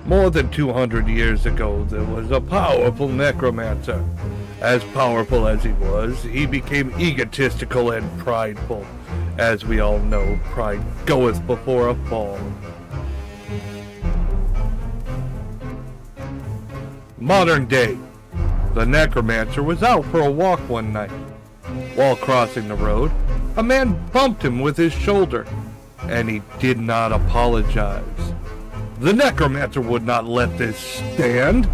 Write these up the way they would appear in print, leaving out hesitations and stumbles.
More than 200 years ago, there was a powerful necromancer. As powerful as he was, he became egotistical and prideful. As we all know, pride goeth before a fall. Modern day. The necromancer was out for a walk one night. While crossing the road, a man bumped him with his shoulder, and he did not apologize. The necromancer would not let this stand.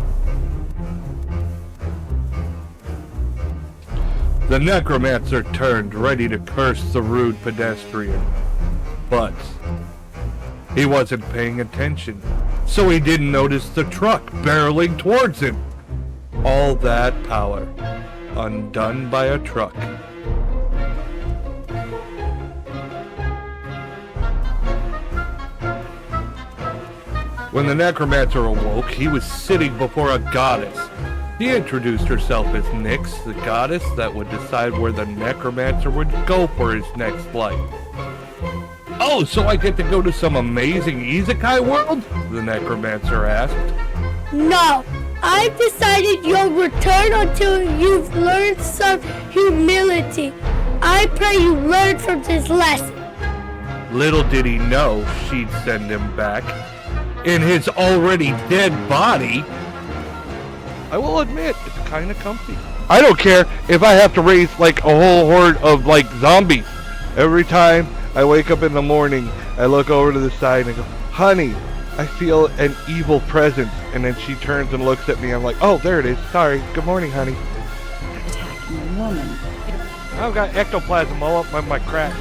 The necromancer turned, ready to curse the rude pedestrian. But he wasn't paying attention, so he didn't notice the truck barreling towards him. All that power, undone by a truck. When the necromancer awoke, he was sitting before a goddess. He introduced herself as Nyx, the goddess that would decide where the necromancer would go for his next life. Oh, so I get to go to some amazing isekai world? The necromancer asked. No, I've decided you'll return until you've learned some humility. I pray you learn from this lesson. Little did he know she'd send him back in his already dead body. I will admit, it's kind of comfy. I don't care if I have to raise like a whole horde of like zombies. Every time I wake up in the morning, I look over to the side and I go, honey, I feel an evil presence. And then she turns and looks at me. I'm like, oh, there it is. Sorry. Good morning, honey. Attacking a woman. I've got ectoplasm all up my crack.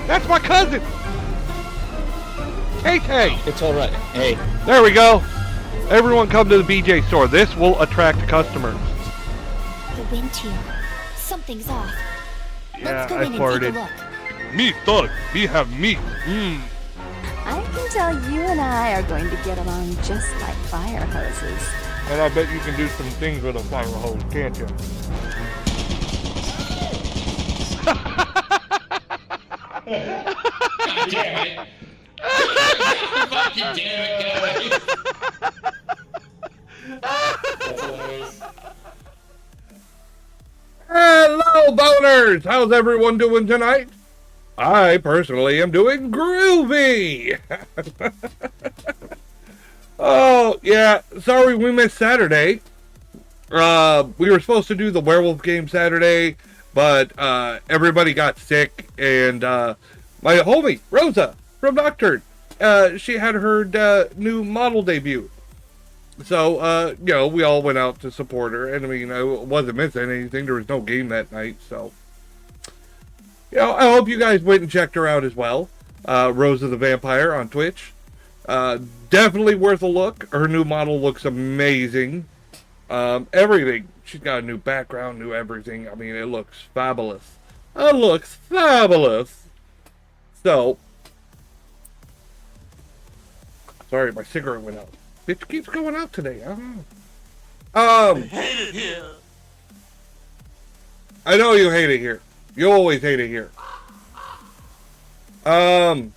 That's my cousin! Tay-Tay! It's alright. Hey. There we go. Everyone come to the BJ store. This will attract customers. The wind chill. Something's off. Yeah, Let's go I in and farted. take a look. Meat, dog. We have meat. I can tell you and I are going to get along just like fire hoses. And I bet you can do some things with a fire hose, can't you? God damn it. Fucking damn it, guys. That's hilarious. Hello, boners! How's everyone doing tonight? I personally am doing groovy! Oh, yeah, sorry we missed Saturday. We were supposed to do the werewolf game Saturday, but everybody got sick, and my homie, Rosa, from Nocturne, she had her new model debut. So, you know, we all went out to support her, and I mean, I wasn't missing anything. There was no game that night, so. You know, I hope you guys went and checked her out as well. Rosa the Vampire on Twitch. Definitely worth a look. Her new model looks amazing. Everything. She's got a new background, new everything. I mean, it looks fabulous. It looks fabulous. So. Sorry, my cigarette went out. It keeps going out today. I don't know. I hate it here. I know you hate it here. You always hate it here. Where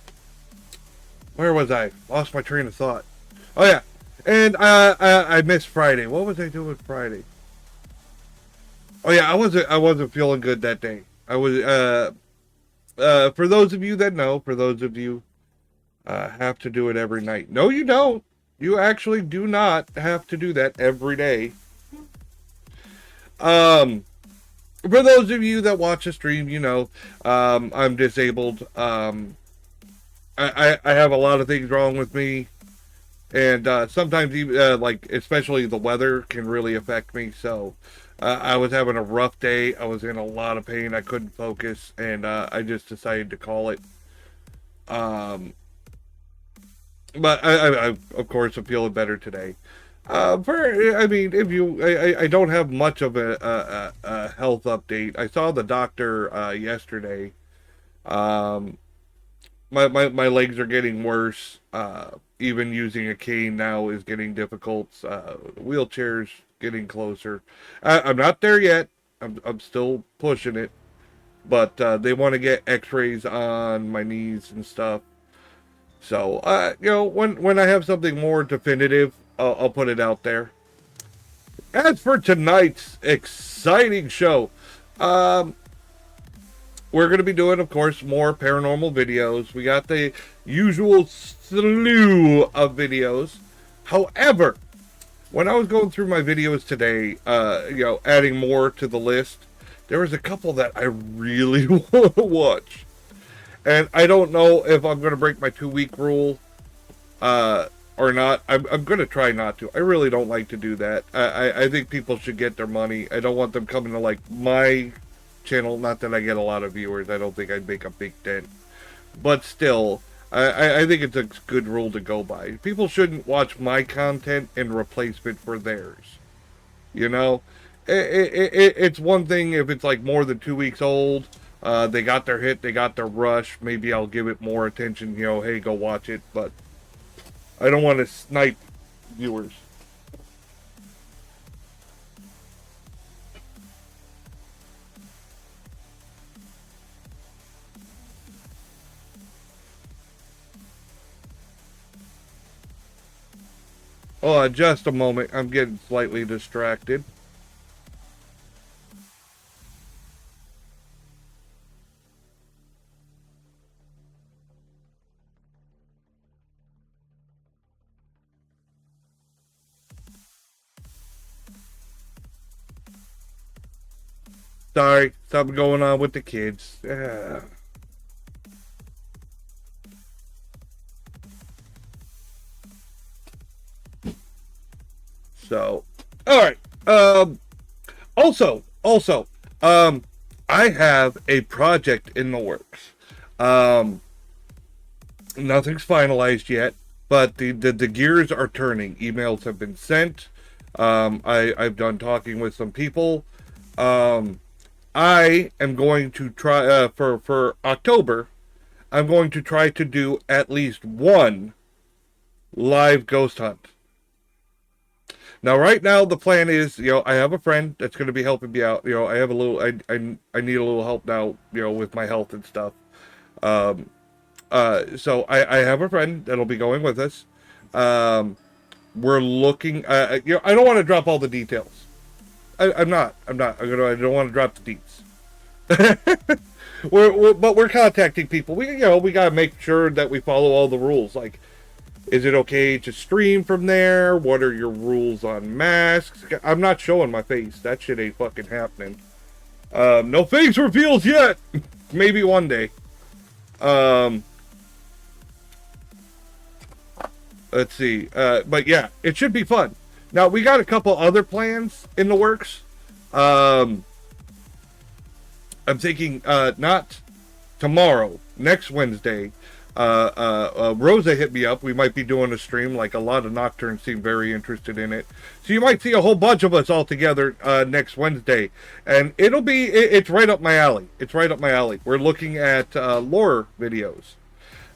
was I? Lost my train of thought. Oh yeah, and I missed Friday. What was I doing Friday? Oh yeah, I wasn't feeling good that day. I was for those of you that know, for those of you have to do it every night. No, you don't. You actually do not have to do that every day. For those of you that watch the stream, you know, I'm disabled. I have a lot of things wrong with me. And sometimes, even, like, especially the weather can really affect me. So I was having a rough day. I was in a lot of pain. I couldn't focus. And I just decided to call it. But I of course, am feeling better today. I mean, if you, I don't have much of a health update. I saw the doctor yesterday. My legs are getting worse. Even using a cane now is getting difficult. Wheelchair's getting closer. I'm not there yet. I'm still pushing it. But they want to get X-rays on my knees and stuff. So, when I have something more definitive, I'll put it out there. As for tonight's exciting show, um, we're going to be doing, of course, more paranormal videos. We got the usual slew of videos. However, when I was going through my videos today, adding more to the list, there was a couple that I really want to watch. And I don't know if I'm going to break my 2-week rule or not. I'm going to try not to. I really don't like to do that. I think people should get their money. I don't want them coming to, like, my channel. Not that I get a lot of viewers. I don't think I'd make a big dent. But still, I think it's a good rule to go by. People shouldn't watch my content in replacement for theirs. You know? It's one thing if it's, like, more than 2 weeks old. They got their hit, they got their rush. Maybe I'll give it more attention, hey, go watch it. But I don't want to snipe viewers. Oh, just a moment. I'm getting slightly distracted. Sorry, something going on with the kids. Yeah. So, all right. Also, I have a project in the works. Nothing's finalized yet, but the gears are turning. Emails have been sent. I've done talking with some people. I am going to try, for October, I'm going to try to do at least one live ghost hunt. Now, right now, the plan is, I have a friend that's going to be helping me out. I have a little, I need a little help now, with my health and stuff. So I have a friend that'll be going with us. We're looking, I don't want to drop all the details. I don't want to drop the deets. But we're contacting people. We got to make sure that we follow all the rules. Like, is it okay to stream from there? What are your rules on masks? I'm not showing my face. That shit ain't fucking happening. No face reveals yet. Maybe one day. Let's see. But yeah, it should be fun. Now, we got a couple other plans in the works. I'm thinking, not tomorrow, next Wednesday. Rosa hit me up. We might be doing a stream. Like, a lot of Nocturnes seem very interested in it. So you might see a whole bunch of us all together next Wednesday. And it's right up my alley. It's right up my alley. We're looking at lore videos.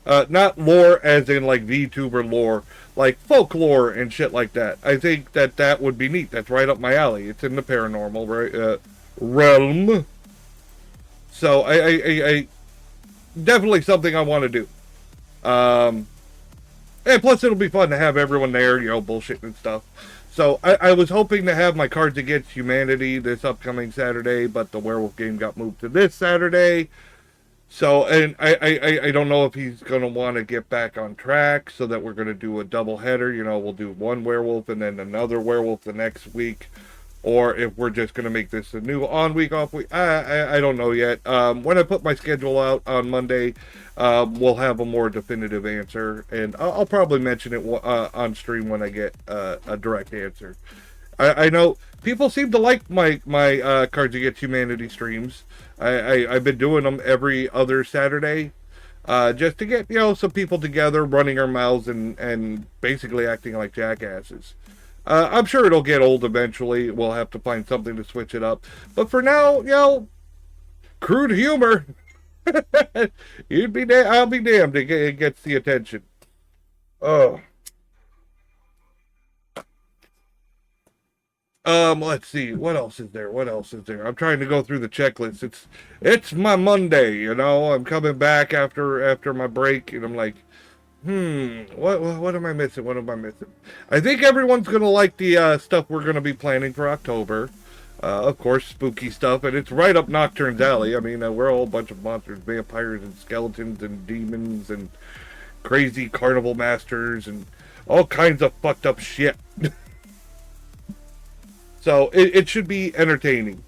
Not lore as in like VTuber lore, like folklore and shit like that. I think that would be neat. That's right up my alley. It's in the paranormal realm. So I definitely something I want to do. And plus it'll be fun to have everyone there, bullshit and stuff. So I was hoping to have my Cards Against Humanity this upcoming Saturday, but the werewolf game got moved to this Saturday. So, and I don't know if he's going to want to get back on track, so that we're going to do a double header. We'll do one werewolf and then another werewolf the next week. Or if we're just going to make this a new on-week, off-week. I don't know yet. When I put my schedule out on Monday, we'll have a more definitive answer. And I'll probably mention it on stream when I get a direct answer. I know people seem to like my Cards Against Humanity streams. I've been doing them every other Saturday, just to get, some people together, running our mouths and basically acting like jackasses. I'm sure it'll get old eventually. We'll have to find something to switch it up. But for now, crude humor. I'll be damned it gets the attention. Oh. Let's see. What else is there? I'm trying to go through the checklist. It's my Monday, I'm coming back after my break, and I'm like, What am I missing? What am I missing? I think everyone's gonna like the stuff we're gonna be planning for October. Of course, spooky stuff, and it's right up Nocturne's alley. I mean, we're all a bunch of monsters, vampires, and skeletons, and demons, and crazy carnival masters, and all kinds of fucked up shit. So it should be entertaining.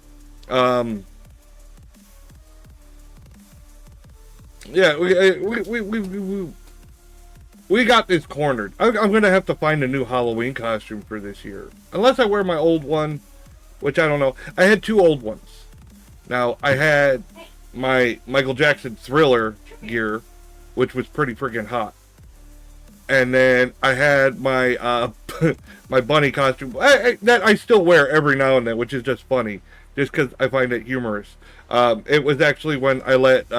Yeah, we got this cornered. I'm gonna have to find a new Halloween costume for this year, unless I wear my old one, which I don't know. I had two old ones. Now I had my Michael Jackson Thriller gear, which was pretty freaking hot, and then I had my my bunny costume that I still wear every now and then, which is just funny, just because I find it humorous. It was actually when I let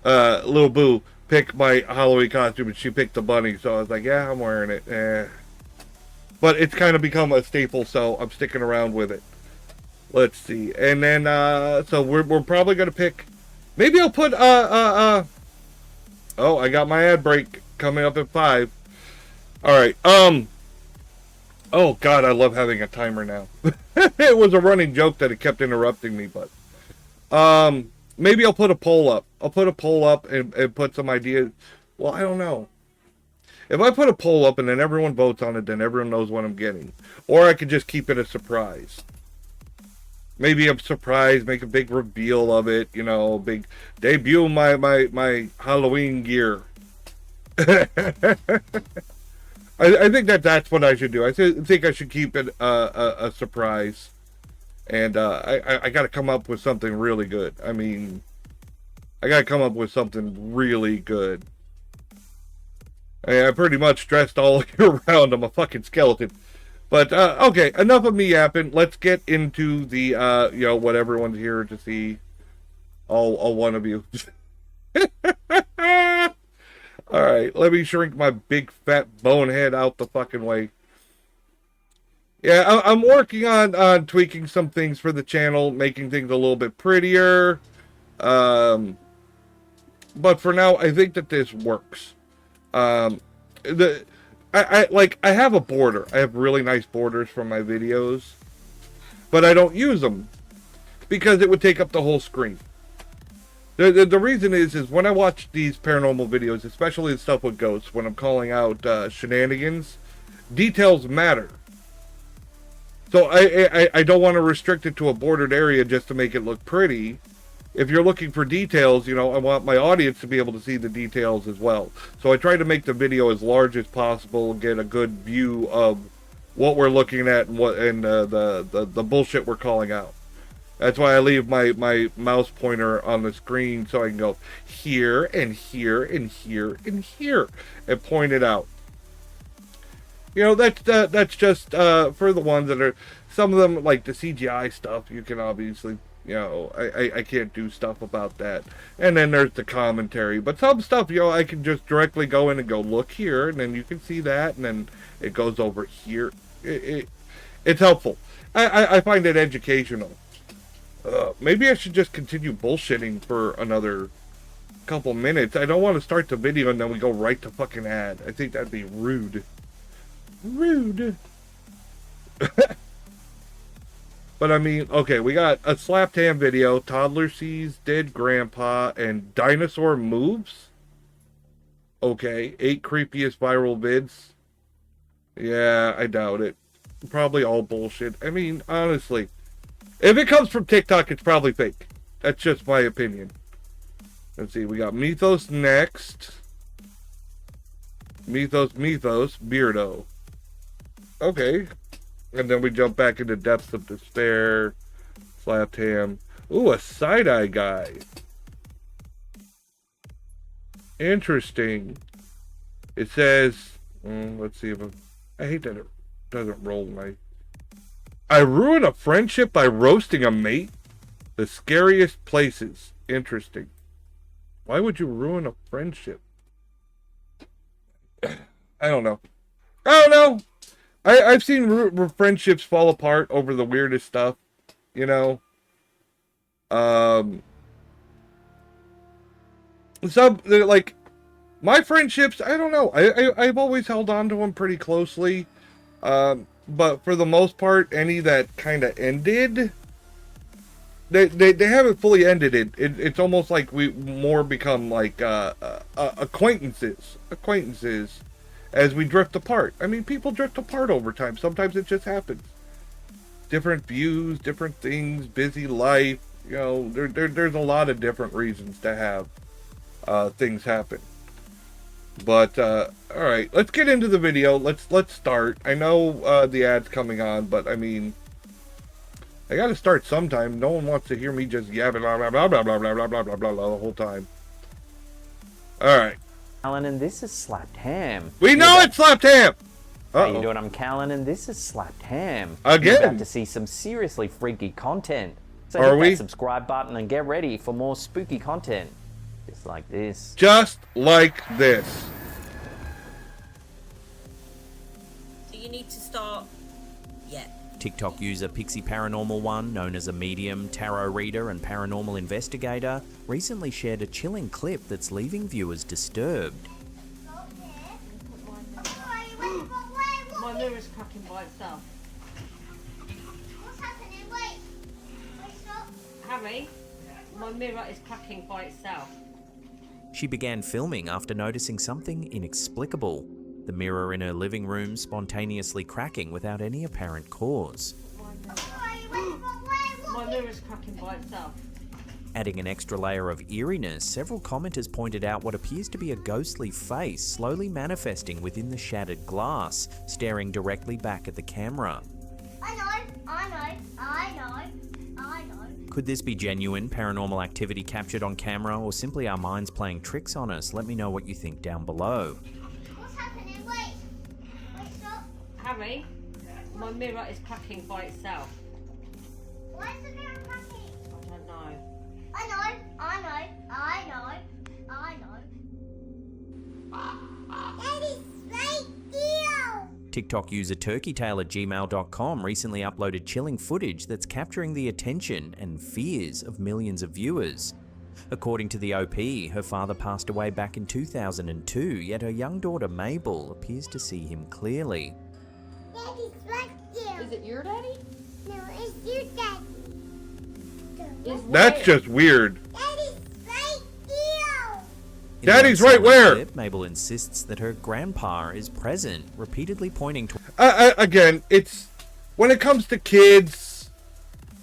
little Boo, pick my Halloween costume, and she picked the bunny, so I was like, yeah, I'm wearing it. But it's kind of become a staple, so I'm sticking around with it. Let's see. And then, so we're probably going to pick, maybe I'll put, oh, I got my ad break coming up at 5. Alright, oh god, I love having a timer now. It was a running joke that it kept interrupting me, but, maybe I'll put a poll up. I'll put a poll up and put some ideas. Well, I don't know. If I put a poll up and then everyone votes on it, then everyone knows what I'm getting. Or I could just keep it a surprise. Maybe a surprise, make a big reveal of it, you know, big debut my Halloween gear. I think that's what I should do. I think I should keep it a surprise. And I got to come up with something really good. I mean, I got to come up with something really good. I pretty much dressed all year round. I'm a fucking skeleton. But, okay, enough of me yapping. Let's get into the, you know, what everyone's here to see. All one of you. Alright, let me shrink my big fat bonehead out the fucking way. Yeah, I'm working on tweaking some things for the channel, making things a little bit prettier. But for now, I think that this works. I have a border. I have really nice borders for my videos, but I don't use them because it would take up the whole screen. The reason is when I watch these paranormal videos, especially the stuff with ghosts, when I'm calling out shenanigans, details matter. So I don't want to restrict it to a bordered area just to make it look pretty. If you're looking for details, you know, I want my audience to be able to see the details as well. So I try to make the video as large as possible, get a good view of what we're looking at and the bullshit we're calling out. That's why I leave my mouse pointer on the screen so I can go here and here and here and here and point it out. You know, that's just for the ones that are, some of them, like the CGI stuff, you can obviously, you know, I can't do stuff about that. And then there's the commentary. But some stuff, you know, I can just directly go in and go, look here, and then you can see that, and then it goes over here. It's helpful. I find it educational. Maybe I should just continue bullshitting for another couple minutes. I don't want to start the video and then we go right to fucking ad. I think that'd be rude. Rude. But I mean, okay, we got a slapped hand video, toddler sees dead grandpa, and dinosaur moves. Okay, 8 creepiest viral vids. Yeah, I doubt it. Probably all bullshit. I mean, honestly, if it comes from TikTok, it's probably fake. That's just my opinion. Let's see, we got Mythos next. Mythos, Beardo. Okay. And then we jump back into Depths of Despair. Slapped ham. Ooh, a side-eye guy. Interesting. It says, let's see if I hate that it doesn't roll my... I ruin a friendship by roasting a mate? The scariest places. Interesting. Why would you ruin a friendship? I don't know. I've seen friendships fall apart over the weirdest stuff, you know. Some, like, My friendships, I don't know. I've always held on to them pretty closely. But for the most part, any that kind of ended, they haven't fully ended it. It's almost like we more become like acquaintances as we drift apart. I mean, people drift apart over time. Sometimes it just happens. Different views, different things, busy life. You know, there's a lot of different reasons to have things happen. But all right, let's get into the video. Let's start. I know the ad's coming on, but I mean, I got to start sometime. No one wants to hear me just yabbing blah blah blah blah blah blah blah blah blah blah the whole time. All right. Callan, and this is Slapped Ham. We know it's Slapped Ham. How you doing? I'm Callan, and this is Slapped Ham. Again. You're about to see some seriously freaky content. So hit that subscribe button and get ready for more spooky content. Just like this. Just like this. So you need to start. Yeah. TikTok user Pixie Paranormal 1, known as a medium, tarot reader, and paranormal investigator, recently shared a chilling clip that's leaving viewers disturbed. My mirror's cracking by itself. What's happening? Wait, stop. Harry, my mirror is cracking by itself. She began filming after noticing something inexplicable. The mirror in her living room spontaneously cracking without any apparent cause. My mirror's cracking by itself. Adding an extra layer of eeriness, several commenters pointed out what appears to be a ghostly face slowly manifesting within the shattered glass, staring directly back at the camera. I know. Could this be genuine paranormal activity captured on camera, or simply our minds playing tricks on us? Let me know what you think down below. What's happening? Wait, stop. Harry, my mirror is cracking by itself. Why is the mirror cracking? I don't know. I know. Daddy, right there. TikTok user turkeytail@gmail.com recently uploaded chilling footage that's capturing the attention and fears of millions of viewers. According to the OP, her father passed away back in 2002, yet her young daughter Mabel appears to see him clearly. Daddy's right there. Is it your daddy? No, it's your daddy. That's just weird. Daddy's right there. In Daddy's one right silent where? clip, Mabel insists that her grandpa is present, repeatedly pointing to... Again, it's when it comes to kids,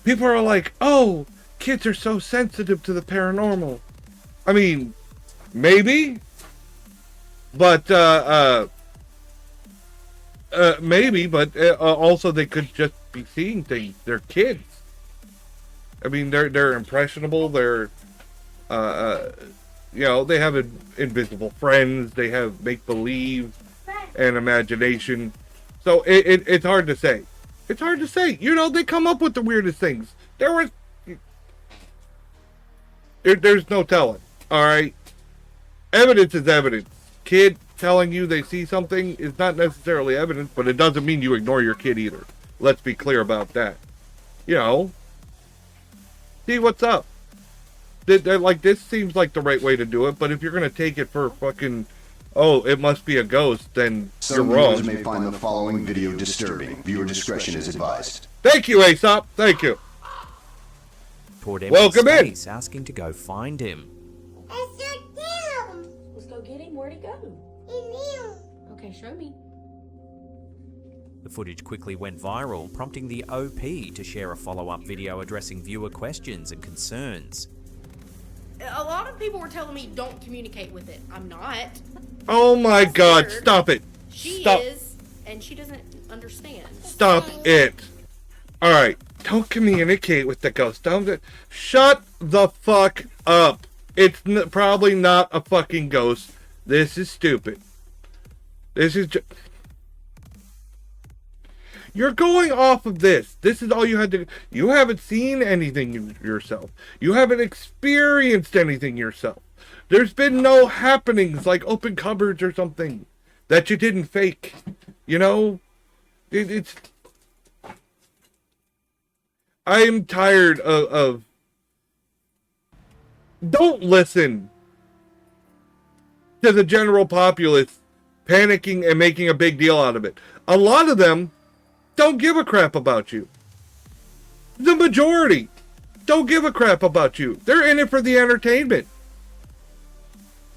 people are like, "Oh, kids are so sensitive to the paranormal." I mean, maybe, but maybe, but also they could just be seeing things. They're kids. I mean, they're impressionable. They're you know, they have invisible friends. They have make believe and imagination. So it's hard to say. It's hard to say. You know, they come up with the weirdest things. There's no telling. All right. Evidence is evidence. Kid telling you they see something is not necessarily evidence, but it doesn't mean you ignore your kid either. Let's be clear about that. You know, see what's up. Like, this seems like the right way to do it, but if you're gonna take it for fucking, oh, it must be a ghost, then Some you're wrong. viewers may find the following video disturbing. Viewer discretion is advised. Thank you, Aesop. Thank you. toward empty Welcome in. space, asking to go find him. It's your down. Let's go get him. Where'd he go? In you. Okay, show me. The footage quickly went viral, prompting the OP to share a follow-up video addressing viewer questions and concerns. A lot of people were telling me don't communicate with it. I'm not. Oh my God! Scared. Stop it! She Stop. is, and she doesn't understand. Stop it! All right, don't communicate with the ghost. Don't. Shut the fuck up! It's probably not a fucking ghost. This is stupid. This is just. You're going off of this. This is all you had to. You haven't seen anything yourself. You haven't experienced anything yourself. There's been no happenings like open cupboards or something that you didn't fake. You know, it's. I am tired of. Don't listen. to the general populace panicking and making a big deal out of it. A lot of them don't give a crap about you. The majority don't give a crap about you. They're in it for the entertainment.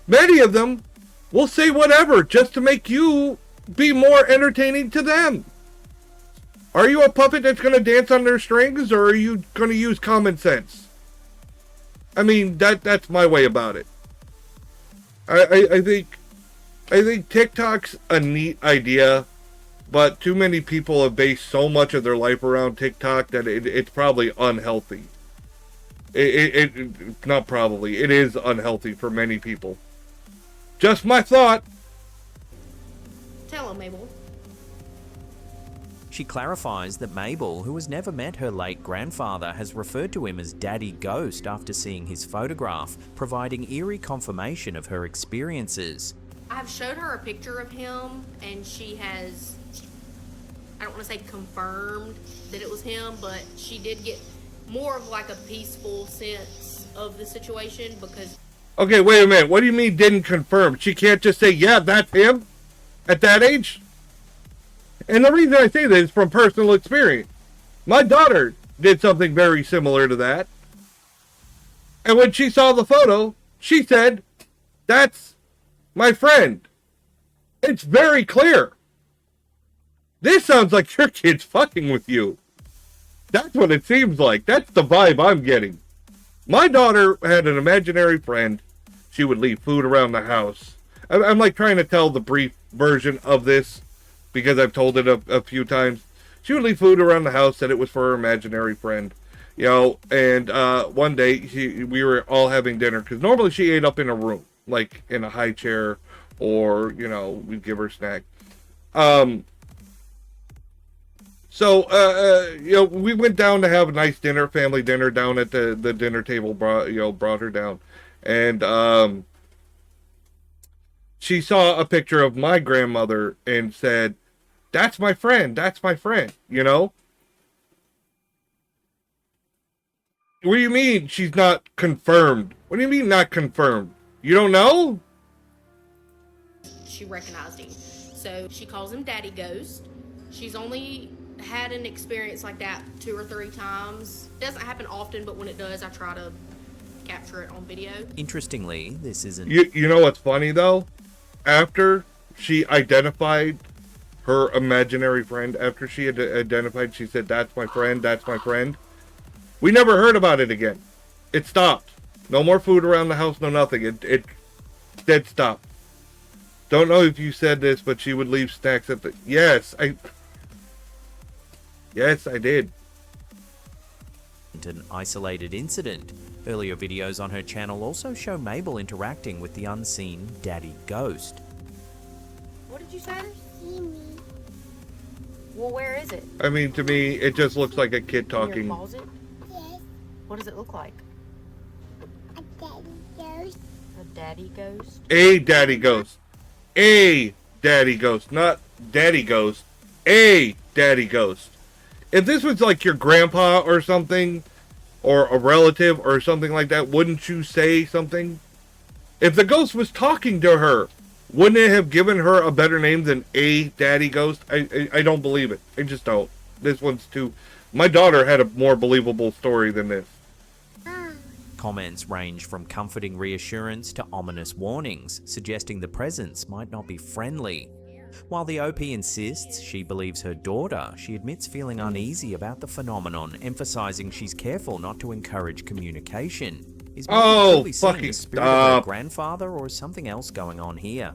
Many of them will say whatever just to make you be more entertaining to them. Are you a puppet that's going to dance on their strings, or are you going to use common sense? I mean, that's my way about it. I think TikTok's a neat idea, but too many people have based so much of their life around TikTok that it's probably unhealthy. Not probably. It is unhealthy for many people. Just my thought. Tell him, Mabel. She clarifies that Mabel, who has never met her late grandfather, has referred to him as Daddy Ghost after seeing his photograph, providing eerie confirmation of her experiences. I've showed her a picture of him, and she has, I don't want to say confirmed that it was him, but she did get more of like a peaceful sense of the situation because... Okay, wait a minute. What do you mean didn't confirm? She can't just say, yeah, that's him at that age? And the reason I say this is from personal experience. My daughter did something very similar to that. And when she saw the photo, she said, that's my friend. It's very clear. This sounds like your kid's fucking with you. That's what it seems like. That's the vibe I'm getting. My daughter had an imaginary friend. She would leave food around the house. I'm like trying to tell the brief version of this because I've told it a few times. She would leave food around the house, said it was for her imaginary friend. You know, and one day we were all having dinner because normally she ate up in a room, like in a high chair, or, you know, we'd give her a snack. So, you know, we went down to have a nice dinner, family dinner down at the dinner table, brought her down. And she saw a picture of my grandmother and said, that's my friend, you know? What do you mean she's not confirmed? What do you mean not confirmed? You don't know? She recognized him. So she calls him Daddy Ghost. She's only had an experience like that 2 or 3 times. It doesn't happen often, but when it does, I try to capture it on video. Interestingly, this isn't... You know what's funny, though? After she identified her imaginary friend, after she had identified, she said, that's my friend, we never heard about it again. It stopped. No more food around the house, no nothing. It dead stopped. Don't know if you said this, but she would leave snacks at the... Yes, I did. An isolated incident. Earlier videos on her channel also show Mabel interacting with the unseen Daddy Ghost. What did you say? See me. Well, where is it? I mean, to me, it just looks like a kid talking. In your closet? Yes. What does it look like? A daddy ghost. A daddy ghost? A daddy ghost. A daddy ghost. Not daddy ghost. A daddy ghost. If this was like your grandpa or something, or a relative or something like that, wouldn't you say something? If the ghost was talking to her, wouldn't it have given her a better name than a daddy ghost? I don't believe it. I just don't. This one's too... My daughter had a more believable story than this. Comments range from comforting reassurance to ominous warnings, suggesting the presence might not be friendly. While the OP insists she believes her daughter, she admits feeling uneasy about the phenomenon, emphasizing she's careful not to encourage communication. Is Mabel seeing the spirit of her grandfather, or is something else going on here?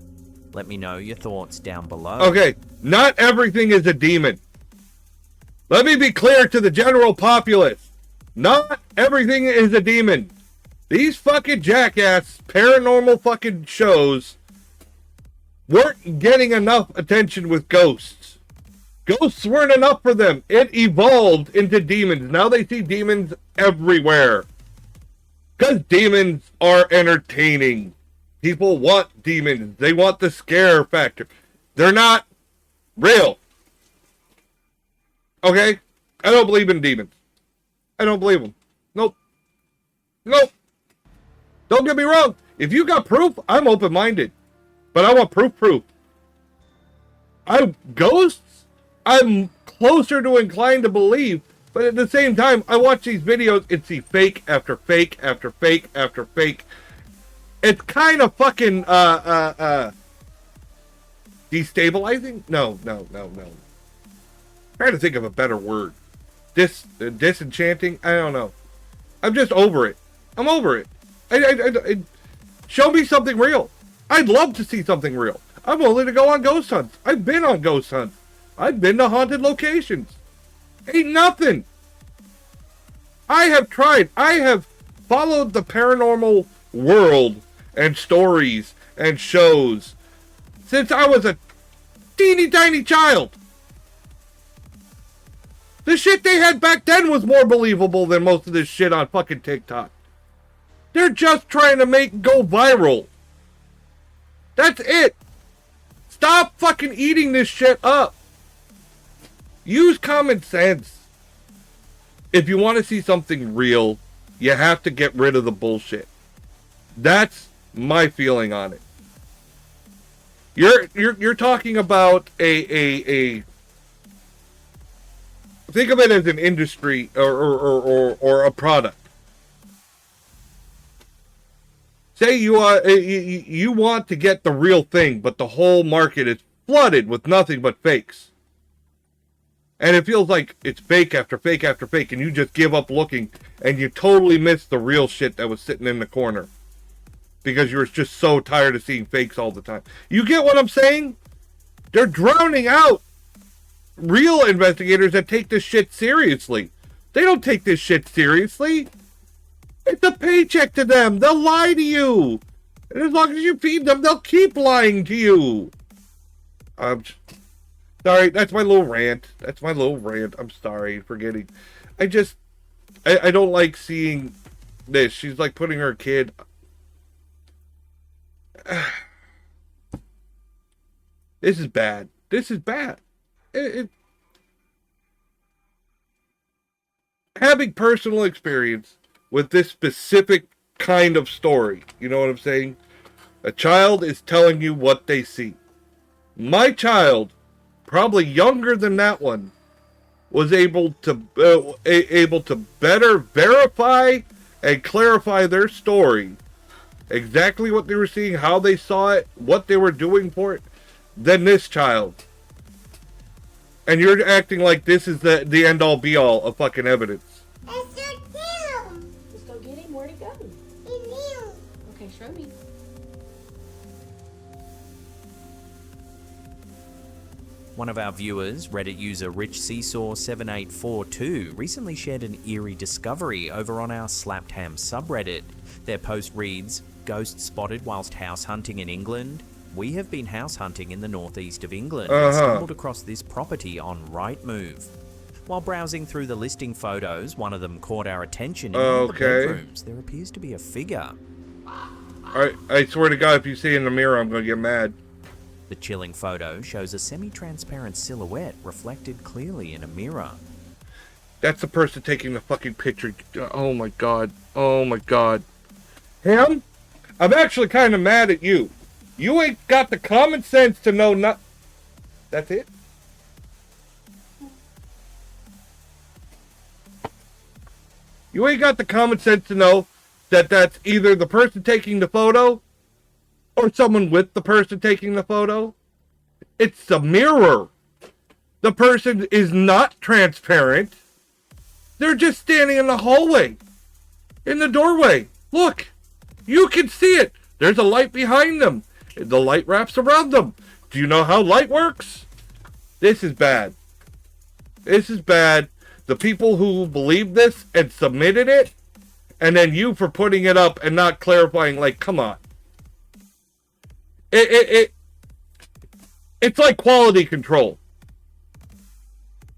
Let me know your thoughts down below. Okay, not everything is a demon. Let me be clear to the general populace. Not everything is a demon. These fucking jackass paranormal fucking shows weren't getting enough attention with ghosts. Ghosts weren't enough for them. It evolved into demons. Now they see demons everywhere. Because demons are entertaining. People want demons. They want the scare factor. They're not real. Okay? I don't believe in demons. I don't believe them. Nope. Nope. Don't get me wrong. If you got proof, I'm open-minded. But I want proof. Ghosts, I'm closer to inclined to believe, but at the same time, I watch these videos and see fake after fake after fake after fake. It's kind of fucking, destabilizing? No. I'm trying to think of a better word. Disenchanting? I don't know. I'm just over it. I'm over it. I show me something real. I'd love to see something real. I'm willing to go on ghost hunts. I've been on ghost hunts. I've been to haunted locations. Ain't nothing. I have tried. I have followed the paranormal world and stories and shows since I was a teeny tiny child. The shit they had back then was more believable than most of this shit on fucking TikTok. They're just trying to go viral. That's it. Stop fucking eating this shit up. Use common sense. If you want to see something real, you have to get rid of the bullshit. That's my feeling on it. You're talking about a think of it as an industry or a product. Say you want to get the real thing, but the whole market is flooded with nothing but fakes. And it feels like it's fake after fake after fake, and you just give up looking, and you totally miss the real shit that was sitting in the corner. Because you were just so tired of seeing fakes all the time. You get what I'm saying? They're drowning out real investigators that take this shit seriously. They don't take this shit seriously. It's a paycheck to them. They'll lie to you. And as long as you feed them, they'll keep lying to you. Sorry, that's my little rant. I'm sorry for getting... I don't like seeing this. She's like putting her kid... This is bad. Having personal experience with this specific kind of story, you know what I'm saying? A child is telling you what they see. My child, probably younger than that one, was able to better verify and clarify their story, exactly what they were seeing, how they saw it, what they were doing for it, than this child. And you're acting like this is the end-all be-all of fucking evidence. Let's go get him. Where'd he go? Okay, show me. One of our viewers, Reddit user RichSeesaw7842, recently shared an eerie discovery over on our Slapped Ham subreddit. Their post reads, "Ghost spotted whilst house hunting in England. We have been house hunting in the northeast of England and stumbled across this property on Rightmove. While browsing through the listing photos, one of them caught our attention in one of the bedrooms. There appears to be a figure." I swear to God, if you see it in the mirror, I'm going to get mad. The chilling photo shows a semi-transparent silhouette reflected clearly in a mirror. That's the person taking the fucking picture. Oh my God. Him? I'm actually kind of mad at you. You ain't got the common sense to know not... That's it? You ain't got the common sense to know that that's either the person taking the photo or someone with the person taking the photo. It's the mirror. The person is not transparent. They're just standing in the hallway, in the doorway. Look, you can see it. There's a light behind them. The light wraps around them. Do you know how light works? This is bad. The people who believed this and submitted it, and then you for putting it up and not clarifying, like, come on. It's like quality control.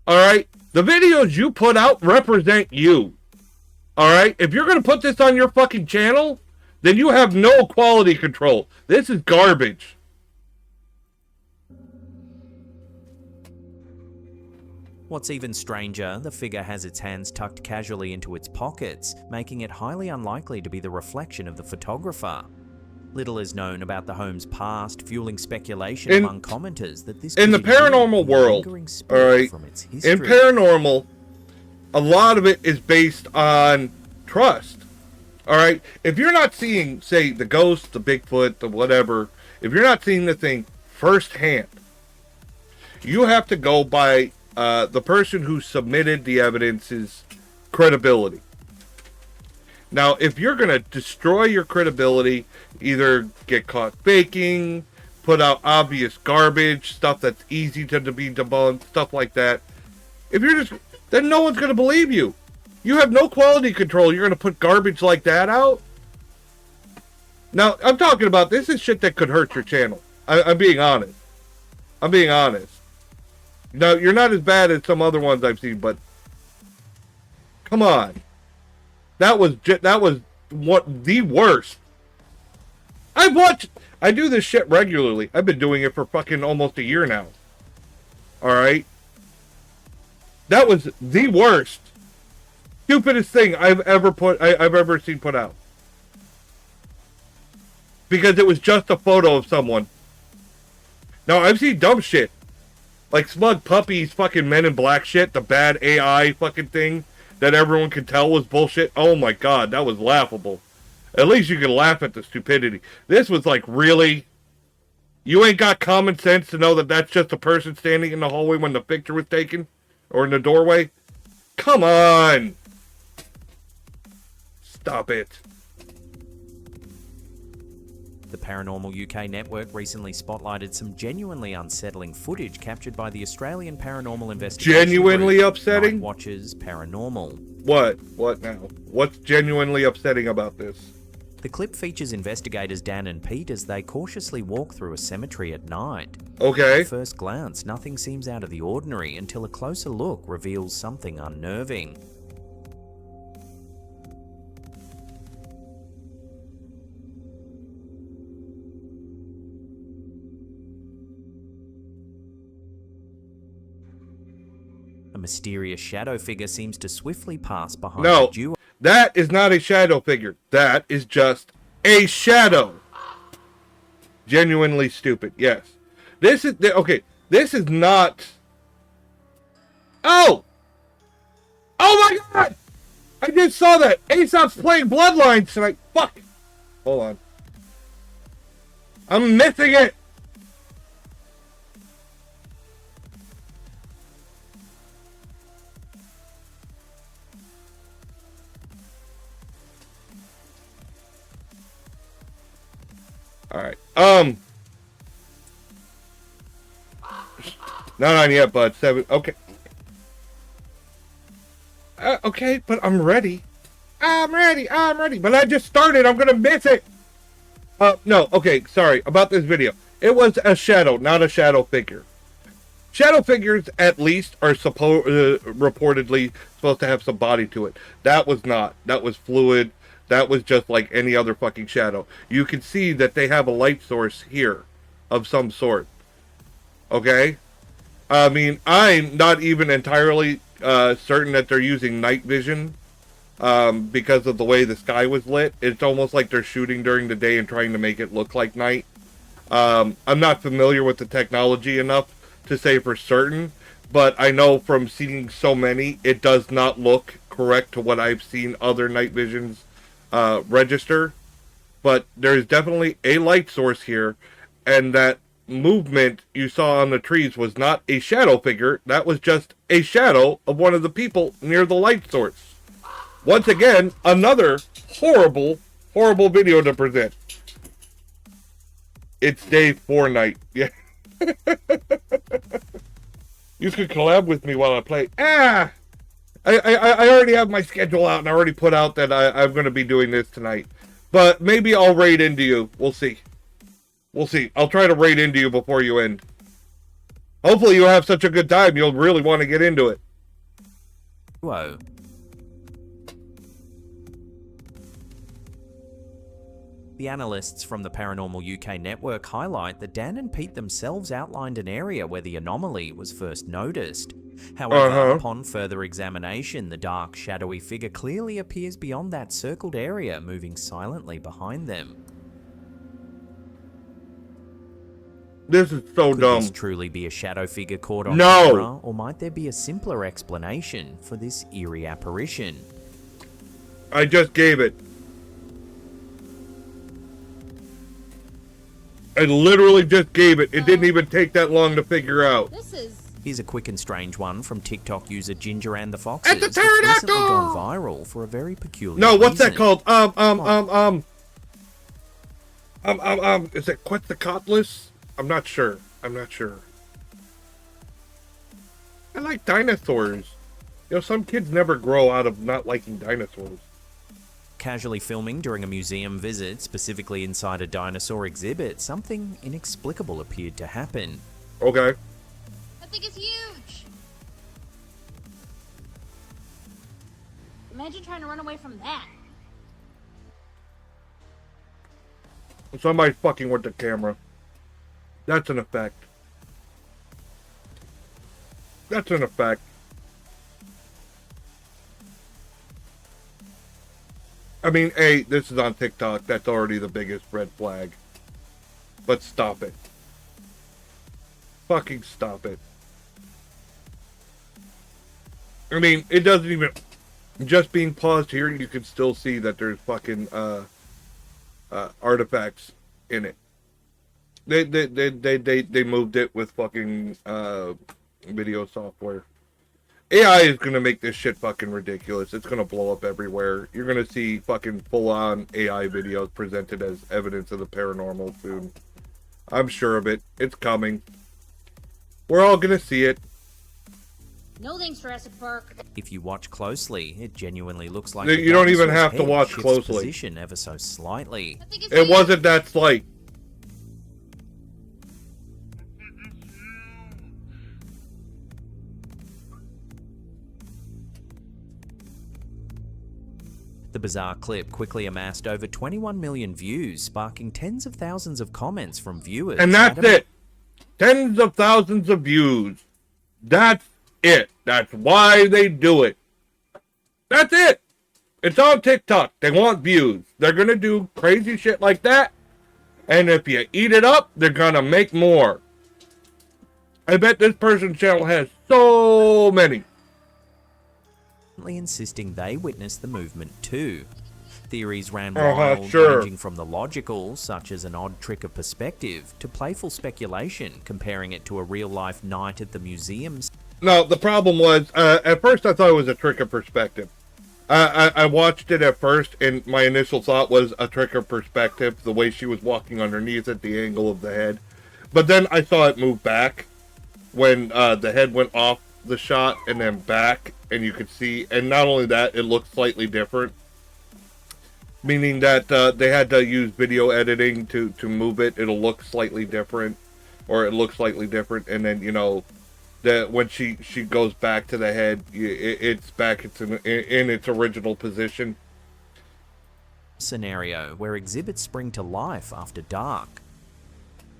Alright? The videos you put out represent you. Alright? If you're going to put this on your fucking channel, then you have no quality control. This is garbage. What's even stranger, the figure has its hands tucked casually into its pockets, making it highly unlikely to be the reflection of the photographer. Little is known about the home's past, fueling speculation among commenters that this in the could indeed paranormal be a world, lingering all spirit right, from its history. in paranormal, a lot of it is based on trust. All right, if you're not seeing, say, the ghost, the Bigfoot, the whatever, if you're not seeing the thing firsthand, you have to go by the person who submitted the evidence's credibility. Now, if you're going to destroy your credibility, either get caught faking, put out obvious garbage, stuff that's easy to be debunked, stuff like that, then no one's going to believe you. You have no quality control. You're going to put garbage like that out? Now, I'm talking about, this is shit that could hurt your channel. I'm being honest. Now, you're not as bad as some other ones I've seen, but come on. That was what the worst. I do this shit regularly. I've been doing it for fucking almost a year now. Alright? That was the worst, stupidest thing I've ever seen put out. Because it was just a photo of someone. Now, I've seen dumb shit. Like Smug Puppies, fucking Men in Black shit, the bad AI fucking thing that everyone could tell was bullshit. Oh my god, that was laughable. At least you can laugh at the stupidity. This was like, really? You ain't got common sense to know that that's just a person standing in the hallway when the picture was taken? Or in the doorway? Come on! Stop it. The Paranormal UK network recently spotlighted some genuinely unsettling footage captured by the Australian Paranormal Investigation Genuinely group, upsetting? Night Watchers Paranormal. What? What now? What's genuinely upsetting about this? The clip features investigators Dan and Pete as they cautiously walk through a cemetery at night. Okay. At first glance, nothing seems out of the ordinary until a closer look reveals something unnerving. A mysterious shadow figure seems to swiftly pass behind the duo. That is not a shadow figure. That is just a shadow. Genuinely stupid. Yes. This is okay. This is not. Oh. Oh my god! I just saw that. Aesop's playing Bloodlines tonight. Fuck. Hold on. I'm missing it. Alright, not on yet, bud. 7, okay. Okay, but I'm ready. I'm ready. But I just started, I'm gonna miss it. No, okay, sorry, about this video. It was a shadow, not a shadow figure. Shadow figures, at least, are reportedly supposed to have some body to it. That was not. That was fluid. That was just like any other fucking shadow. You can see that they have a light source here of some sort. Okay? I mean, I'm not even entirely certain that they're using night vision because of the way the sky was lit. It's almost like they're shooting during the day and trying to make it look like night. I'm not familiar with the technology enough to say for certain, but I know from seeing so many, it does not look correct to what I've seen other night visions register, but there's definitely a light source here, and that movement you saw on the trees was not a shadow figure. That was just a shadow of one of the people near the light source. Once again, another horrible video to present. It's day 4 night. Yeah. You could collab with me while I play. I already have my schedule out, and I already put out that I'm going to be doing this tonight. But maybe I'll raid into you. We'll see. I'll try to raid into you before you end. Hopefully you'll have such a good time, you'll really want to get into it. Whoa. The analysts from the Paranormal UK network highlight that Dan and Pete themselves outlined an area where the anomaly was first noticed. However, upon further examination, the dark, shadowy figure clearly appears beyond that circled area, moving silently behind them. This is so Could dumb. this truly be a shadow figure caught on No. camera, or might there be a simpler explanation for this eerie apparition? I just gave it. I literally just gave it. It didn't even take that long to figure out. This is. Here's a quick and strange one from TikTok user Ginger and the Foxes. It's a that's recently pterodactyl! gone viral for a very peculiar No, what's that reason. called? Is it Quetzalcoatlus? I'm not sure. I like dinosaurs. You know, some kids never grow out of not liking dinosaurs. Casually filming during a museum visit, specifically inside a dinosaur exhibit, something inexplicable appeared to happen. Okay. That thing is huge. Imagine trying to run away from that. Somebody's fucking with the camera. That's an effect. That's an effect. I mean, A, this is on TikTok. That's already the biggest red flag. But stop it. Fucking stop it. I mean, it doesn't even... Just being paused here, you can still see that there's fucking artifacts in it. They moved it with fucking video software. AI is gonna make this shit fucking ridiculous. It's gonna blow up everywhere. You're gonna see fucking full-on AI videos presented as evidence of the paranormal soon. I'm sure of it. It's coming. We're all gonna see it. No thanks, Jurassic Park. If you watch closely, it genuinely looks like You don't even dinosaur's have to head watch shifts closely. position ever so slightly. It wasn't that slight. The bizarre clip quickly amassed over 21 million views, sparking tens of thousands of comments from viewers. And that's it. Tens of thousands of views. That's it. That's why they do it. That's it. It's on TikTok. They want views. They're going to do crazy shit like that. And if you eat it up, they're going to make more. I bet this person's channel has so many. Insisting they witnessed the movement too. Theories ran Uh-huh, wild, sure. ranging from the logical, such as an odd trick of perspective, to playful speculation, comparing it to a real-life night at the museums. No, the problem was, at first I thought it was a trick of perspective. I watched it at first, and my initial thought was a trick of perspective, the way she was walking underneath at the angle of the head. But then I saw it move back when the head went off the shot and then back, and you could see, and not only that, it looked slightly different. Meaning that they had to use video editing to move it. It'll look slightly different, or it looks slightly different, and then, you know, that when she goes back to the head, it's back in its original position. Scenario where exhibits spring to life after dark.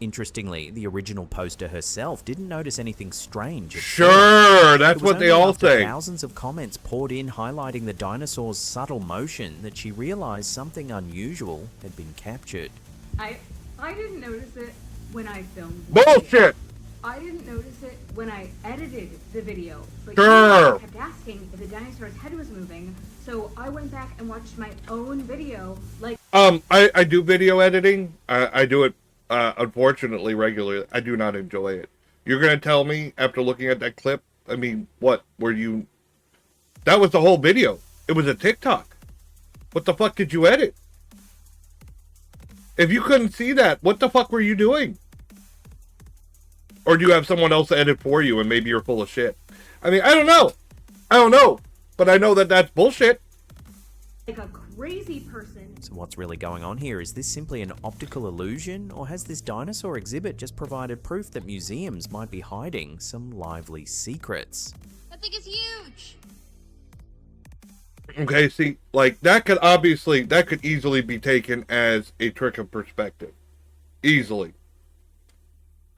Interestingly, the original poster herself didn't notice anything strange. Sure, that's what they all say. Thousands of comments poured in highlighting the dinosaur's subtle motion that she realized something unusual had been captured. I didn't notice it when I filmed. Bullshit! I didn't notice it when I edited the video. But Sure. you kept asking if the dinosaur's head was moving, so I went back and watched my own video. Like, I do video editing. I do it. Unfortunately, regularly. I do not enjoy it. You're going to tell me, after looking at that clip, I mean, what, were you... That was the whole video. It was a TikTok. What the fuck did you edit? If you couldn't see that, what the fuck were you doing? Or do you have someone else edit for you and maybe you're full of shit? I mean, I don't know. But I know that that's bullshit. Like a crazy person. So what's really going on here? Is this simply an optical illusion, or has this dinosaur exhibit just provided proof that museums might be hiding some lively secrets? That thing is huge. Okay, see, like, that could easily be taken as a trick of perspective. Easily.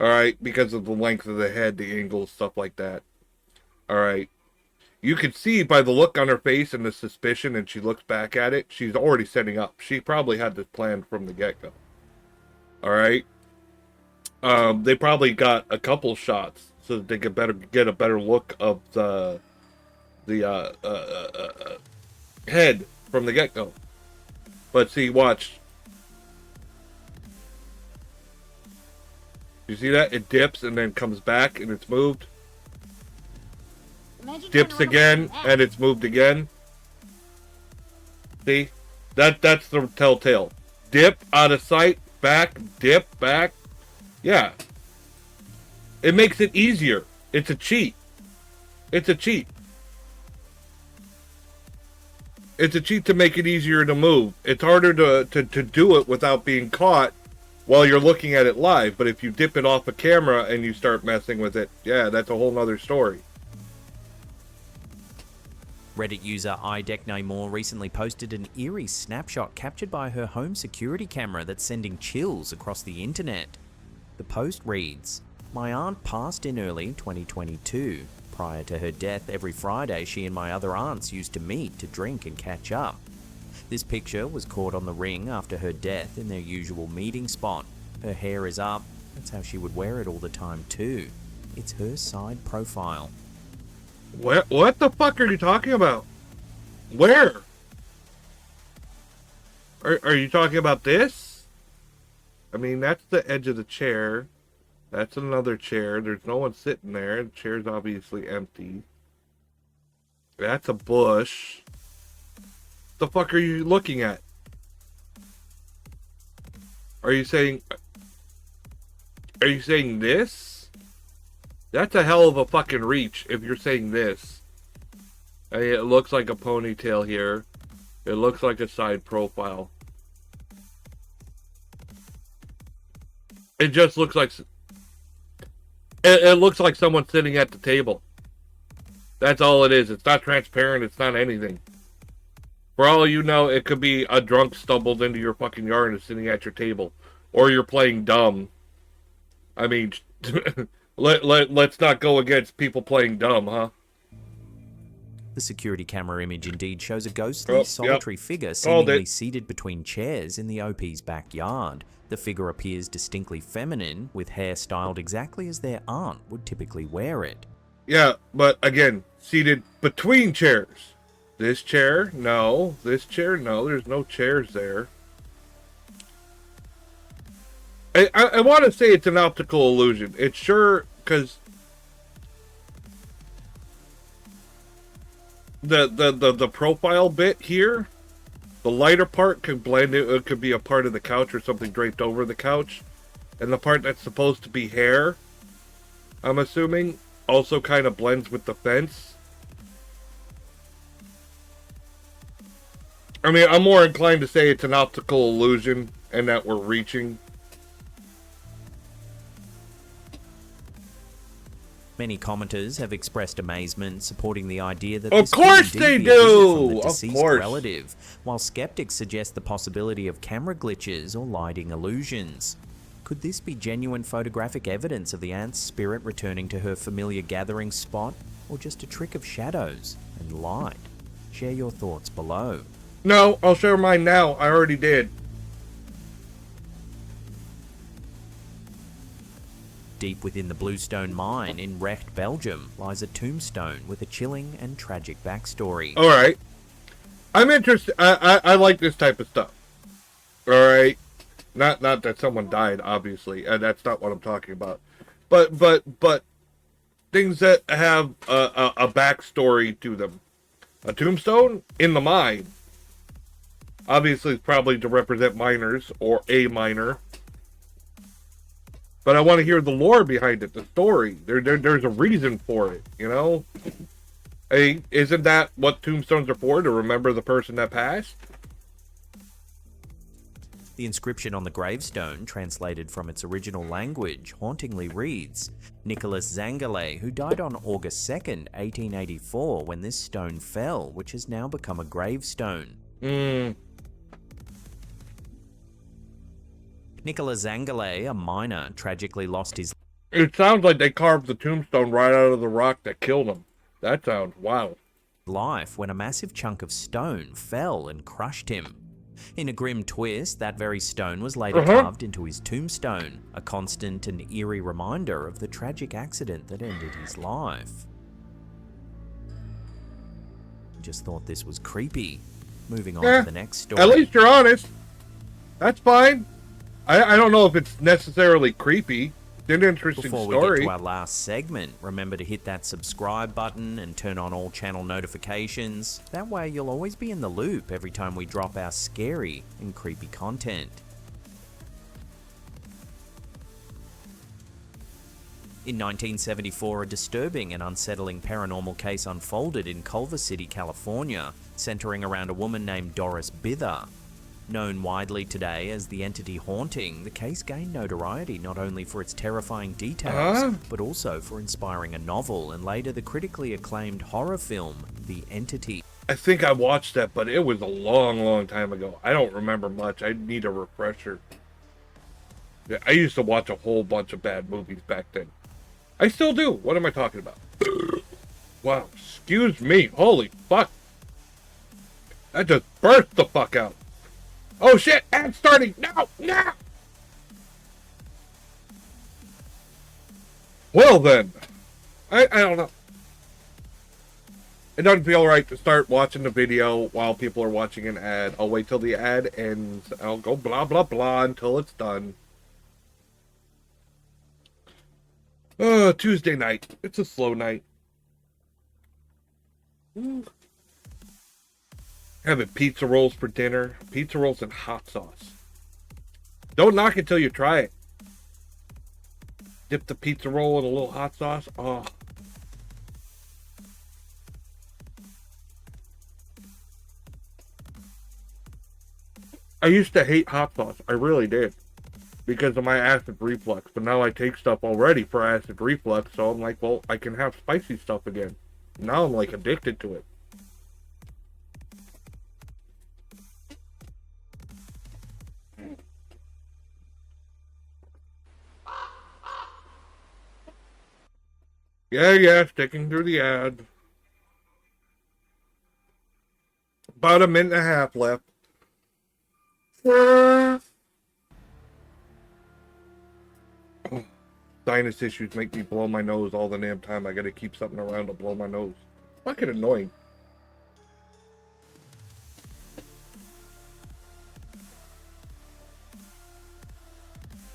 Alright, because of the length of the head, the angle, stuff like that. Alright. You could see by the look on her face and the suspicion, and she looks back at it, she's already setting up. She probably had this planned from the get-go. Alright? They probably got a couple shots so that they could get a better look of the head from the get-go. But see, watch. You see that? It dips and then comes back and it's moved. Imagine Dips again and it's moved again. See? That's the telltale. Dip, out of sight, back, dip, back. Yeah. It makes it easier. It's a cheat. It's a cheat. It's a cheat to make it easier to move. It's harder to do it without being caught while you're looking at it live. But if you dip it off a camera and you start messing with it, yeah, that's a whole nother story. Reddit user iDeckNaymore recently posted an eerie snapshot captured by her home security camera that's sending chills across the internet. The post reads, "My aunt passed in early 2022. Prior to her death, every Friday she and my other aunts used to meet to drink and catch up. This picture was caught on the ring after her death in their usual meeting spot. Her hair is up. That's how she would wear it all the time too. It's her side profile." What the fuck are you talking about? Where? Are you talking about this? I mean, that's the edge of the chair. That's another chair. There's no one sitting there. The chair's obviously empty. That's a bush. What the fuck are you looking at? Are you saying this? That's a hell of a fucking reach if you're saying this. I mean, it looks like a ponytail here. It looks like a side profile. It just looks like... It looks like someone sitting at the table. That's all it is. It's not transparent. It's not anything. For all you know, it could be a drunk stumbled into your fucking yard and is sitting at your table. Or you're playing dumb. I mean... Let's not go against people playing dumb, huh? The security camera image indeed shows a ghostly, solitary figure seemingly seated between chairs in the OP's backyard. The figure appears distinctly feminine, with hair styled exactly as their aunt would typically wear it. Yeah, but again, seated between chairs. This chair, no. This chair, no. There's no chairs there. I want to say it's an optical illusion. It's sure, because the profile bit here, the lighter part could blend it. It could be a part of the couch or something draped over the couch. And the part that's supposed to be hair, I'm assuming, also kind of blends with the fence. I mean, I'm more inclined to say it's an optical illusion and that we're reaching. Many commenters have expressed amazement, supporting the idea that of course they do, from the deceased relative, while skeptics suggest the possibility of camera glitches or lighting illusions. Could this be genuine photographic evidence of the aunt's spirit returning to her familiar gathering spot, or just a trick of shadows and light? Share your thoughts below. No, I'll share mine now. I already did. Deep within the Bluestone mine in Recht, Belgium, lies a tombstone with a chilling and tragic backstory. All right. I'm interested. I like this type of stuff. All right. Not that someone died, obviously. That's not what I'm talking about. But things that have a backstory to them. A tombstone in the mine. Obviously, it's probably to represent miners or a miner. But I want to hear the lore behind it, the story. There's a reason for it, you know? Hey, isn't that what tombstones are for, to remember the person that passed? The inscription on the gravestone, translated from its original language, hauntingly reads, Nicholas Zangale, who died on August 2nd, 1884, when this stone fell, which has now become a gravestone. Nicholas Zangale, a miner, tragically lost his... It sounds like they carved the tombstone right out of the rock that killed him. That sounds wild. ...life when a massive chunk of stone fell and crushed him. In a grim twist, that very stone was later carved into his tombstone, a constant and eerie reminder of the tragic accident that ended his life. Just thought this was creepy. Moving on to the next story. At least you're honest. That's fine. I don't know if it's necessarily creepy. It's an interesting story. Before we get to our last segment, remember to hit that subscribe button and turn on all channel notifications. That way you'll always be in the loop every time we drop our scary and creepy content. In 1974, a disturbing and unsettling paranormal case unfolded in Culver City, California, centering around a woman named Doris Bither. Known widely today as the entity haunting, the case gained notoriety not only for its terrifying details, but also for inspiring a novel and later the critically acclaimed horror film, The Entity. I think I watched that, but it was a long, long time ago. I don't remember much. I need a refresher. I used to watch a whole bunch of bad movies back then. I still do. What am I talking about? Wow, excuse me. Holy fuck. That just burst the fuck out. Oh shit, ad's starting. No, no. Well then, I don't know. It doesn't feel right to start watching the video while people are watching an ad. I'll wait till the ad ends. I'll go blah, blah, blah until it's done. Tuesday night. It's a slow night. Having pizza rolls for dinner. Pizza rolls and hot sauce. Don't knock it till you try it. Dip the pizza roll in a little hot sauce. Oh. I used to hate hot sauce. I really did. Because of my acid reflux. But now I take stuff already for acid reflux. So I'm like, well, I can have spicy stuff again. Now I'm like addicted to it. Yeah, sticking through the ad. About a minute and a half left. Sinus issues make me blow my nose all the damn time. I gotta keep something around to blow my nose. Fucking annoying.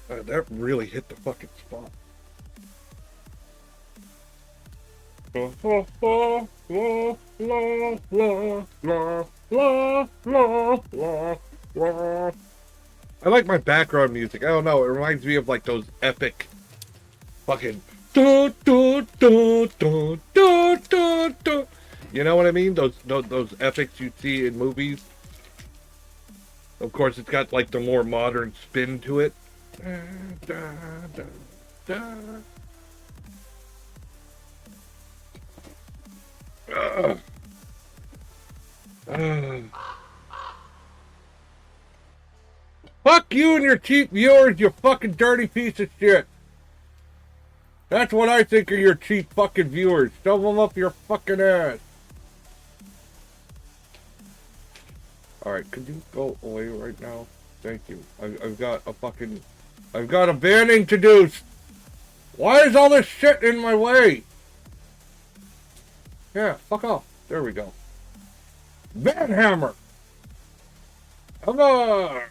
That really hit the fucking spot. I like my background music. I don't know. It reminds me of like those epic fucking do do do do do do do. You know what I mean? Those epics you see in movies. Of course, it's got like the more modern spin to it. Da, da, da, da. Fuck you and your cheap viewers, you fucking dirty piece of shit. That's what I think of your cheap fucking viewers. Shove them up your fucking ass. Alright, could you go away right now? Thank you. I've got a banning to do. Why is all this shit in my way? Yeah, fuck off. There we go. Van hammer. Hello.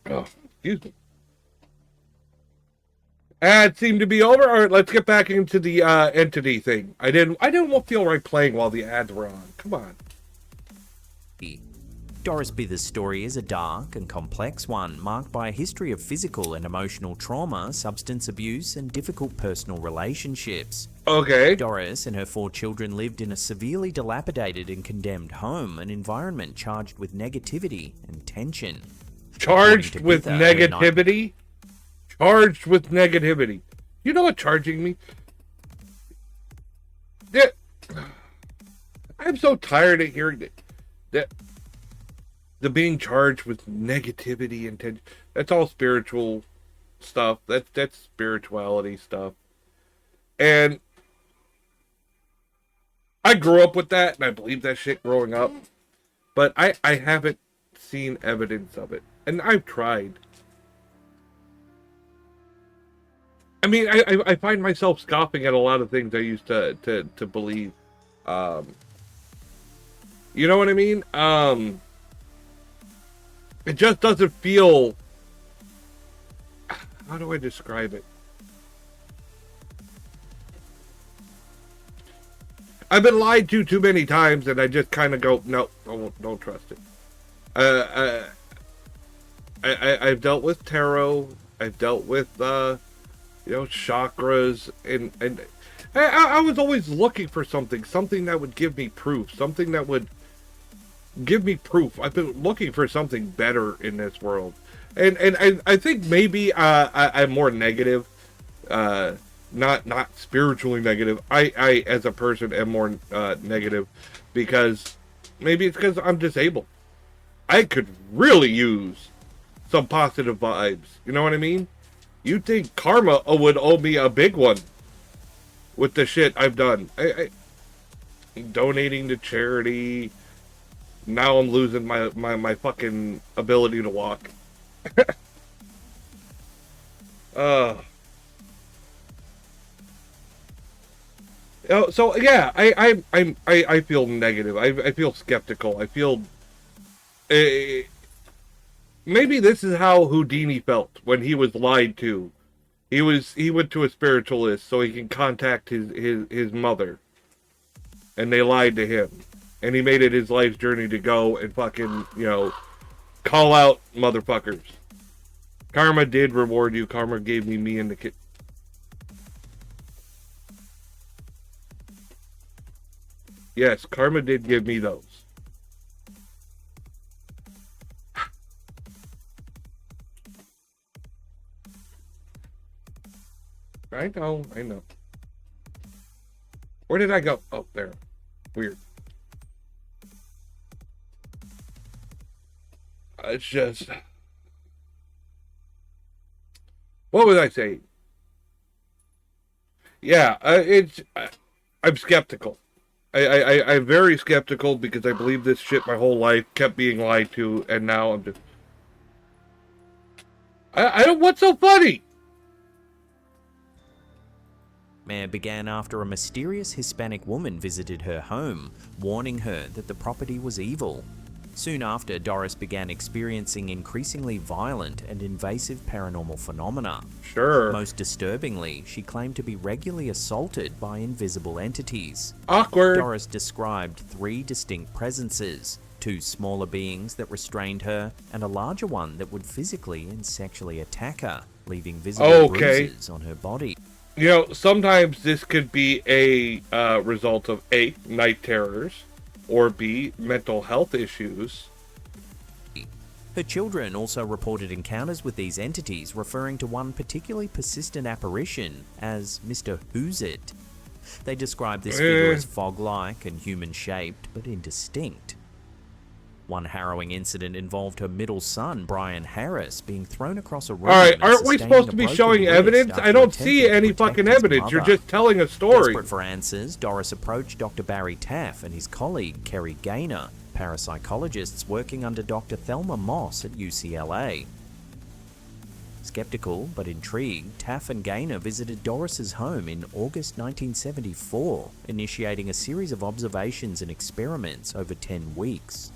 Oh, excuse me. Ads seem to be over. All right, let's get back into the entity thing. I didn't feel right playing while the ads were on. Come on. Doris Bither's story is a dark and complex one, marked by a history of physical and emotional trauma, substance abuse, and difficult personal relationships. Okay. Doris and her 4 children lived in a severely dilapidated and condemned home, an environment charged with negativity and tension. Charged with negativity? Charged with negativity. You know what charging me? Yeah. I'm so tired of hearing that the being charged with negativity and tension. That's all spiritual stuff. That's spirituality stuff. And I grew up with that, and I believed that shit growing up. but I haven't seen evidence of it, and I've tried. I mean, I find myself scoffing at a lot of things I used to believe. You know what I mean? It just doesn't feel... How do I describe it? I've been lied to too many times, and I just kind of go, no, don't trust it. I've dealt with tarot. I've dealt with, chakras, and I was always looking for something that would give me proof, something that would give me proof. I've been looking for something better in this world, and I think maybe I'm more negative, not spiritually negative. I as a person am more negative, because maybe it's because I'm disabled. I could really use some positive vibes. You know what I mean? You'd think karma would owe me a big one with the shit I've done. I donating to charity. Now I'm losing my fucking ability to walk. So yeah, I feel negative. I feel skeptical. I feel maybe this is how Houdini felt when he was lied to. He went to a spiritualist so he can contact his mother, and they lied to him, and he made it his life's journey to go and fucking call out motherfuckers. Karma did reward you. Karma gave me and the kid. Yes, karma did give me those. I know. Where did I go? Oh, there. Weird. It's just... What was I saying? Yeah, I'm skeptical. I'm very skeptical because I believed this shit my whole life, kept being lied to, and now I'm just... I don't... What's so funny? Began after a mysterious Hispanic woman visited her home, warning her that the property was evil. Soon after, Doris began experiencing increasingly violent and invasive paranormal phenomena. Sure. Most disturbingly, she claimed to be regularly assaulted by invisible entities. Awkward. Doris described 3 distinct presences, 2 smaller beings that restrained her, and a larger one that would physically and sexually attack her, leaving visible bruises on her body. Sometimes this could be a result of A, night terrors, or B, mental health issues. Her children also reported encounters with these entities, referring to one particularly persistent apparition as Mr. Who's It. They described this figure as fog-like and human-shaped, but indistinct. One harrowing incident involved her middle son, Brian Harris, being thrown across a room. Alright, aren't we supposed to be showing evidence? I don't see any fucking evidence. You're just telling a story. Desperate for answers, Doris approached Dr. Barry Taff and his colleague, Kerry Gaynor, parapsychologists working under Dr. Thelma Moss at UCLA. Skeptical but intrigued, Taff and Gaynor visited Doris's home in August 1974, initiating a series of observations and experiments over 10 weeks.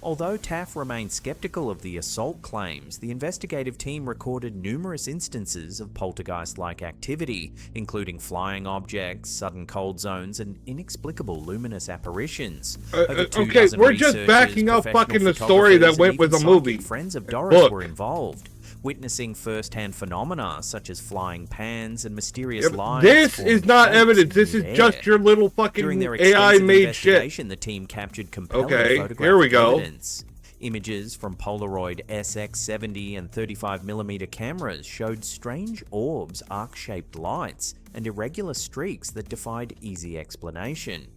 Although Taff remained skeptical of the assault claims, the investigative team recorded numerous instances of poltergeist-like activity, including flying objects, sudden cold zones, and inexplicable luminous apparitions. Okay, we're just backing up fucking the story that went with the movie. Friends of Doris were involved, witnessing first-hand phenomena such as flying pans and mysterious lights. This is not evidence. This is just your little fucking AI-made shit. The team captured compelling photographic evidence. Images from Polaroid SX70 and 35mm cameras showed strange orbs, arc-shaped lights, and irregular streaks that defied easy explanation.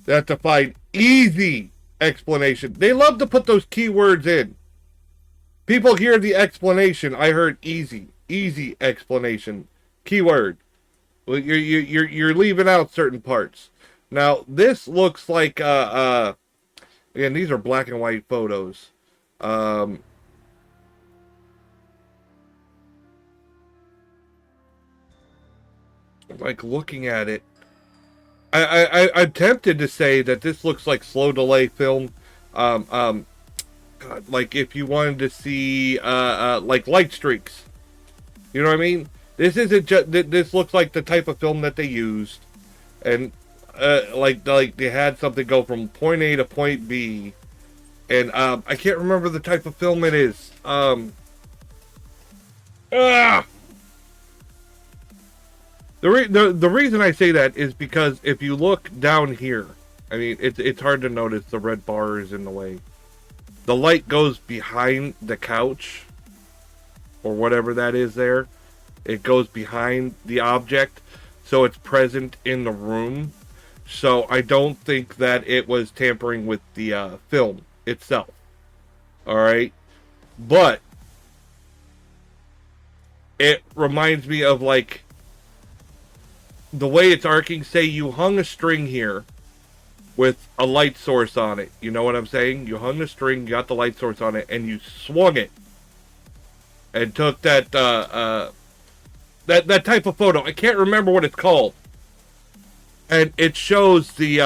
That defied easy explanation. They love to put those keywords in. People hear the explanation. I heard easy explanation, keyword. Well, you're leaving out certain parts. Now this looks like Again, these are black and white photos. Like, looking at it, I'm tempted to say that this looks like slow delay film. God, like if you wanted to see like light streaks. You know what I mean? This isn't just. This looks like the type of film that they used, and like they had something go from point A to point B, and I can't remember the type of film it is. The reason I say that is because if you look down here, I mean, it's hard to notice the red bars in the way. The light goes behind the couch, or whatever that is there. It goes behind the object, so it's present in the room. So I don't think that it was tampering with the film itself. Alright? But it reminds me of, like, the way it's arcing. Say you hung a string here with a light source on it. You know what I'm saying? You hung the string, you got the light source on it, and you swung it. And took that that type of photo. I can't remember what it's called. And it shows the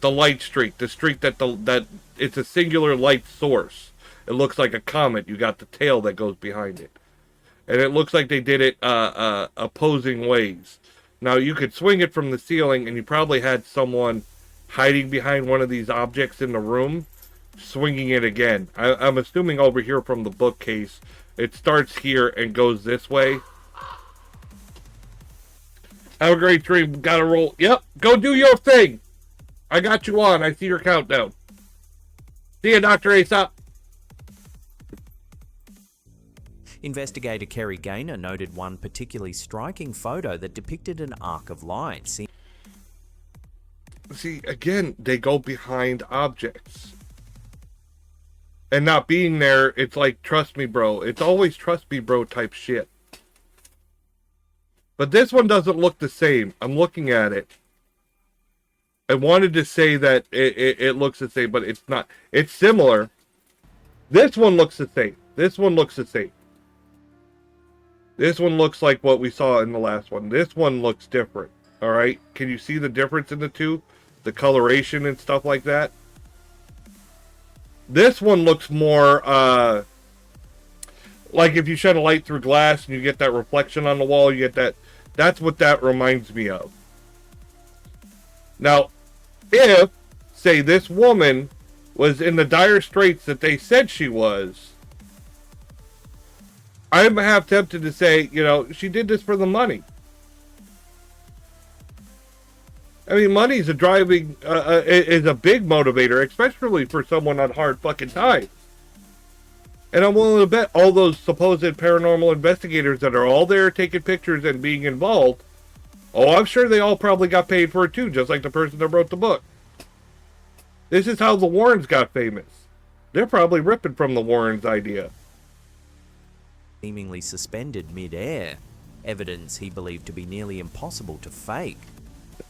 light streak. The streak that it's a singular light source. It looks like a comet. You got the tail that goes behind it. And it looks like they did it opposing ways. Now, you could swing it from the ceiling, and you probably had someone hiding behind one of these objects in the room, swinging it again. I'm assuming over here from the bookcase, it starts here and goes this way. Have a great dream. Gotta roll. Yep, go do your thing. I got you on. I see your countdown. See ya, Dr. Aesop. Investigator Kerry Gaynor noted one particularly striking photo that depicted an arc of light. See, again, they go behind objects. And not being there, it's like, trust me, bro. It's always trust me, bro type shit. But this one doesn't look the same. I'm looking at it. I wanted to say that it looks the same, but it's not. It's similar. This one looks the same. This one looks the same. This one looks like what we saw in the last one. This one looks different. Alright? Can you see the difference in the two? The coloration and stuff like that? This one looks more, like if you shed a light through glass and you get that reflection on the wall, you get that. That's what that reminds me of. Now, if, say, this woman was in the dire straits that they said she was, I'm half tempted to say, you know, she did this for the money. I mean, money's a driving, is a big motivator, especially for someone on hard fucking times. And I'm willing to bet all those supposed paranormal investigators that are all there taking pictures and being involved, oh, I'm sure they all probably got paid for it too, just like the person that wrote the book. This is how the Warrens got famous. They're probably ripping from the Warrens' idea. Seemingly suspended mid-air, evidence he believed to be nearly impossible to fake.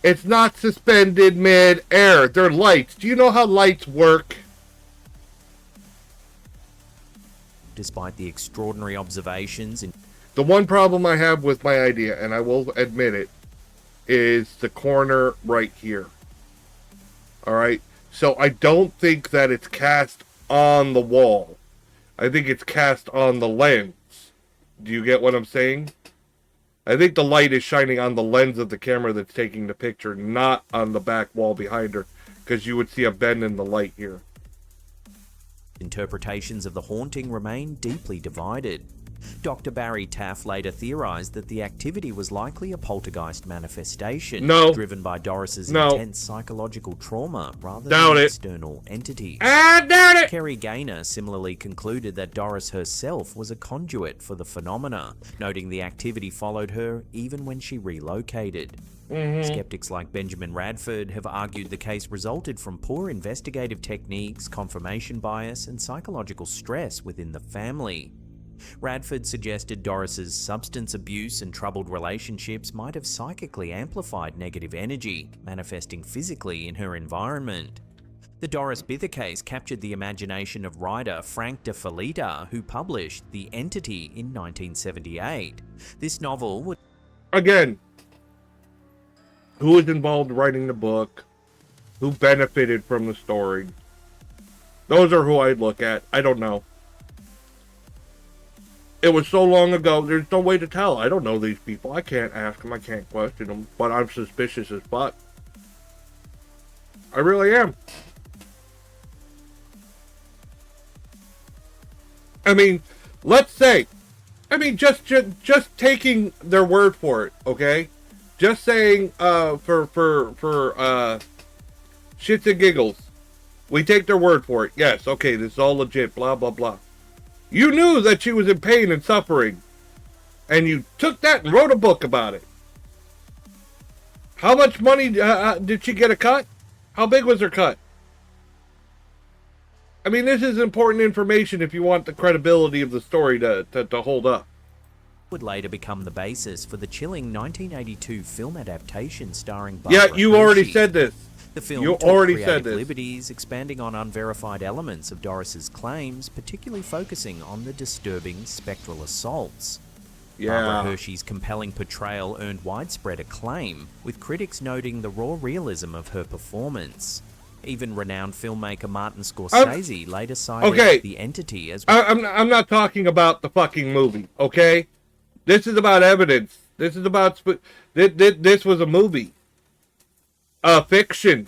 It's not suspended mid-air. They're lights. Do you know how lights work? Despite the extraordinary observations in... The one problem I have with my idea, and I will admit it, is the corner right here. Alright? So I don't think that it's cast on the wall. I think it's cast on the lens. Do you get what I'm saying? I think the light is shining on the lens of the camera that's taking the picture, not on the back wall behind her, because you would see a bend in the light here. Interpretations of the haunting remain deeply divided. Dr. Barry Taff later theorized that the activity was likely a poltergeist manifestation driven by Doris's intense psychological trauma rather than an external entity. Doubt it! Kerry Gaynor similarly concluded that Doris herself was a conduit for the phenomena, noting the activity followed her even when she relocated. Skeptics like Benjamin Radford have argued the case resulted from poor investigative techniques, confirmation bias, and psychological stress within the family. Radford suggested Doris's substance abuse and troubled relationships might have psychically amplified negative energy, manifesting physically in her environment. The Doris Bither case captured the imagination of writer Frank de Felitta, who published The Entity in 1978. This novel would... Again, who was involved writing the book? Who benefited from the story? Those are who I'd look at. I don't know. It was so long ago, there's no way to tell. I don't know these people. I can't ask them. I can't question them. But I'm suspicious as fuck. I really am. I mean, let's say, just taking their word for it, okay? Just saying, for shits and giggles, we take their word for it. Yes, okay, this is all legit, blah, blah, blah. You knew that she was in pain and suffering, and you took that and wrote a book about it. How much money did she get a cut? How big was her cut? I mean, this is important information if you want the credibility of the story to hold up. Would later become the basis for the chilling 1982 film adaptation starring Barbara Hershey. Already said this. The film took creative liberties, expanding on unverified elements of Doris's claims, particularly focusing on the disturbing spectral assaults. Barbara Hershey's compelling portrayal earned widespread acclaim, with critics noting the raw realism of her performance. Even renowned filmmaker Martin Scorsese later cited The Entity as... I'm not talking about the fucking movie, okay? This is about evidence. This is about... This was a movie. Fiction.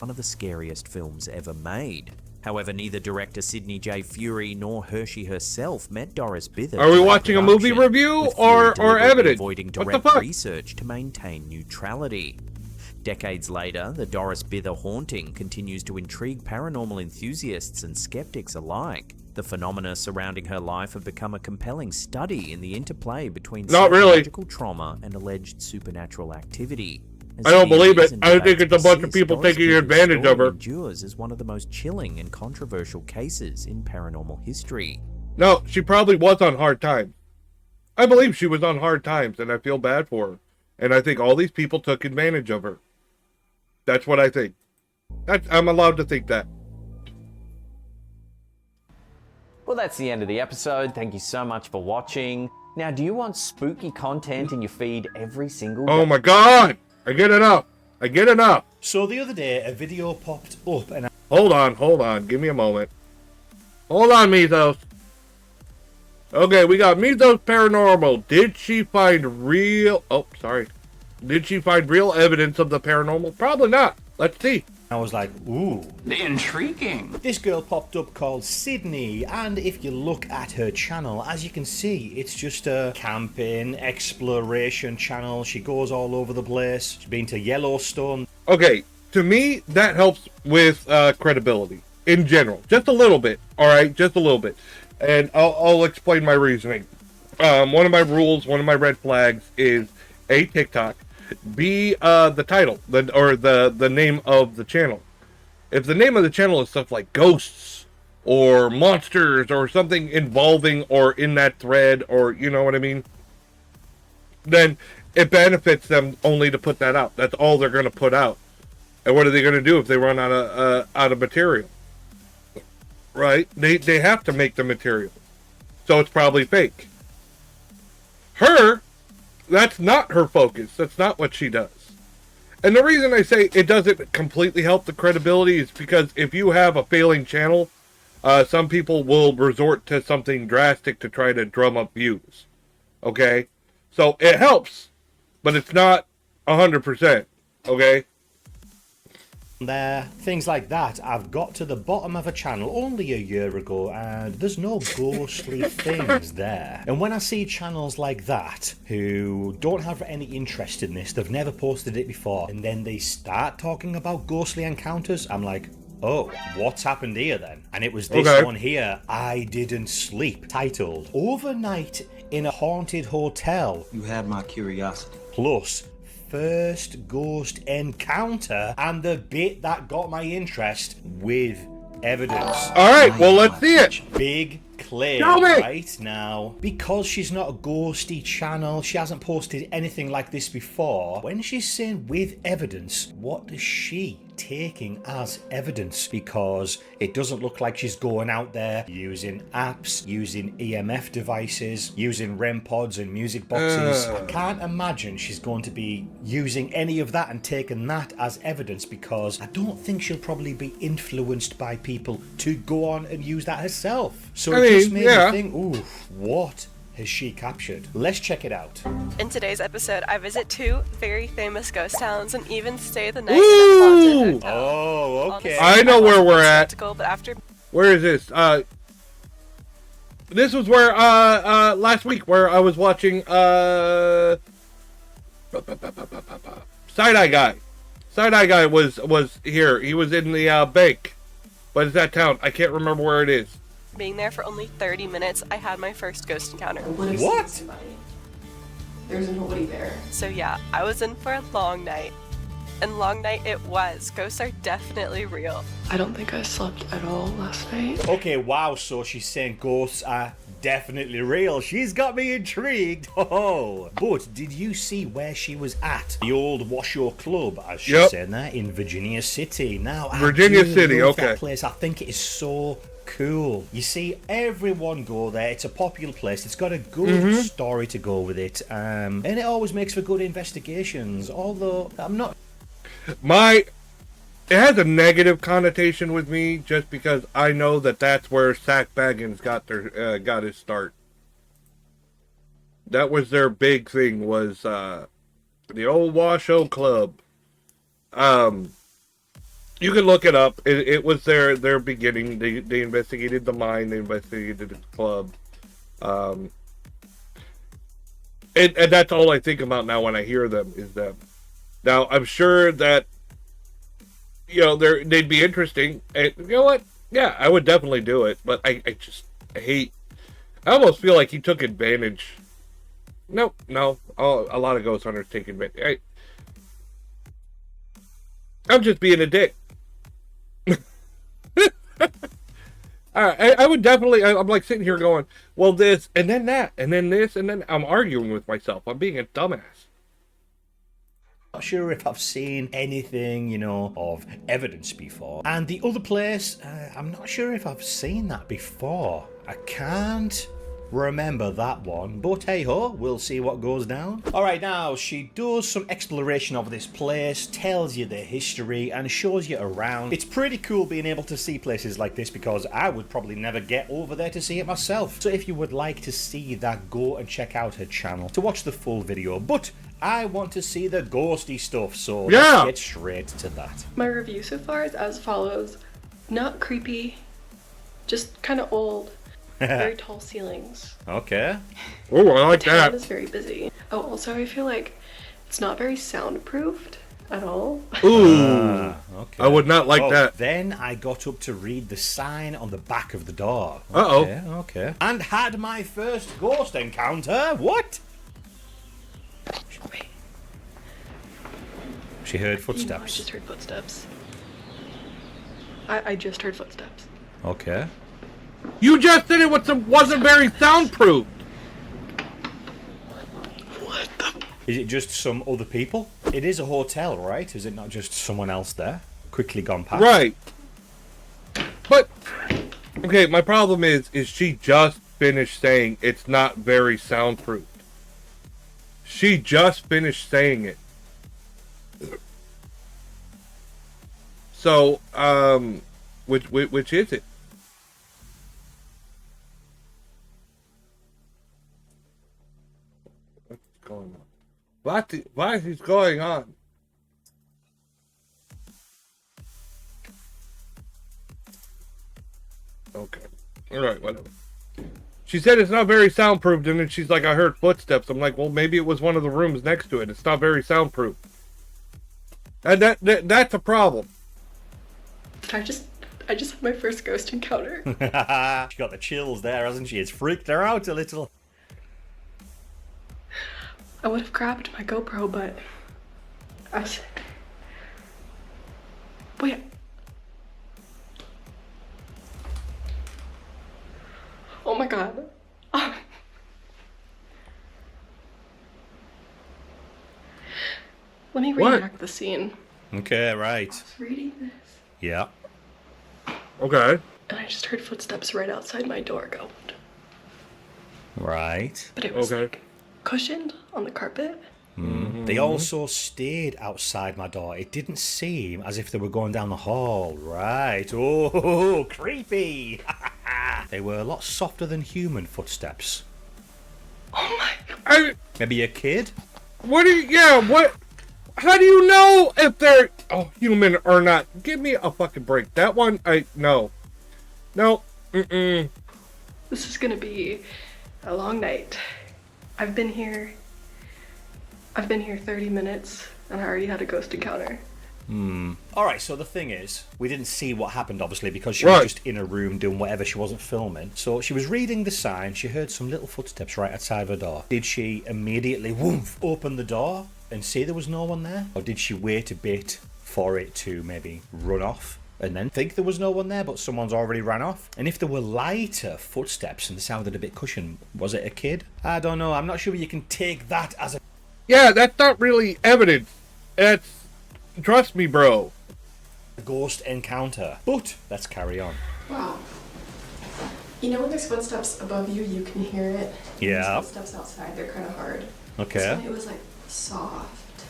One of the scariest films ever made. However, neither director Sidney J. Furie nor Hershey herself met Doris Bither. Are we watching a movie review or evidence? Avoiding direct research to maintain neutrality. Decades later, the Doris Bither haunting continues to intrigue paranormal enthusiasts and skeptics alike. The phenomena surrounding her life have become a compelling study in the interplay between psychological trauma and alleged supernatural activity. I don't believe it. I think it's a bunch of people taking advantage of her. Endures as one of the most chilling and controversial cases in paranormal history. No, she probably was on hard times. I believe she was on hard times, and I feel bad for her. And I think all these people took advantage of her. That's what I think. I'm allowed to think that. Well, that's the end of the episode. Thank you so much for watching. Now, do you want spooky content in your feed every single day? Oh my god! I get enough. So the other day, a video popped up and... Hold on. Give me a moment. Hold on, Mythos. Okay, we got Mythos Paranormal. Did she find real... Oh, sorry. Did she find real evidence of the paranormal? Probably not. Let's see. I was like, ooh. Intriguing. This girl popped up called Sydney, and if you look at her channel, as you can see, it's just a camping, exploration channel. She goes all over the place. She's been to Yellowstone. Okay, to me, that helps with credibility in general. Just a little bit, alright? Just a little bit. And I'll explain my reasoning. One of my rules, one of my red flags is A, TikTok. B, the title, the name of the channel. If the name of the channel is stuff like ghosts or monsters or something involving or in that thread, or you know what I mean, then it benefits them only to put that out. That's all they're going to put out. And what are they going to do if they run out of material? Right? They have to make the material. So it's probably fake. That's not her focus. That's not what she does. And the reason I say it doesn't completely help the credibility is because if you have a failing channel, some people will resort to something drastic to try to drum up views. Okay? So it helps, but it's not 100%. Okay? There, things like that. I've got to the bottom of a channel only a year ago and there's no ghostly things there. And when I see channels like that who don't have any interest in this, they've never posted it before, and then they start talking about ghostly encounters, I'm like, oh, what's happened here then? And it was this one here, I Didn't Sleep, titled Overnight in a Haunted Hotel. You had my curiosity. Plus first ghost encounter, and the bit that got my interest, with evidence. Alright, well, let's see it. Big claim, right? Now, because she's not a ghosty channel, she hasn't posted anything like this before. When she's saying with evidence, what is she taking as evidence? Because it doesn't look like she's going out there using apps, using EMF devices, using REM pods and music boxes. I can't imagine she's going to be using any of that and taking that as evidence, because I don't think she'll probably be influenced by people to go on and use that herself. So it just made me think, ooh, what has she captured? Let's check it out. In today's episode, I visit 2 very famous ghost towns and even stay the night in a haunted hotel. Oh, okay. I know where we're at. But after... Where is this? This was where last week where I was watching Side Eye Guy. Side Eye Guy was here. He was in the bank. What is that town? I can't remember where it is. Being there for only 30 minutes, I had my first ghost encounter. What? There's nobody there. So yeah, I was in for a long night. And long night it was. Ghosts are definitely real. I don't think I slept at all last night. Okay, wow, so she's saying ghosts are definitely real. She's got me intrigued. Oh, but did you see where she was at? The old Washoe Club, as she's saying there, in Virginia City. Now, Virginia City, okay. That place, I think it is so cool. You see, everyone go there. It's a popular place. It's got a good story to go with it, and it always makes for good investigations. Although I'm not. It has a negative connotation with me, just because I know that that's where Zach Baggins got his start. That was their big thing, was the old Washoe Club. You can look it up. It was their beginning. They investigated the mine. They investigated the club. And that's all I think about now when I hear them, is them. Now, I'm sure that, they'd be interesting. And you know what? Yeah, I would definitely do it. But I almost feel like he took advantage. No. A lot of ghost hunters take advantage. I'm just being a dick. I would definitely, I'm like sitting here going, well, this, and then that, and then this, and then I'm arguing with myself. I'm being a dumbass. Not sure if I've seen anything, of evidence before. And the other place, I'm not sure if I've seen that before. I can't remember that one, but hey ho, we'll see what goes down. Alright, now she does some exploration of this place, tells you the history and shows you around. It's pretty cool being able to see places like this, because I would probably never get over there to see it myself. So if you would like to see that, go and check out her channel to watch the full video. But I want to see the ghosty stuff, so let's get straight to that. My review so far is as follows. Not creepy, just kind of old. Very tall ceilings. Okay. Oh, I like the that. town is very busy. Oh, also I feel like it's not very soundproofed at all. Ooh. Okay. I would not like that. Then I got up to read the sign on the back of the door. Uh-oh. Okay. And had my first ghost encounter. What? Wait. She heard footsteps. I just heard footsteps. I just heard footsteps. Okay. You just said it wasn't very soundproof. What the? Is it just some other people? It is a hotel, right? Is it not just someone else there? Quickly gone past. Right. But, okay, my problem is she just finished saying it's not very soundproof. She just finished saying it. So, which is it? What's going on? What is going on? Okay. Alright, whatever. She said it's not very soundproof, and then she's like, I heard footsteps. I'm like, well, maybe it was one of the rooms next to it. It's not very soundproof. And that's a problem. I just had my first ghost encounter. She got the chills there, hasn't she? It's freaked her out a little. I would have grabbed my GoPro, but Wait. Oh Let me reenact the scene. Okay, right. I was reading this. Yeah. Okay. And I just heard footsteps right outside my door go. Right. But it was like cushioned on the carpet. They also stayed outside my door. It didn't seem as if they were going down the hall. Right. Oh, creepy. They were a lot softer than human footsteps. Oh my. Maybe a kid? What do you... Yeah, what... How do you know if they're human or not? Give me a fucking break. That one, no. No. Mm-mm. This is gonna be a long night. I've been here 30 minutes and I already had a ghost encounter. Alright, so the thing is, we didn't see what happened, obviously, because she was just in a room doing whatever. She wasn't filming. So she was reading the sign. She heard some little footsteps right outside her door. Did she immediately, open the door and see there was no one there? Or did she wait a bit for it to maybe run off and then think there was no one there, but someone's already ran off? And if there were lighter footsteps and they sounded a bit cushioned, was it a kid? I don't know. I'm not sure you can take that as a... Yeah, that's not really evidence. It's... Trust me, bro. Ghost encounter. But let's carry on. Wow. You know when there's footsteps above you, you can hear it? Yeah. There's footsteps outside, they're kind of hard. Okay. So it was like soft.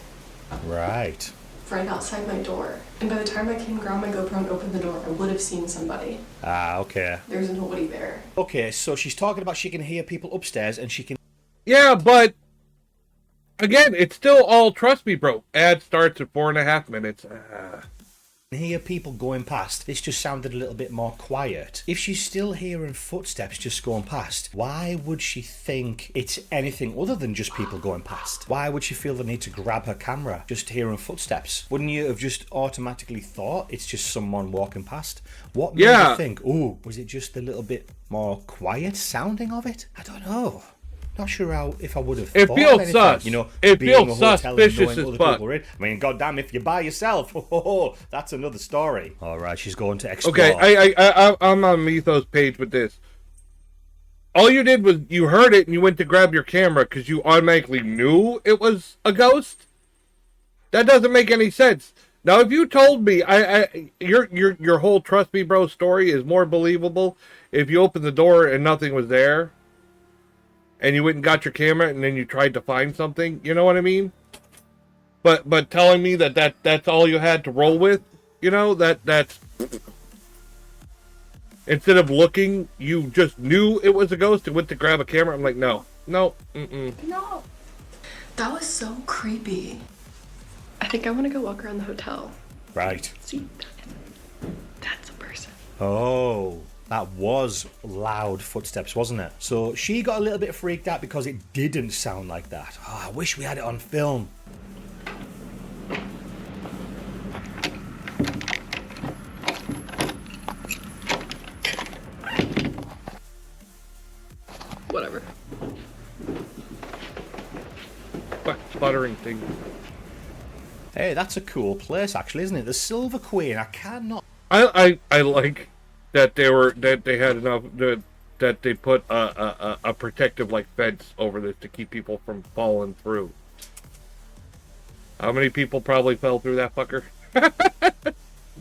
Right. Right outside my door. And by the time I came, grabbed my GoPro and opened the door, I would have seen somebody. Ah, okay. There's nobody there. Okay, so she's talking about she can hear people upstairs and she can... Yeah, but... Again, it's still all trust me, bro. Ad starts at 4.5 minutes. Hear people going past. This just sounded a little bit more quiet. If she's still hearing footsteps just going past, why would she think it's anything other than just people going past? Why would she feel the need to grab her camera just hearing footsteps? Wouldn't you have just automatically thought it's just someone walking past? What made you think, ooh, was it just a little bit more quiet sounding of it? I don't know. Not sure if I would have thought feels anything. sus. You know, It being feels a hotel and suspicious knowing as other fuck. people are in. I mean, goddamn, if you're by yourself, that's another story. All right, she's going to explore. Okay, I'm on Mythos page with this. All you did was you heard it and you went to grab your camera because you automatically knew it was a ghost. That doesn't make any sense. Now, if you told me, your whole trust me, bro story is more believable if you opened the door and nothing was there. And you went and got your camera, and then you tried to find something. You know what I mean? But telling me that's all you had to roll with, you know, that's instead of looking, you just knew it was a ghost and went to grab a camera. I'm like, no, mm-mm. No. That was so creepy. I think I want to go walk around the hotel. Right. See, that's a person. Oh. That was loud footsteps, wasn't it? So she got a little bit freaked out because it didn't sound like that. Oh, I wish we had it on film. Whatever. Sputtering thing. Hey, that's a cool place, actually, isn't it? The Silver Queen. I cannot... I like... that they had enough that they put a protective like fence over this to keep people from falling through. How many people probably fell through that fucker? I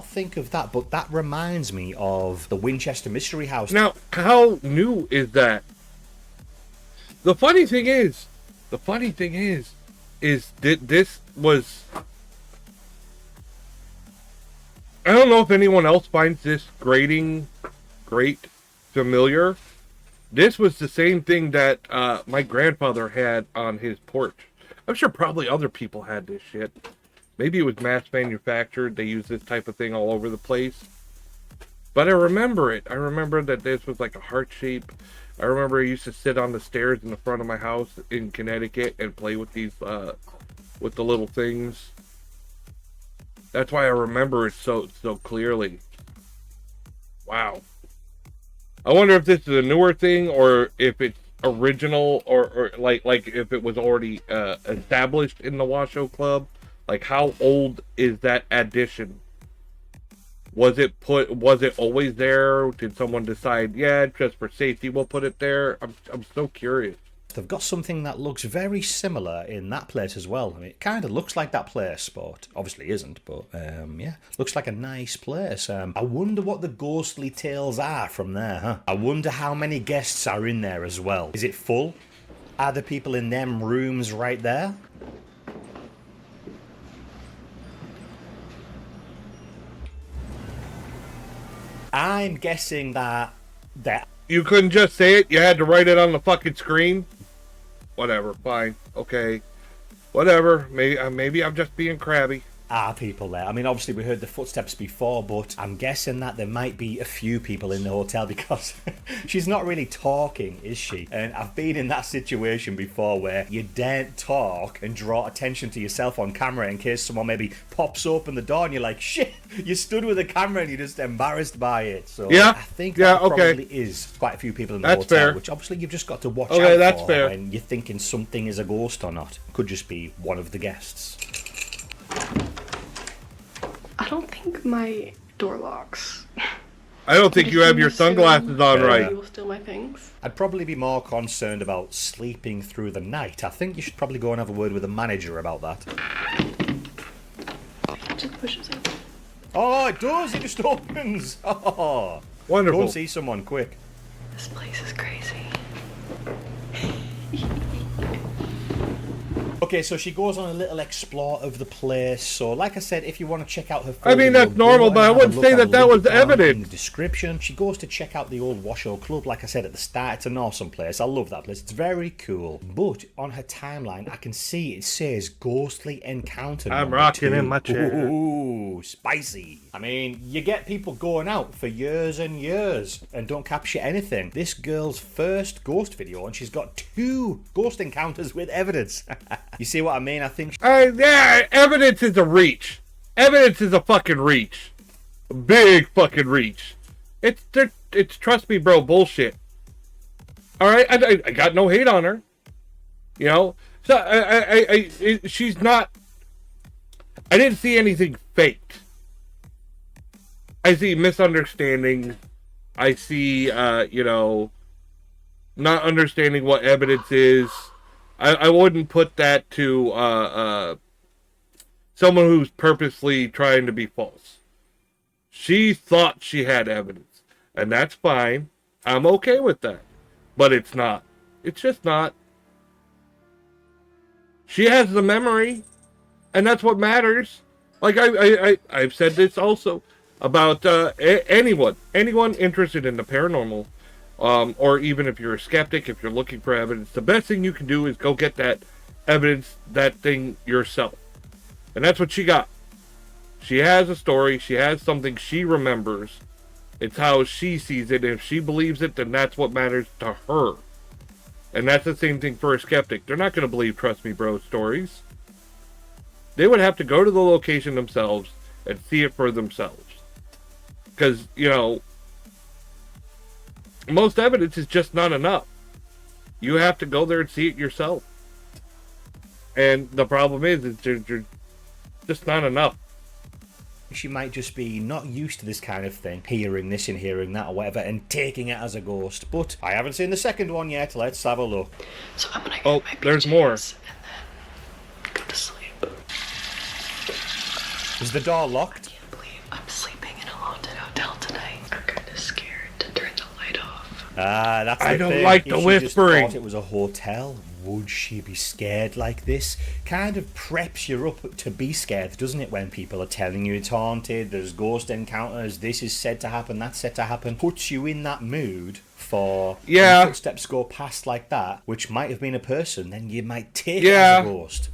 think of that, but that reminds me of the Winchester Mystery House. Now, how new is that? The funny thing is that this was... I don't know if anyone else finds this great, familiar. This was the same thing that my grandfather had on his porch. I'm sure probably other people had this shit. Maybe it was mass manufactured. They use this type of thing all over the place. But I remember it. I remember that this was like a heart shape. I remember I used to sit on the stairs in the front of my house in Connecticut and play with these, with the little things. That's why I remember it so clearly. Wow. I wonder if this is a newer thing or if it's original or like if it was already established in the Washoe Club. Like, how old is that addition? Was it always there? Did someone decide, yeah, just for safety we'll put it there? I'm so curious. they've got something that looks very similar in that place as well. I mean, it kind of looks like that place, but obviously isn't. But yeah, looks like a nice place. I wonder what the ghostly tales are from there, huh? I wonder how many guests are in there as well. Is it full? Are the people in them rooms right there? I'm guessing that you couldn't just say it. You had to write it on the fucking screen. Whatever. Fine. Okay. Whatever. Maybe I'm just being crabby. Are people there? I mean, obviously we heard the footsteps before, but I'm guessing that there might be a few people in the hotel because she's not really talking, is she? And I've been in that situation before where you daren't talk and draw attention to yourself on camera in case someone maybe pops open the door and you're like, shit, you stood with the camera and you're just embarrassed by it. So yeah, I think that probably is quite a few people in the hotel, fair. which obviously you've just got to watch Okay, out that's for fair. when you're thinking something is a ghost or not. Could just be one of the guests. I don't think my door locks. I don't think you have your sunglasses on right. You will steal my things. I'd probably be more concerned about sleeping through the night. I think you should probably go and have a word with the manager about that. It just pushes open. Oh, it does! It just opens! Oh, wonderful. Go and see someone, quick. This place is crazy. Okay, so she goes on a little explore of the place. So, like I said, if you want to check out her I mean, that's normal, but I wouldn't say that was evidence. In the description, she goes to check out the old Washoe Club. Like I said at the start, it's an awesome place. I love that place. It's very cool. But on her timeline, I can see it says ghostly encounter. I'm rocking in my chair. Ooh, spicy. I mean, you get people going out for years and years and don't capture anything. This girl's first ghost video, and she's got 2 ghost encounters with evidence. You see what I mean? I think... yeah, evidence is a reach. Evidence is a fucking reach. A big fucking reach. It's trust me, bro, bullshit. Alright? I got no hate on her. You know? So, she's not... I didn't see anything faked. I see misunderstandings. I see, you know, not understanding what evidence is. I wouldn't put that to someone who's purposely trying to be false. She thought she had evidence, and that's fine. I'm okay with that. But it's not. It's just not. She has the memory, and that's what matters. Like I've said this also about anyone interested in the paranormal. Or even if you're a skeptic, if you're looking for evidence, the best thing you can do is go get that evidence, that thing yourself. And that's what she got. She has a story. She has something she remembers. It's how she sees it. If she believes it, then that's what matters to her. And that's the same thing for a skeptic. They're not going to believe Trust Me Bro stories. They would have to go to the location themselves and see it for themselves. Because, you know, most evidence is just not enough. You have to go there and see it yourself. And the problem is there's just not enough. She might just be not used to this kind of thing, hearing this and hearing that or whatever, and taking it as a ghost. But I haven't seen the second one yet. Let's have a look. So I'm gonna go there's more. And then go to sleep. Is the door locked? I can't believe I'm sleeping in a haunted hotel tonight. I'm kind of scared to turn the light off. Ah, that's the I don't thing. like If the she whispering. Just thought it was a hotel. Would she be scared like this? Kind of preps you up to be scared, doesn't it, when people are telling you it's haunted, there's ghost encounters, this is said to happen, that's said to happen. Puts you in that mood for when footsteps go past like that, which might have been a person, then you might take it as a ghost.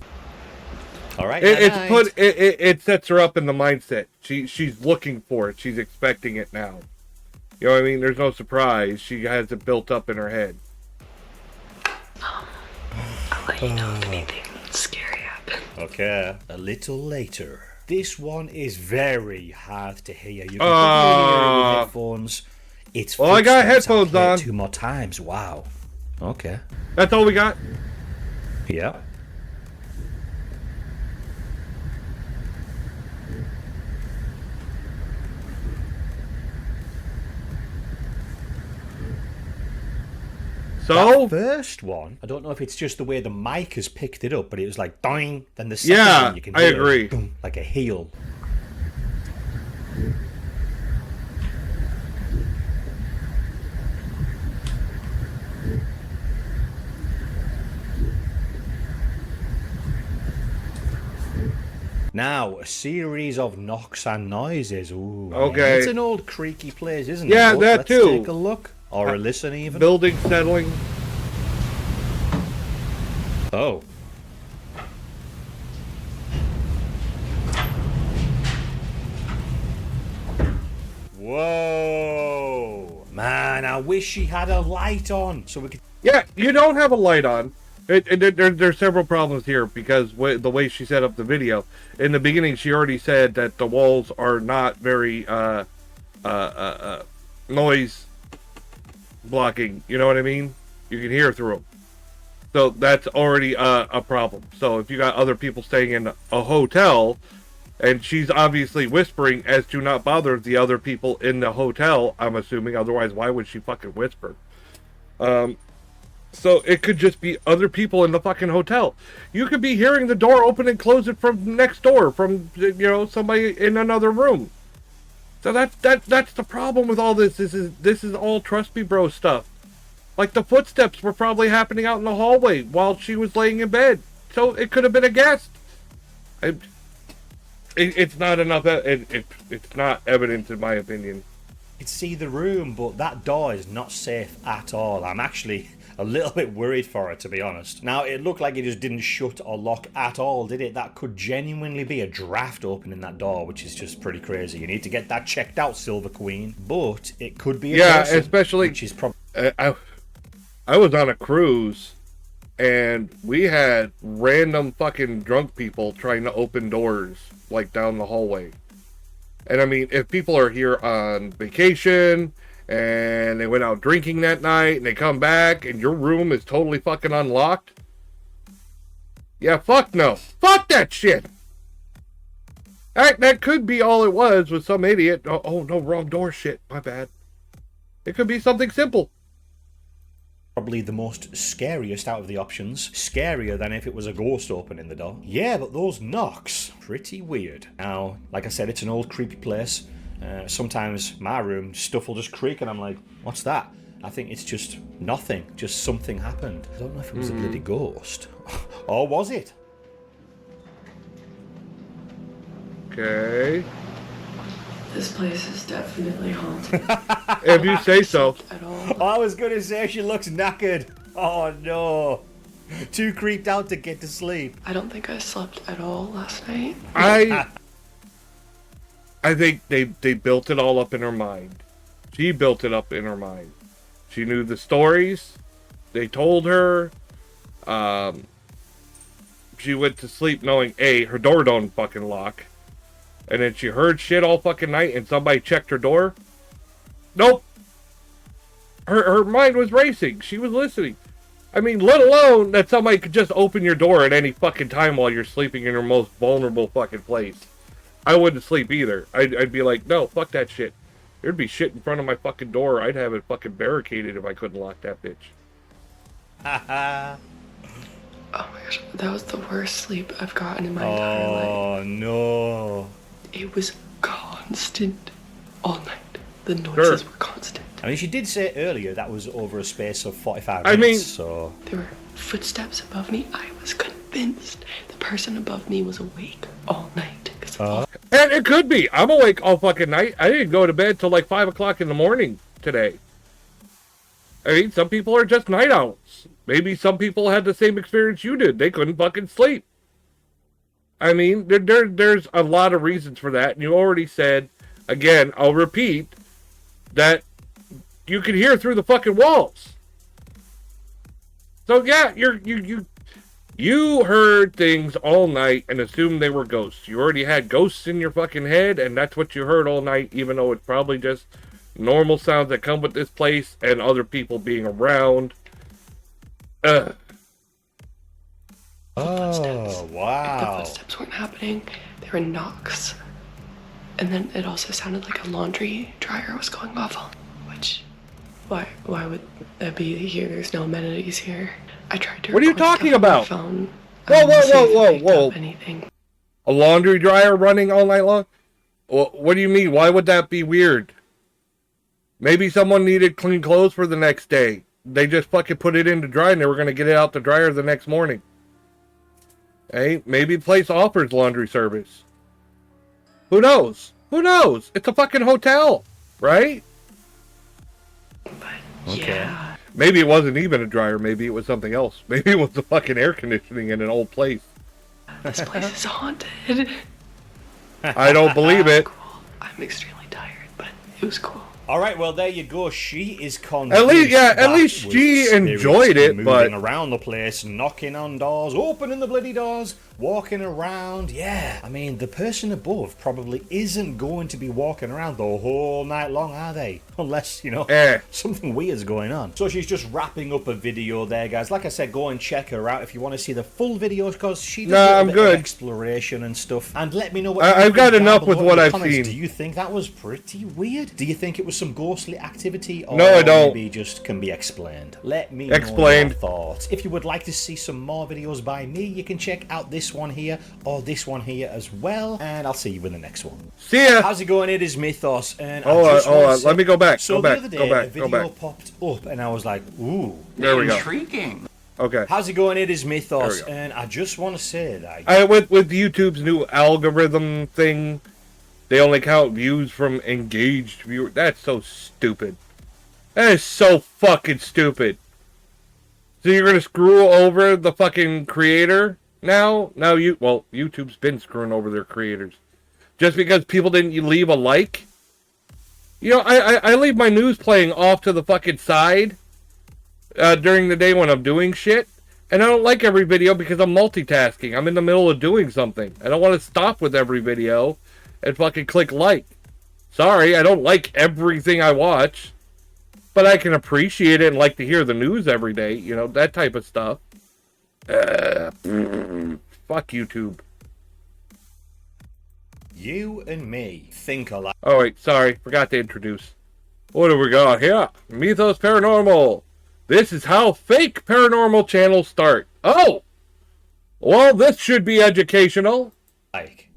Alright, it sets her up in the mindset. She's looking for it, she's expecting it now. You know what I mean? There's no surprise. She has it built up in her head. I'll let you know if anything scary happens. Okay, a little later. This one is very hard to hear. You can probably hear it with headphones. It's well, I got headphones on. 2 more times. Wow. Okay. That's all we got? Yeah. So? That first one, I don't know if it's just the way the mic has picked it up, but it was like doing. Then the second one you can hear I agree. Boom, like a heel. Now, a series of knocks and noises. Ooh, okay. It's an old creaky place, isn't it? Yeah, that Let's too. Take a look. Or a listen, even. Building settling. Oh. Whoa. Man, I wish she had a light on so we could... Yeah, you don't have a light on. There's several problems here because the way she set up the video. In the beginning, she already said that the walls are not very noise blocking. You know what I mean? You can hear through them. So that's already a problem. So if you got other people staying in a hotel, and she's obviously whispering as to not bother the other people in the hotel, I'm assuming. Otherwise, why would she fucking whisper? So it could just be other people in the fucking hotel. You could be hearing the door open and close it from next door, from, you know, somebody in another room. So that's the problem with all this. This is all trust me bro stuff. Like the footsteps were probably happening out in the hallway while she was laying in bed. So it could have been a guest. It's not enough. It's not evidence in my opinion. You can see the room, but that door is not safe at all. I'm actually a little bit worried for her, to be honest. Now, it looked like it just didn't shut or lock at all, did it? That could genuinely be a draft opening that door, which is just pretty crazy. You need to get that checked out, Silver Queen. But it could be a person, especially... Which is probably... I was on a cruise, and we had random fucking drunk people trying to open doors, like, down the hallway. And, I mean, if people are here on vacation... and they went out drinking that night, and they come back, and your room is totally fucking unlocked. Yeah, fuck no. Fuck that shit! That could be all it was some idiot. Oh, no, wrong door shit. My bad. It could be something simple. Probably the most scariest out of the options. Scarier than if it was a ghost opening the door. Yeah, but those knocks, pretty weird. Now, like I said, it's an old creepy place. Sometimes my room, stuff will just creak and I'm like, what's that? I think it's just nothing, just something happened. I don't know if it was a bloody ghost. Or was it? Okay. This place is definitely haunted. If you say so. I was going to say she looks knackered. Oh no. Too creeped out to get to sleep. I don't think I slept at all last night. I think they built it all up in her mind. She built it up in her mind. She knew the stories. They told her. She went to sleep knowing, A, her door don't fucking lock. And then she heard shit all fucking night and somebody checked her door. Nope. Her mind was racing. She was listening. I mean, let alone that somebody could just open your door at any fucking time while you're sleeping in your most vulnerable fucking place. I wouldn't sleep either. I'd be like, no, fuck that shit. There'd be shit in front of my fucking door. I'd have it fucking barricaded if I couldn't lock that bitch. Oh my gosh, that was the worst sleep I've gotten in my entire life. Oh no. It was constant all night. The noises were constant. I mean, she did say earlier that was over a space of 45 minutes, so... There were footsteps above me. I was convinced the person above me was awake all night. And it could be. I'm awake all fucking night. I didn't go to bed till like 5 o'clock in the morning today. I mean, some people are just night owls. Maybe some people had the same experience you did. They couldn't fucking sleep. I mean, there's a lot of reasons for that. And you already said, again, I'll repeat, that you can hear through the fucking walls. So yeah, you heard things all night and assumed they were ghosts. You already had ghosts in your fucking head, and that's what you heard all night, even though it's probably just normal sounds that come with this place and other people being around. Oh, wow. The footsteps weren't happening. They were knocks. And then it also sounded like a laundry dryer was going off, which Why would that be here? There's no amenities here. I tried to. What are you record stuff talking on my about? phone. Whoa. Anything. A laundry dryer running all night long? What do you mean? Why would that be weird? Maybe someone needed clean clothes for the next day. They just fucking put it in to dry and they were going to get it out the dryer the next morning. Hey, maybe the place offers laundry service. Who knows? Who knows? It's a fucking hotel, right? Okay. Yeah. Maybe it wasn't even a dryer. Maybe it was something else. Maybe it was the fucking air conditioning in an old place. This place is haunted. I don't believe it. Cool. I'm extremely tired, but it was cool. All right, well there you go. She is convinced. At least she enjoyed it, but moving around the place, knocking on doors, opening the bloody doors, walking around. Yeah, I mean the person above probably isn't going to be walking around the whole night long, are they? Unless, you know, something weird's going on. So she's just wrapping up a video there, guys. Like I said, go and check her out if you want to see the full videos, because she does a bit of exploration and stuff. And let me know what I've got enough with what I've seen. Do you think that was pretty weird? Do you think it was some ghostly activity, or no, I don't. Maybe just can be explained? Let me know your thoughts. If you would like to see some more videos by me, you can check out this one here or this one here as well, and I'll see you in the next one. See ya. How's it going? It is Mythos, and hold on. Let me go back. So go back. The other day, go back. a video popped up, and I was like, ooh, there we go. Intriguing. Okay. How's it going? It is Mythos, and I just want to say that with YouTube's new algorithm thing, they only count views from engaged viewers. That's so stupid. That is so fucking stupid. So you're gonna screw over the fucking creator now? Now YouTube's been screwing over their creators. Just because people didn't leave a like? You know, I leave my news playing off to the fucking side during the day when I'm doing shit. And I don't like every video because I'm multitasking. I'm in the middle of doing something. I don't want to stop with every video and fucking click like. Sorry, I don't like everything I watch. But I can appreciate it and like to hear the news every day. You know, that type of stuff. Fuck YouTube. you and me think alike. Oh wait, sorry. Forgot to introduce. What do we got here? Mythos Paranormal. This is how fake paranormal channels start. Oh! Well, this should be educational. Like.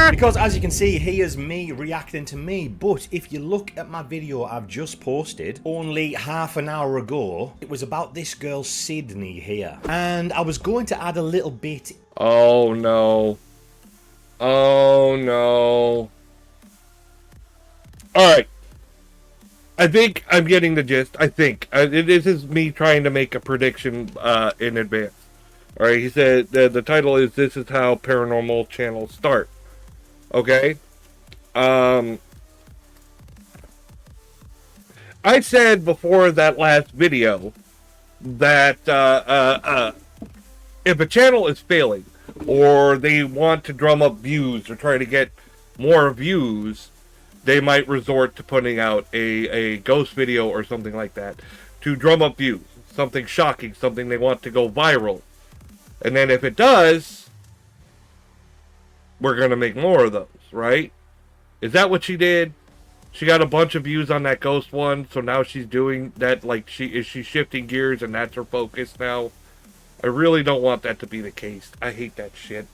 Because as you can see, here's me reacting to me, but if you look at my video I've just posted only half an hour ago, it was about this girl Sydney here, and I was going to add a little bit. Oh no. Oh no. Alright. I think I'm getting the gist. I think. This is me trying to make a prediction in advance. Alright, he said the title is This is How Paranormal Channels Start. Okay? I said before that last video that if a channel is failing, or they want to drum up views or try to get more views, they might resort to putting out a ghost video or something like that to drum up views. Something shocking, something they want to go viral. And then if it does, we're going to make more of those, right? Is that what she did? She got a bunch of views on that ghost one, so now she's doing that, like, she's shifting gears and that's her focus now? I really don't want that to be the case. I hate that shit.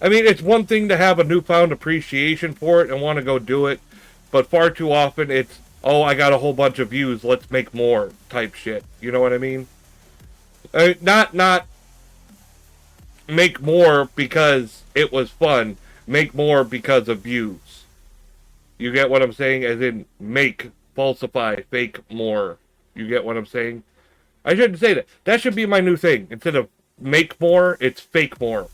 I mean, it's one thing to have a newfound appreciation for it and want to go do it, but far too often it's, oh, I got a whole bunch of views, let's make more type shit. You know what I mean? Not make more because it was fun. Make more because of views. You get what I'm saying? As in, make, falsify, fake more. You get what I'm saying? I shouldn't say that. That should be my new thing. Instead of make more, it's fake more.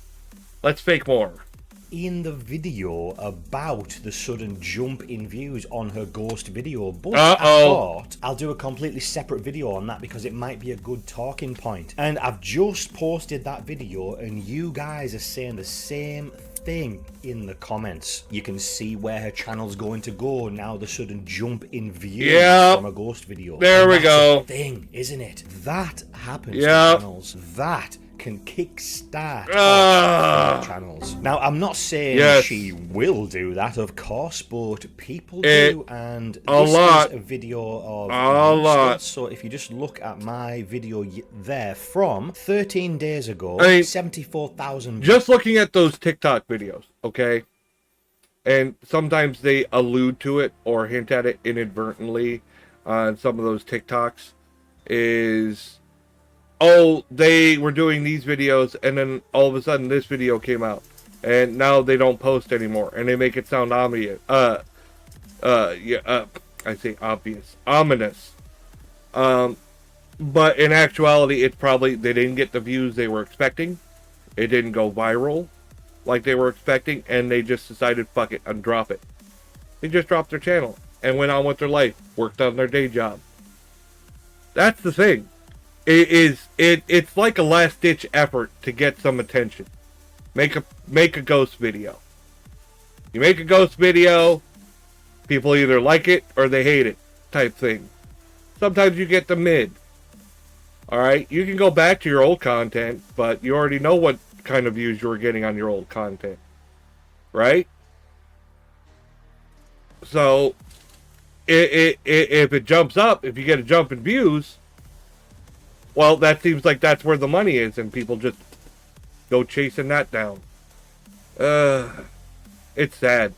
Let's fake more. In the video about the sudden jump in views on her ghost video, but I thought I'll do a completely separate video on that because it might be a good talking point. And I've just posted that video and you guys are saying the same thing in the comments. You can see where her channel's going to go now, the sudden jump in views from a ghost video. There we go. Thing, isn't it? That happens to channels. That can kickstart off channels. Now, I'm not saying she will do that, of course, but people do, and this is a video of So if you just look at my video there from 13 days ago, 74,000. Just looking at those TikTok videos, okay? And sometimes they allude to it or hint at it inadvertently on some of those TikToks is, oh, they were doing these videos and then all of a sudden this video came out and now they don't post anymore and they make it sound obvious. I say obvious. Ominous. But in actuality, it's probably they didn't get the views they were expecting. It didn't go viral like they were expecting, and they just decided, fuck it, and drop it. They just dropped their channel and went on with their life, worked on their day job. That's the thing. It's like a last-ditch effort to get some attention. Make a ghost video. You make a ghost video, people either like it or they hate it, type thing. Sometimes you get the mid. Alright, you can go back to your old content, but you already know what kind of views you were getting on your old content. Right? So, if it jumps up, if you get a jump in views, well, that seems like that's where the money is, and people just go chasing that down. It's sad.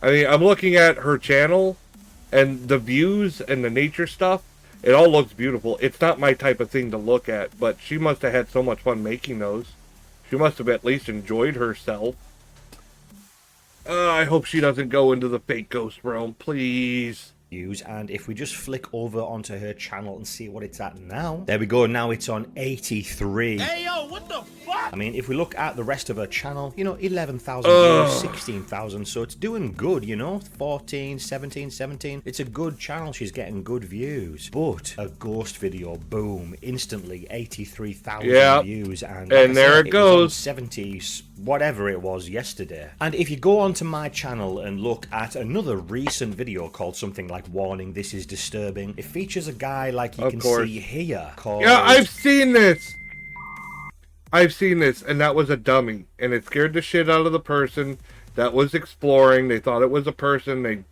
I mean, I'm looking at her channel, and the views and the nature stuff, it all looks beautiful. It's not my type of thing to look at, but she must have had so much fun making those. She must have at least enjoyed herself. I hope she doesn't go into the fake ghost realm, please. And if we just flick over onto her channel and see what it's at now, there we go. Now it's on 83. Hey yo, what the fuck? I mean, if we look at the rest of her channel, you know, 11,000 views, 16,000, so it's doing good, you know, 14, 17, 17. It's a good channel, she's getting good views. But a ghost video, boom, instantly 83,000 views, and there it goes. 70, whatever it was yesterday. And if you go onto my channel and look at another recent video called something like Warning, This is Disturbing, it features a guy like you can see here called... Yeah, I've seen this! I've seen this, and that was a dummy. And it scared the shit out of the person that was exploring. They thought it was a person. They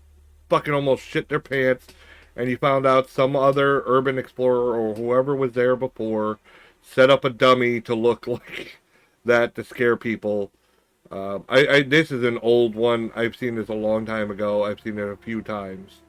fucking almost shit their pants. And you found out some other urban explorer or whoever was there before set up a dummy to look like that to scare people. This is an old one. I've seen this a long time ago. I've seen it a few times.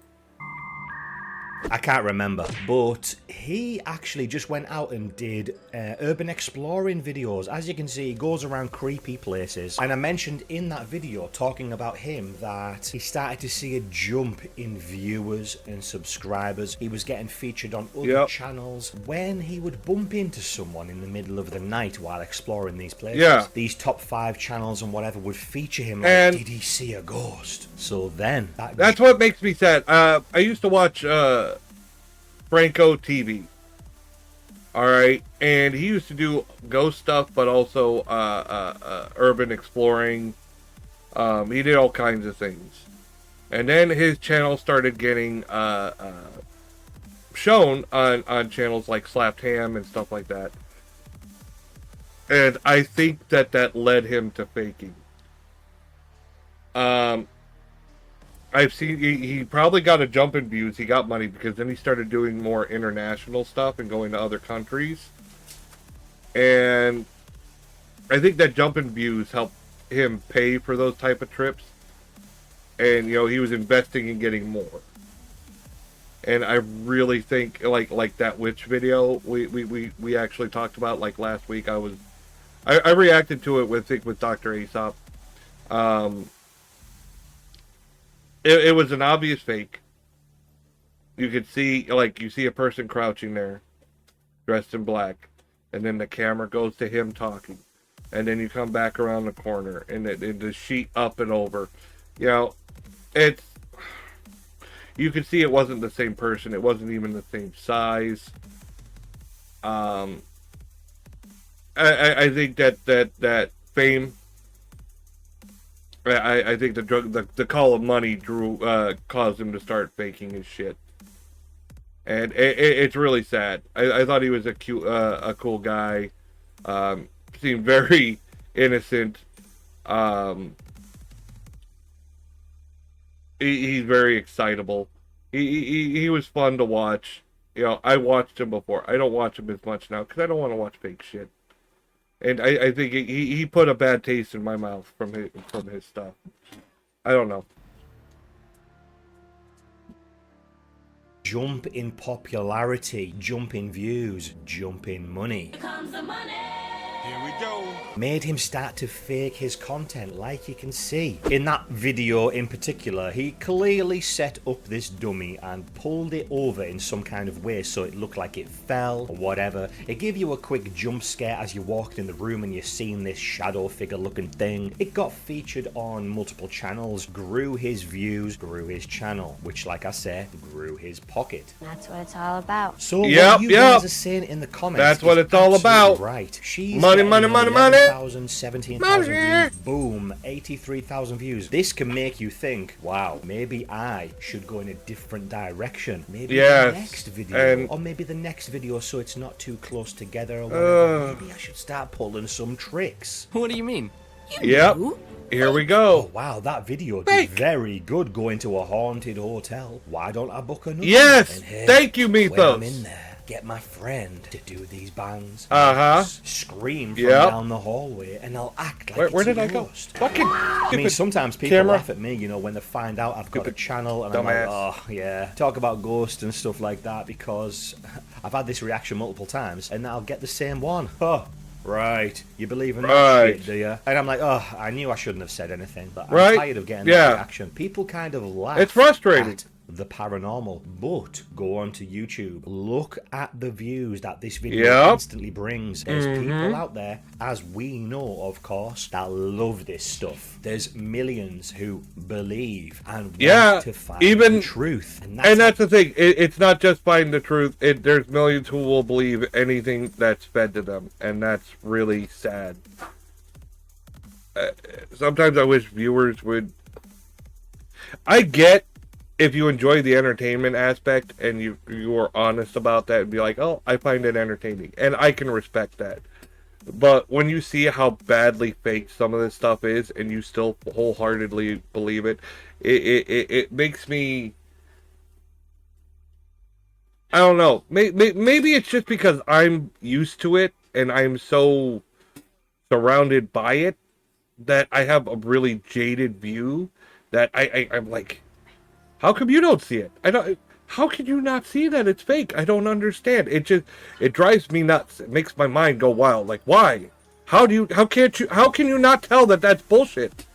I can't remember, but he actually just went out and did urban exploring videos. As you can see, he goes around creepy places, and I mentioned in that video talking about him that he started to see a jump in viewers and subscribers. He was getting featured on other channels when he would bump into someone in the middle of the night while exploring these places. These top 5 channels and whatever would feature him like, did he see a ghost? So then that's what makes me sad. I used to watch Franco TV. Alright, and he used to do ghost stuff, but also urban exploring. He did all kinds of things. And then his channel started getting shown on channels like Slapped Ham and stuff like that. And I think that led him to faking. I've seen he probably got a jump in views. He got money because then he started doing more international stuff and going to other countries. And I think that jump in views helped him pay for those type of trips. And you know, he was investing in getting more. And I really think like that witch video we actually talked about like last week. I reacted to it with Dr. Aesop. It was an obvious fake. You could see, like, you see a person crouching there, dressed in black, and then the camera goes to him talking, and then you come back around the corner, and the sheet up and over. You know, you could see it wasn't the same person. It wasn't even the same size. I think that fame. I think the call of money caused him to start faking his shit, and it's really sad. I thought he was a cool guy. Seemed very innocent. He's very excitable. He was fun to watch. You know, I watched him before. I don't watch him as much now because I don't want to watch fake shit. And I think he put a bad taste in my mouth from his stuff. I don't know. Jump in popularity, jump in views, jump in money. Here comes the money. Here we go. Made him start to fake his content, like you can see. In that video in particular, he clearly set up this dummy and pulled it over in some kind of way so it looked like it fell or whatever. It gave you a quick jump scare as you walked in the room and you're seeing this shadow figure looking thing. It got featured on multiple channels, grew his views, grew his channel, which, like I said, grew his pocket. That's what it's all about. So what you guys are saying in the comments, that's what it's all about. Right. She's money, 17,000 views. Boom, 83,000 views. This can make you think, wow, maybe I should go in a different direction. Maybe the next video, or maybe the next video so it's not too close together or whatever. Maybe I should start pulling some tricks. What do you mean? Yep. Here we go. Oh, wow, that video did very good going to a haunted hotel. Why don't I book another? Yes! And hey, thank you, Mythos. when I'm in there, get my friend to do these bangs. Scream from down the hallway, and I'll act like where it's did I go? Fucking I mean, sometimes people laugh at me, you know, when they find out I've got a channel, and I'm like, oh, yeah, talk about ghosts and stuff like that, because I've had this reaction multiple times, and I'll get the same one. Oh, right, you believe in that shit, do you? And I'm like, oh, I knew I shouldn't have said anything, but I'm tired of getting that reaction. People kind of laugh. It's frustrating. At the paranormal, but go onto YouTube, look at the views that this video instantly brings. There's people out there, as we know, of course, that love this stuff. There's millions who believe and want to find the truth, and that's the thing. It's not just finding the truth. There's millions who will believe anything that's fed to them, and that's really sad. Sometimes I wish viewers would. I get if you enjoy the entertainment aspect and you are honest about that and be like, oh, I find it entertaining, and I can respect that. But when you see how badly fake some of this stuff is and you still wholeheartedly believe it, it makes me, I don't know, maybe it's just because I'm used to it and I'm so surrounded by it that I have a really jaded view that I'm like, how come you don't see it? How can you not see that it's fake? I don't understand. It drives me nuts. It makes my mind go wild. Like, why? How can you not tell that that's bullshit?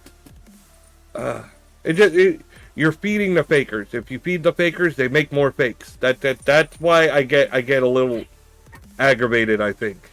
You're feeding the fakers. If you feed the fakers, they make more fakes. That's why I get a little aggravated, I think.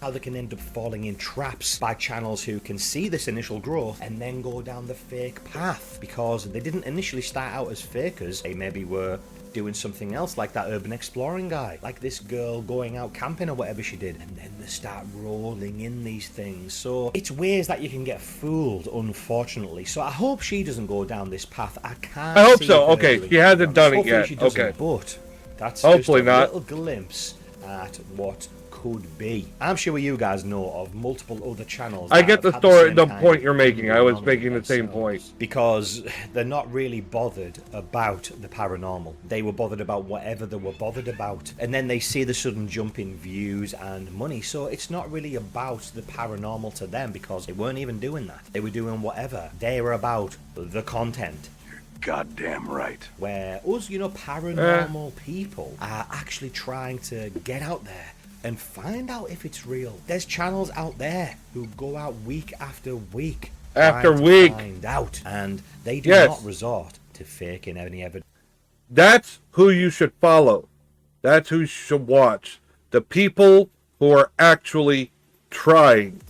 How they can end up falling in traps by channels who can see this initial growth and then go down the fake path, because they didn't initially start out as fakers. They maybe were doing something else, like that urban exploring guy, like this girl going out camping or whatever she did, and then they start rolling in these things. So it's ways that you can get fooled, unfortunately. So I hope she doesn't go down this path. I hope so. Okay, she hasn't done it yet. Okay, but that's hopefully just a not. little glimpse at what could be. I'm sure you guys know of multiple other channels. I get the story, the point you're making. I was making the same point. Because they're not really bothered about the paranormal. They were bothered about whatever they were bothered about. And then they see the sudden jump in views and money. So it's not really about the paranormal to them, because they weren't even doing that. They were doing whatever. They were about the content. Goddamn right. Where us, you know, paranormal people are actually trying to get out there and find out if it's real. There's channels out there who go out week after week to find out, and they do not resort to faking any evidence. That's who you should follow. That's who you should watch. The people who are actually trying.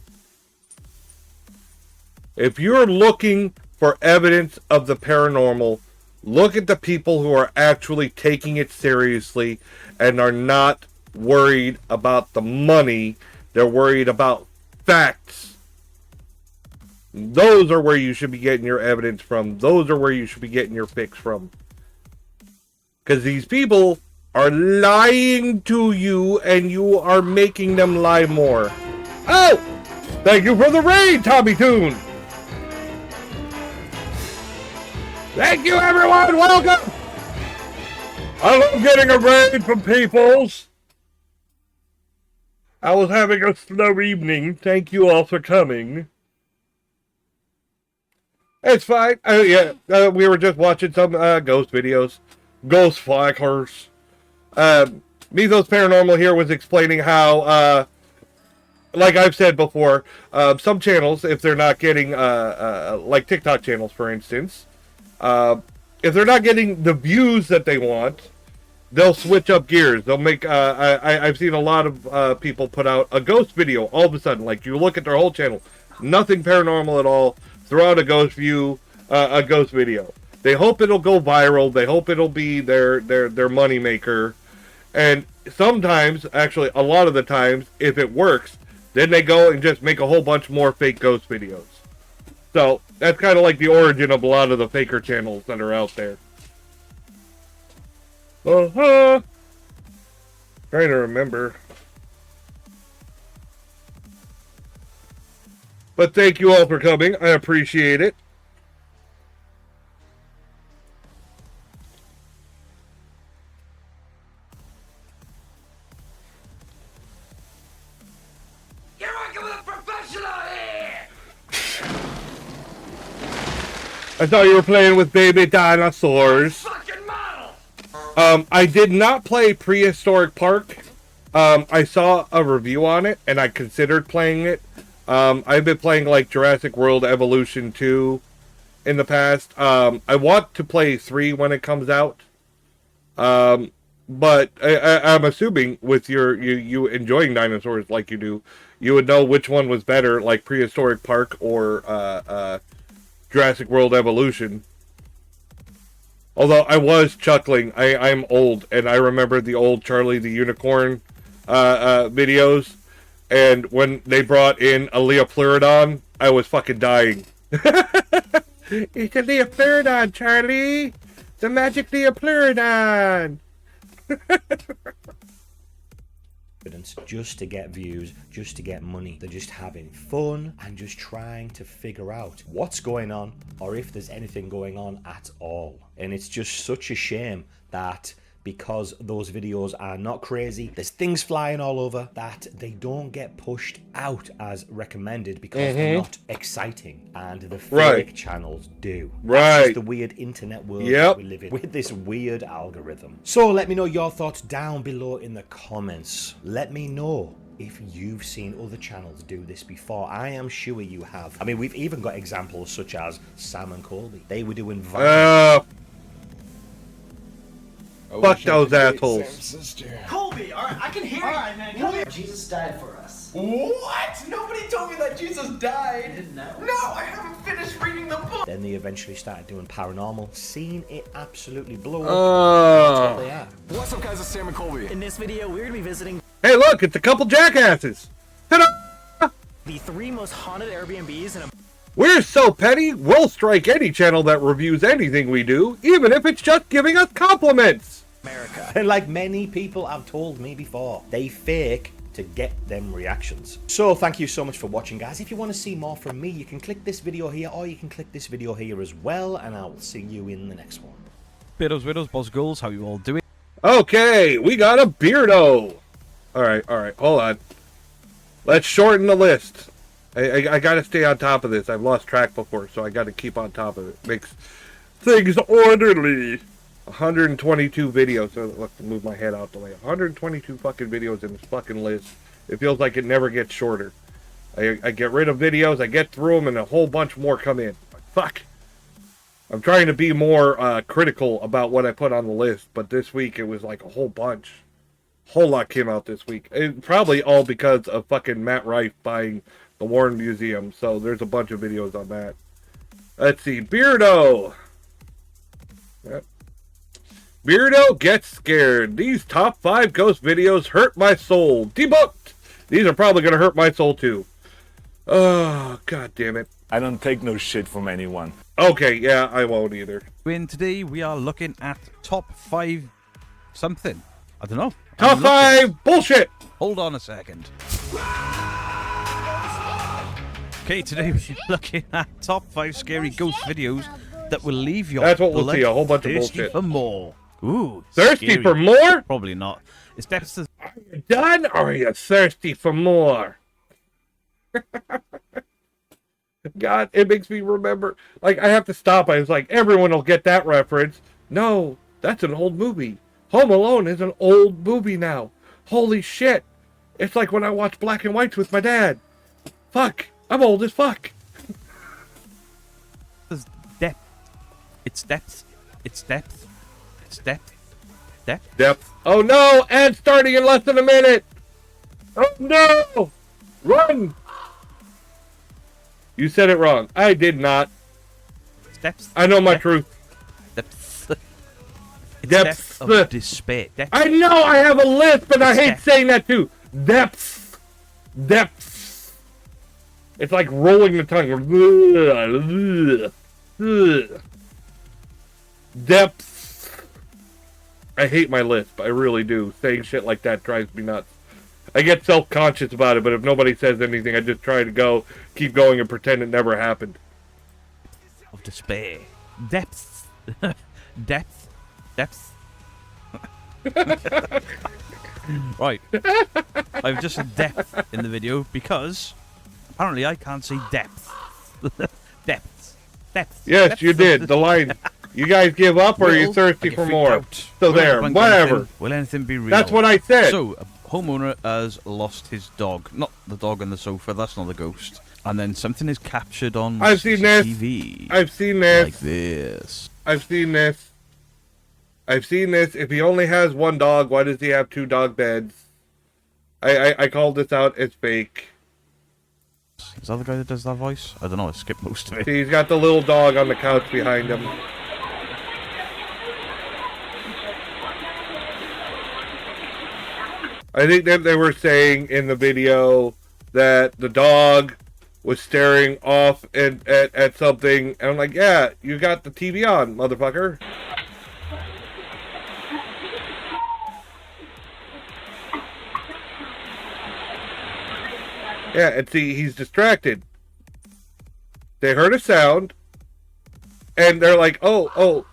If you're looking for evidence of the paranormal, look at the people who are actually taking it seriously and are not worried about the money. They're worried about facts. Those are where you should be getting your evidence from. Those are where you should be getting your fix from. Because these people are lying to you, and you are making them lie more. Oh! Thank you for the raid, Tommy Toon! Thank you, everyone! Welcome! I love getting a raid from peoples. I was having a slow evening. Thank you all for coming. It's fine. We were just watching some ghost videos. Ghost flaggers. Mythos Paranormal here was explaining how, like I've said before, some channels, if they're not getting, like TikTok channels, for instance, if they're not getting the views that they want, they'll switch up gears. They'll make, I've seen a lot of people put out a ghost video all of a sudden. Like, you look at their whole channel, nothing paranormal at all, throw out a ghost video. They hope it'll go viral. They hope it'll be their money maker. And sometimes, actually a lot of the times, if it works, then they go and just make a whole bunch more fake ghost videos. So that's kind of like the origin of a lot of the faker channels that are out there. Trying to remember. But thank you all for coming. I appreciate it. You're working with a professional here! I thought you were playing with baby dinosaurs. I did not play Prehistoric Park. I saw a review on it, and I considered playing it. I've been playing, like, Jurassic World Evolution 2 in the past. I want to play 3 when it comes out. But I'm assuming with you enjoying dinosaurs like you do, you would know which one was better, like Prehistoric Park or Jurassic World Evolution. Although I was chuckling, I'm old, and I remember the old Charlie the Unicorn videos, and when they brought in a Leopleurodon, I was fucking dying. It's a Leopleurodon, Charlie! The magic Leopleurodon! Just to get views, just to get money. They're just having fun and just trying to figure out what's going on or if there's anything going on at all. And it's just such a shame that because those videos are not crazy, there's things flying all over, that they don't get pushed out as recommended because they're not exciting, and the fake channels do. That's just the weird internet world that we live in with this weird algorithm. So let me know your thoughts down below in the comments. Let me know if you've seen other channels do this before. I am sure you have. I mean, we've even got examples such as Sam and Colby. They were doing fuck those assholes. Colby, alright, I can hear you. Alright, man, come here. Jesus died for us. What? Nobody told me that Jesus died. You didn't know? No, I haven't finished reading the book. Then they eventually started doing Paranormal, seeing it absolutely blow up. That's what they are. What's up, guys? It's Sam and Colby. In this video, we're gonna be visiting Hey, look, it's a couple jackasses. Ta-da! the 3 most haunted Airbnbs in a... We're so petty, we'll strike any channel that reviews anything we do, even if it's just giving us compliments. America. And like many people have told me before, they fake to get them reactions. So thank you so much for watching, guys. If you want to see more from me, you can click this video here, or you can click this video here as well, and I will see you in the next one. Beardos, widows, boss ghouls, how you all doing? Okay, we got a beardo. Alright, hold on. Let's shorten the list. I gotta stay on top of this. I've lost track before, so I gotta keep on top of it. Makes things orderly. 122 videos. So let's move my head out the way. 122 fucking videos in this fucking list. It feels like it never gets shorter. I get rid of videos, I get through them, and a whole bunch more come in. Fuck. I'm trying to be more critical about what I put on the list, but this week it was like a whole bunch. Whole lot came out this week. Probably all because of fucking Matt Rife buying the Warren Museum, so there's a bunch of videos on that. Let's see. Beardo. Yep. Beardo gets scared. These top 5 ghost videos hurt my soul. Debunked. These are probably going to hurt my soul too. Oh, god damn it. I don't take no shit from anyone. Okay, yeah, I won't either. And today we are looking at top 5 something. I don't know. Top 5 bullshit. Hold on a second. Okay, today we're looking at top 5 scary ghost videos that will leave your That's what we'll blood see, a whole bunch of thirsty bullshit. for more. Ooh, Thirsty scary. for more? Probably not. It's depths. Are you done, or are you thirsty for more? God, it makes me remember. Like, I have to stop. I was like, everyone will get that reference. No, that's an old movie. Home Alone is an old movie now. Holy shit. It's like when I watch black and whites with my dad. Fuck. I'm old as fuck. There's depth. It's depth. It's depth. It's depth. Depth. Depth. Oh no! And starting in less than a minute! Oh no! Run! You said it wrong. I did not. Depth. I know my truth. Depth. Depth of despair. Depth. I know I have a lisp, and I hate saying that too. Depth. Depth. It's like rolling the tongue. Depth. I hate my lisp. I really do. Saying shit like that drives me nuts. I get self-conscious about it, but if nobody says anything, I just try to keep going and pretend it never happened. Of despair. Depth. Depth. Depth. Right. I've just said depth in the video because apparently I can't say depth. Depth. Depth. Yes, depth. you did. The line. You guys give up, or are you thirsty for more? Out. So there, whatever. Will anything be real? That's what I said. So, a homeowner has lost his dog. Not the dog on the sofa, that's not a ghost. And then something is captured on I've seen this. TV. I've seen this. Like this. I've seen this. I've seen this. If he only has one dog, why does he have 2 dog beds? I called this out as fake. Is that the guy that does that voice? I don't know, I skipped most of it. See, he's got the little dog on the couch behind him. I think that they were saying in the video that the dog was staring off at something, and I'm like, yeah, you got the TV on, motherfucker. Yeah, and see, he's distracted. They heard a sound, and they're like, oh.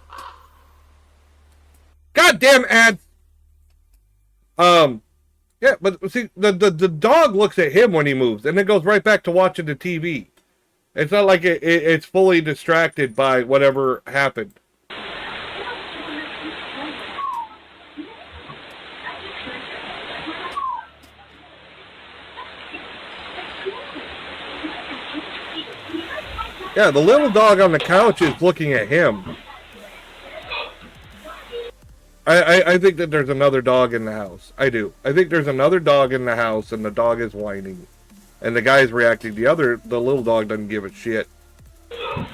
Goddamn ads! Yeah, but see, the dog looks at him when he moves, and then goes right back to watching the TV. It's not like it's fully distracted by whatever happened. Yeah, the little dog on the couch is looking at him. I think that there's another dog in the house. I do. I think there's another dog in the house, and the dog is whining. And the guy's reacting. The little dog doesn't give a shit. I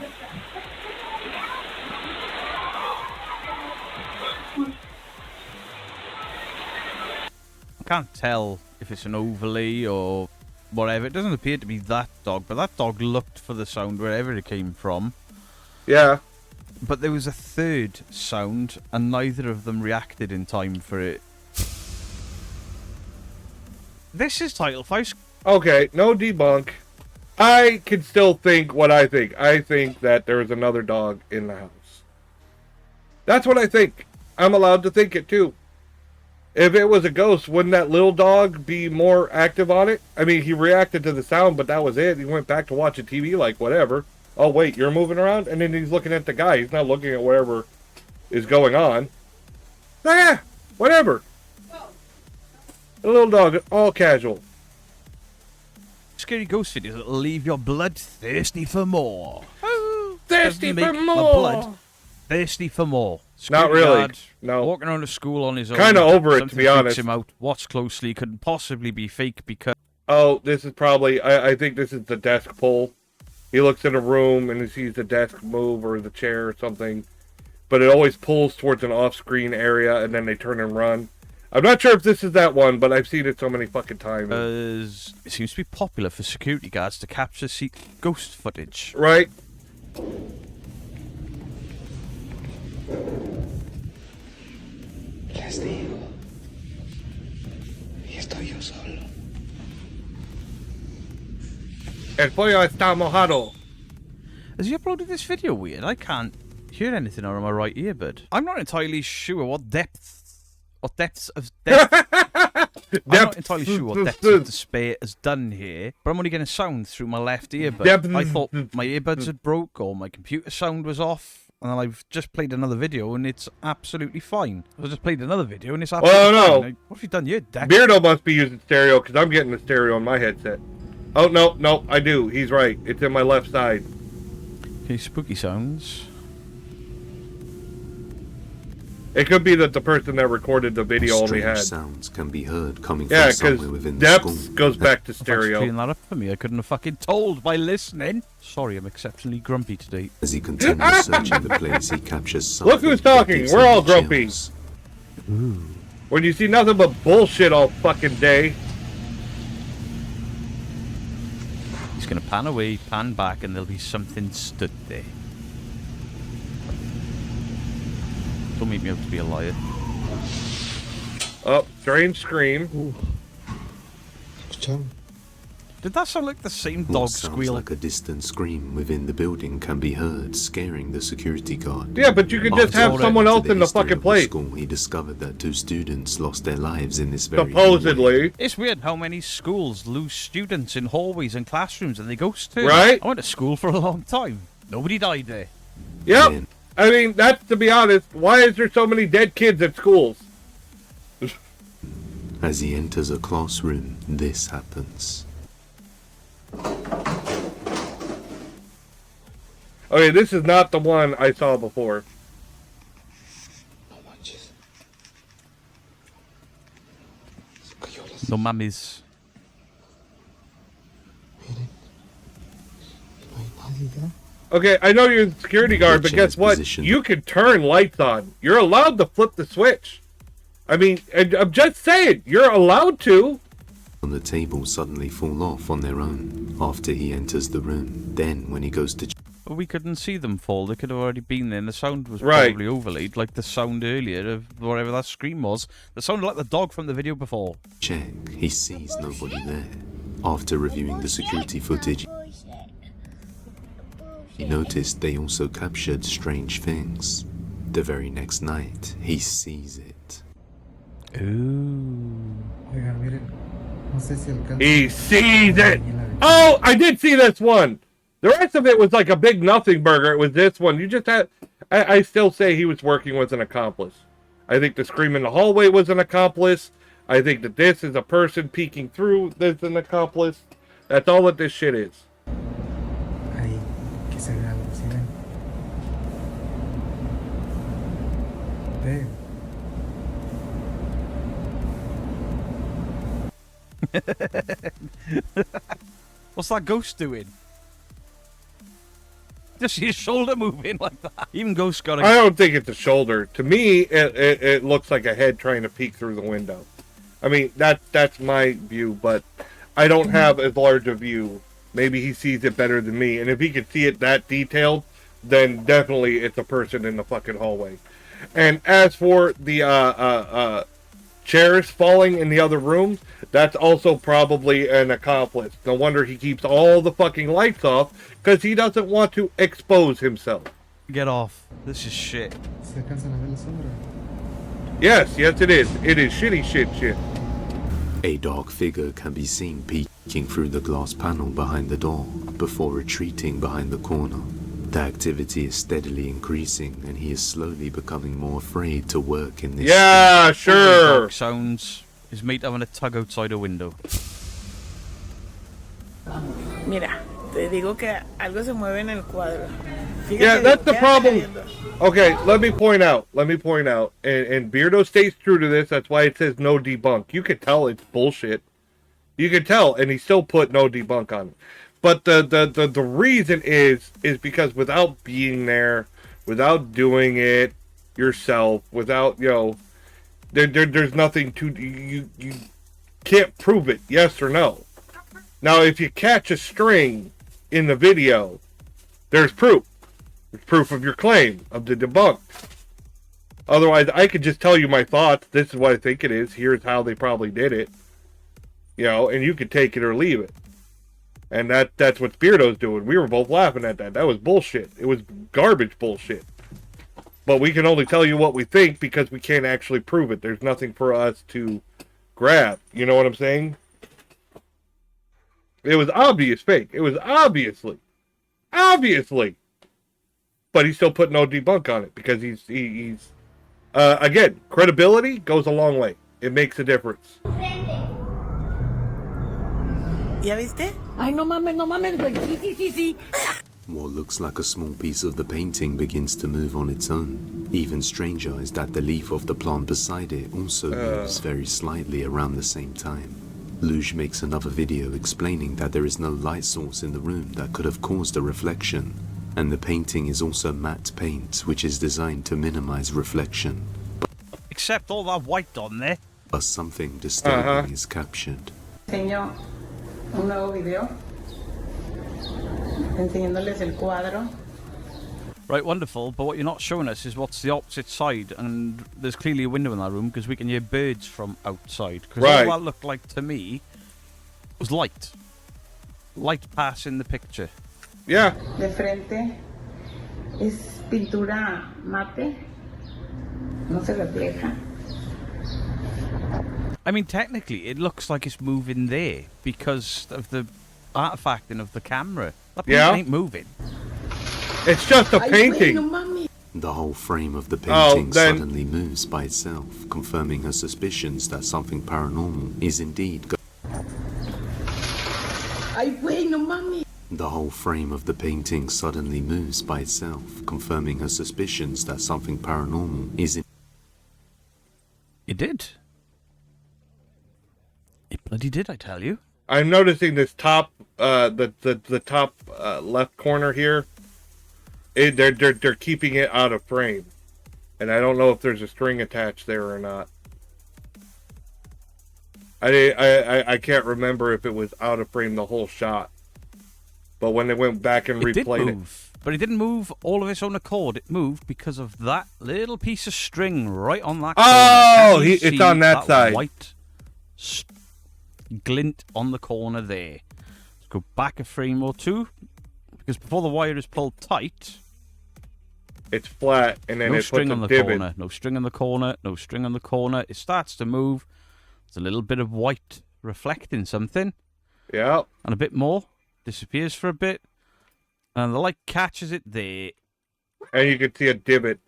can't tell if it's an overlay or whatever. It doesn't appear to be that dog, but that dog looked for the sound wherever it came from. Yeah. But there was a third sound, and neither of them reacted in time for it. This is Title 5. Okay, no debunk. I can still think what I think. I think that there is another dog in the house. That's what I think. I'm allowed to think it too. If it was a ghost, wouldn't that little dog be more active on it? I mean, he reacted to the sound, but that was it. He went back to watching TV like whatever. Oh, wait, you're moving around? And then he's looking at the guy. He's not looking at whatever is going on. So, yeah, whatever. A little dog, all casual. Scary ghost videos that leave your blood thirsty for more. Thirsty for My more! blood thirsty for more. Not really. Guard, No. Walking around the school on his own. Kinda over it, to Something be freaks honest. him out. Watch closely. Couldn't possibly be fake because... Oh, this is probably... I think this is the desk pull. He looks in a room and he sees the desk move or the chair or something. But it always pulls towards an off-screen area and then they turn and run. I'm not sure if this is that one, but I've seen it so many fucking times. It seems to be popular for security guards to capture ghost footage. Right? Les digo. Y estoy yo solo. El pollo está mojado. Has he uploaded this video weird? I can't hear anything out of my right earbud. I'm not entirely sure what depths of I'm not entirely sure what depths of despair has done here, but I'm only getting sound through my left earbud. I thought my earbuds had broke or my computer sound was off. And then I've just played another video and it's absolutely fine. I just played another video and it's absolutely fine. What have you done here, Dex? Beardo must be using stereo because I'm getting the stereo on my headset. Oh, no, I do. He's right. It's in my left side. Okay, spooky sounds. It could be that the person that recorded the video only had sounds can be heard coming from somewhere within the school. Depth goes back to stereo. Clean that up for me. I couldn't have fucking told by listening. Sorry, I'm exceptionally grumpy today. As he continues searching the place, he captures something. Look who's talking. We're all grumpy. When you see nothing but bullshit all fucking day. He's gonna pan away, pan back, and there'll be something stood there. Don't make me out to be a liar. Oh, strange scream. Did that sound like the same dog What squeal? sounds like a distant scream within the building can be heard, scaring the security guard. Yeah, but you could just have someone else in the fucking place. School, he discovered that 2 students lost their lives in this very supposedly. It's weird how many schools lose students in hallways and classrooms and they ghost too. Right? I went to school for a long time. Nobody died there. Yep. Man. I mean, that's, to be honest, why is there so many dead kids at schools? As he enters a classroom, this happens. Okay, this is not the one I saw before. No mames. Okay, I know you're the security guard, but guess what? You can turn lights on. You're allowed to flip the switch. I mean, I'm just saying, you're allowed to. On the table suddenly fall off on their own after he enters the room. Then, when he goes to We couldn't see them fall. They could have already been there, and the sound was probably overlaid, like the sound earlier of whatever that scream was. That sounded like the dog from the video before. check, he sees nobody there. After reviewing the security footage, he noticed they also captured strange things. The very next night, he sees it. Ooh. He sees it! Oh, I did see this one! The rest of it was like a big nothing burger. It was this one. You just had... I still say he was working with an accomplice. I think the scream in the hallway was an accomplice. I think that this is a person peeking through that's an accomplice. That's all that this shit is. What's that ghost doing? Just his shoulder moving like that. Even ghosts got. I don't think it's a shoulder. To me, it looks like a head trying to peek through the window. I mean, that's my view, but I don't have as large a view. Maybe he sees it better than me, and if he could see it that detailed, then definitely it's a person in the fucking hallway. And as for the chairs falling in the other rooms, that's also probably an accomplice. No wonder he keeps all the fucking lights off, because he doesn't want to expose himself. Get off. This is shit. Yes, it is. It is shitty shit. A dark figure can be seen peeking through the glass panel behind the door, before retreating behind the corner. The activity is steadily increasing, and he is slowly becoming more afraid to work in this. Yeah, sure. Dark sounds. His mate having a tug outside a window. Mira, te digo que algo se mueve en el cuadro. Yeah, that's the problem. Okay, let me point out, and Beardo stays true to this, that's why it says no debunk. You can tell it's bullshit. You can tell, and he still put no debunk on it. But the reason is because without being there, without doing it yourself, without, there's nothing to, you can't prove it, yes or no. Now, if you catch a string in the video, there's proof. There's proof of your claim, of the debunk. Otherwise, I could just tell you my thoughts. This is what I think it is. Here's how they probably did it. And you could take it or leave it. And that's what Beardo's doing. We were both laughing at that. That was bullshit. It was garbage bullshit. But we can only tell you what we think because we can't actually prove it. There's nothing for us to grab. You know what I'm saying? It was obvious fake. It was obviously. But he still put no debunk on it because he's again, credibility goes a long way. It makes a difference. ¿Ya viste? Ay, no mames, güey. Sí. What looks like a small piece of the painting begins to move on its own. Even stranger is that the leaf of the plant beside it also moves very slightly around the same time. Bullsh makes another video explaining that there is no light source in the room that could have caused a reflection, and the painting is also matte paint, which is designed to minimize reflection. Except all that white on there. But something disturbing is captured. Enseño un nuevo video enseñándoles el cuadro. Right, wonderful, but what you're not showing us is what's the opposite side, and there's clearly a window in that room because we can hear birds from outside. Because all that looked like to me was light. Light passing the picture. Yeah. De frente es pintura mate, no se refleja. I mean, technically, it looks like it's moving there because of the artifacting of the camera. That painting ain't moving. It's just a painting. The whole frame of the painting suddenly moves by itself, confirming her suspicions that something paranormal is indeed The whole frame of the painting suddenly moves by itself, confirming her suspicions that something paranormal is in. It did. It bloody did, I tell you. I'm noticing this top, the top left corner here. They're keeping it out of frame, and I don't know if there's a string attached there or not. I can't remember if it was out of frame the whole shot, but when they went back and replayed it, but it didn't move all of its own accord. It moved because of that little piece of string right on that corner. Oh, it's on that side. White glint on the corner there. Let's go back a frame or two, because before the wire is pulled tight, it's flat, and then no it string puts on a the divot. corner. No string on the corner. No string on the corner. It starts to move. There's a little bit of white reflecting something. Yeah. And a bit more. Disappears for a bit. And the light catches it there. And you can see a divot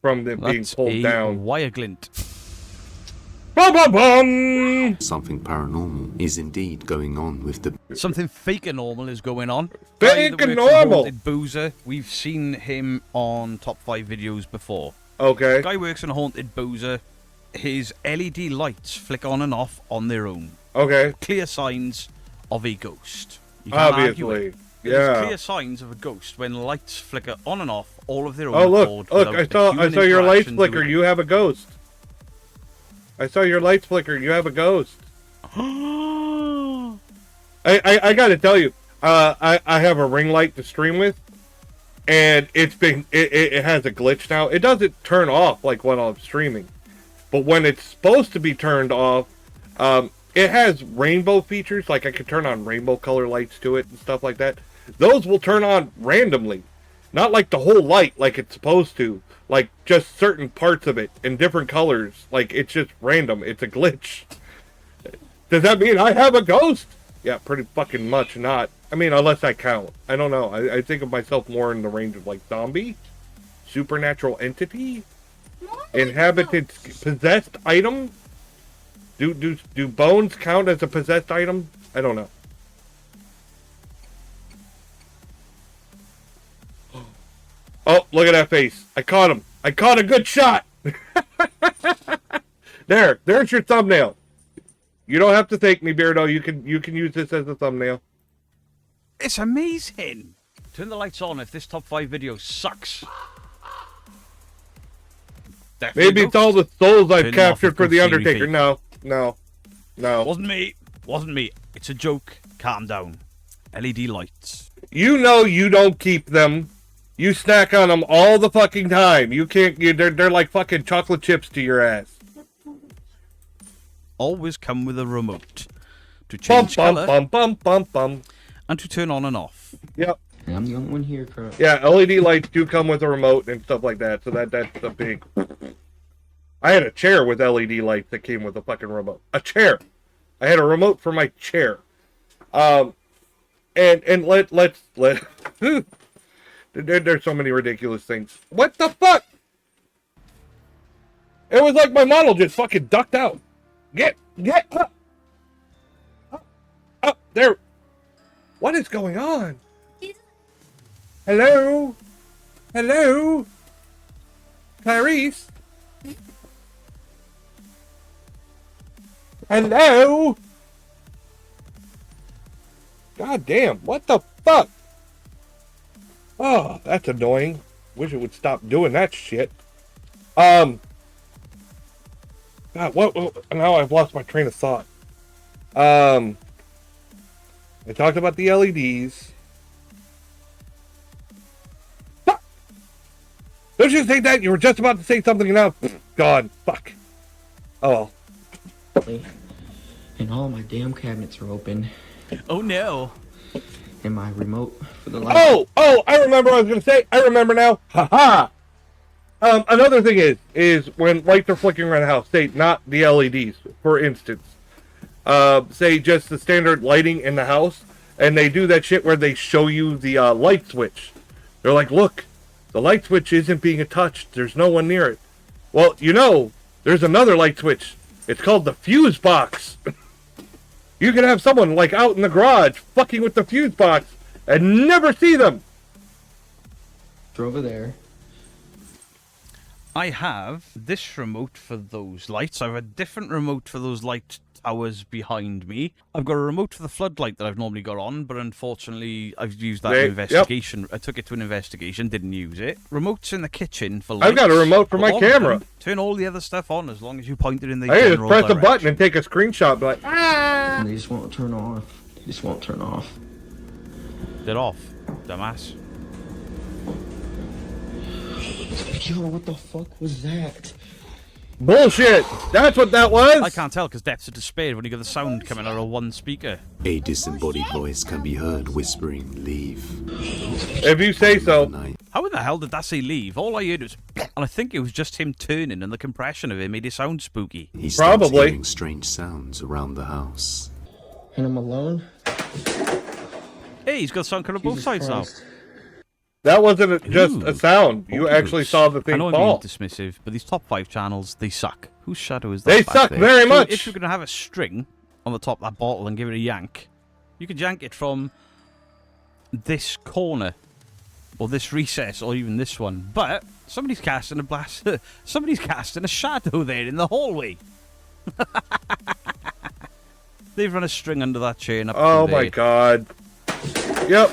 from them being pulled down. Wire glint. Bum, bum, bum. Something paranormal is indeed going on with the. Something fake and normal is going on. Fake and normal. Haunted Boozer. We've seen him on top 5 videos before. Okay. Guy works in a Haunted Boozer. His LED lights flick on and off on their own. Okay. Clear signs of a ghost. You can't argue Obviously. it. Yeah. There's clear signs of a ghost when lights flicker on and off all of their own. Oh accord look! without I saw your lights human flicker. interaction You have a ghost. I saw your lights flicker. You have a ghost. I gotta tell you, I have a ring light to stream with, and it has a glitch now. It doesn't turn off like when I'm streaming, but when it's supposed to be turned off, it has rainbow features. Like I can turn on rainbow color lights to it and stuff like that. Those will turn on randomly, not like the whole light like it's supposed to. Like, just certain parts of it in different colors. Like, it's just random. It's a glitch. Does that mean I have a ghost? Yeah, pretty fucking much not. I mean, unless I count. I don't know. I think of myself more in the range of, like, zombie? Supernatural entity? Inhabited, possessed item? Do bones count as a possessed item? I don't know. Oh, look at that face. I caught him. I caught a good shot. There's your thumbnail. You don't have to thank me, Beardo. You can use this as a thumbnail. It's amazing. Turn the lights on if this top 5 video sucks. Maybe it's all the souls I've Turn captured them off for the and go Undertaker. No. Wasn't me. It's a joke. Calm down. LED lights. You know you don't keep them. You snack on them all the fucking time. You can't. They're like fucking chocolate chips to your ass. Always come with a remote to change bum, color. bum, bum, bum, bum. And to turn on and off. Yep. I'm the only one here, Carl. Yeah, LED lights do come with a remote and stuff like that, so that's a big... I had a chair with LED lights that came with a fucking remote. A chair! I had a remote for my chair. And let's there's so many ridiculous things. What the fuck? It was like my model just fucking ducked out. Get up. Up there. What is going on? Hello? Hello? Clarice? Hello? God damn, what the fuck? Oh, that's annoying. Wish it would stop doing that shit. God, what now I've lost my train of thought. I talked about the LEDs. Fuck! Don't you think that? You were just about to say something now. God, fuck. Oh. And all my damn cabinets are open. Oh no. And my remote for the light. Oh, I remember what I was going to say. I remember now. Haha. Another thing is when lights are flickering around the house, say not the LEDs, for instance. Say just the standard lighting in the house, and they do that shit where they show you the light switch. They're like, look, the light switch isn't being touched. There's no one near it. Well, you know, there's another light switch. It's called the fuse box. You can have someone like out in the garage fucking with the fuse box and never see them. Over there. I have this remote for those lights. I have a different remote for those light towers behind me. I've got a remote for the floodlight that I've normally got on, but unfortunately I've used that in investigation. Yep. I took it to an investigation, didn't use it. Remotes in the kitchen for lights. I've got a remote for my camera. Turn all the other stuff on as long as you point it in the I general just press direction. a button and take a screenshot, like, ah! And they just won't turn off. They just won't turn off. They're off, dumbass. Yo, what the fuck was that? Bullshit! That's what that was! I can't tell because Depths of Despair when you get the sound coming out of one speaker. A disembodied voice can be heard whispering, leave. If you say so. How in the hell did that say leave? All I heard was, and I think it was just him turning and the compression of it made it sound spooky. He starts hearing strange sounds around the house. And I'm alone? Hey, he's got sound coming on both sides now. That wasn't just a sound. You actually saw the thing I know fall. I'm being dismissive, but these top 5 channels, they suck. Whose shadow is that? They back suck there? very So much. If you're going to have a string on the top of that bottle and give it a yank, you could yank it from this corner, or this recess, or even this one. But somebody's casting a blast. Somebody's casting a shadow there in the hallway. They've run a string under that chair and up Oh to there. my god. Yep.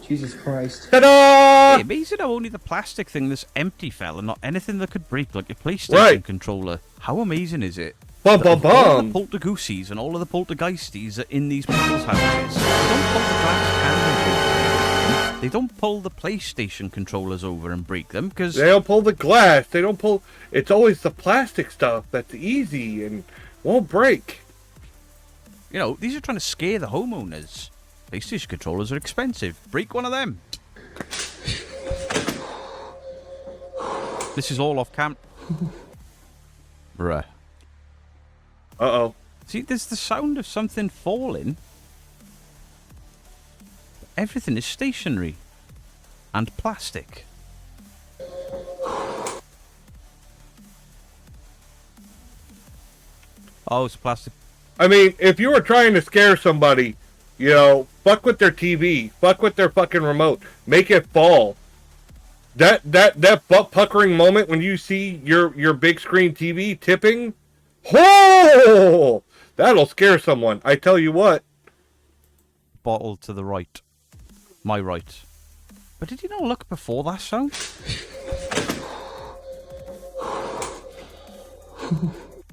Jesus Christ. Ta-da! Hey, amazing how only the plastic thing that's empty fell and not anything that could break, like your PlayStation Right. controller. How amazing is it? Bum, that bum, all bum. the poltergoosies and all of the poltergeisties are in these people's houses. They don't pull the PlayStation controllers over and break them because They don't pull the glass. They don't pull... It's always the plastic stuff that's easy and won't break. you know, these are trying to scare the homeowners. PlayStation controllers are expensive. Break one of them. This is all off cam. Bruh. Uh-oh. See, there's the sound of something falling. Everything is stationary. And plastic. Oh, it's plastic. I mean, if you were trying to scare somebody, you know, fuck with their TV, fuck with their fucking remote, make it fall. That butt puckering moment when you see your big screen TV tipping, oh, that'll scare someone. I tell you what. Bottle to the right. My right. But did you not look before that sound?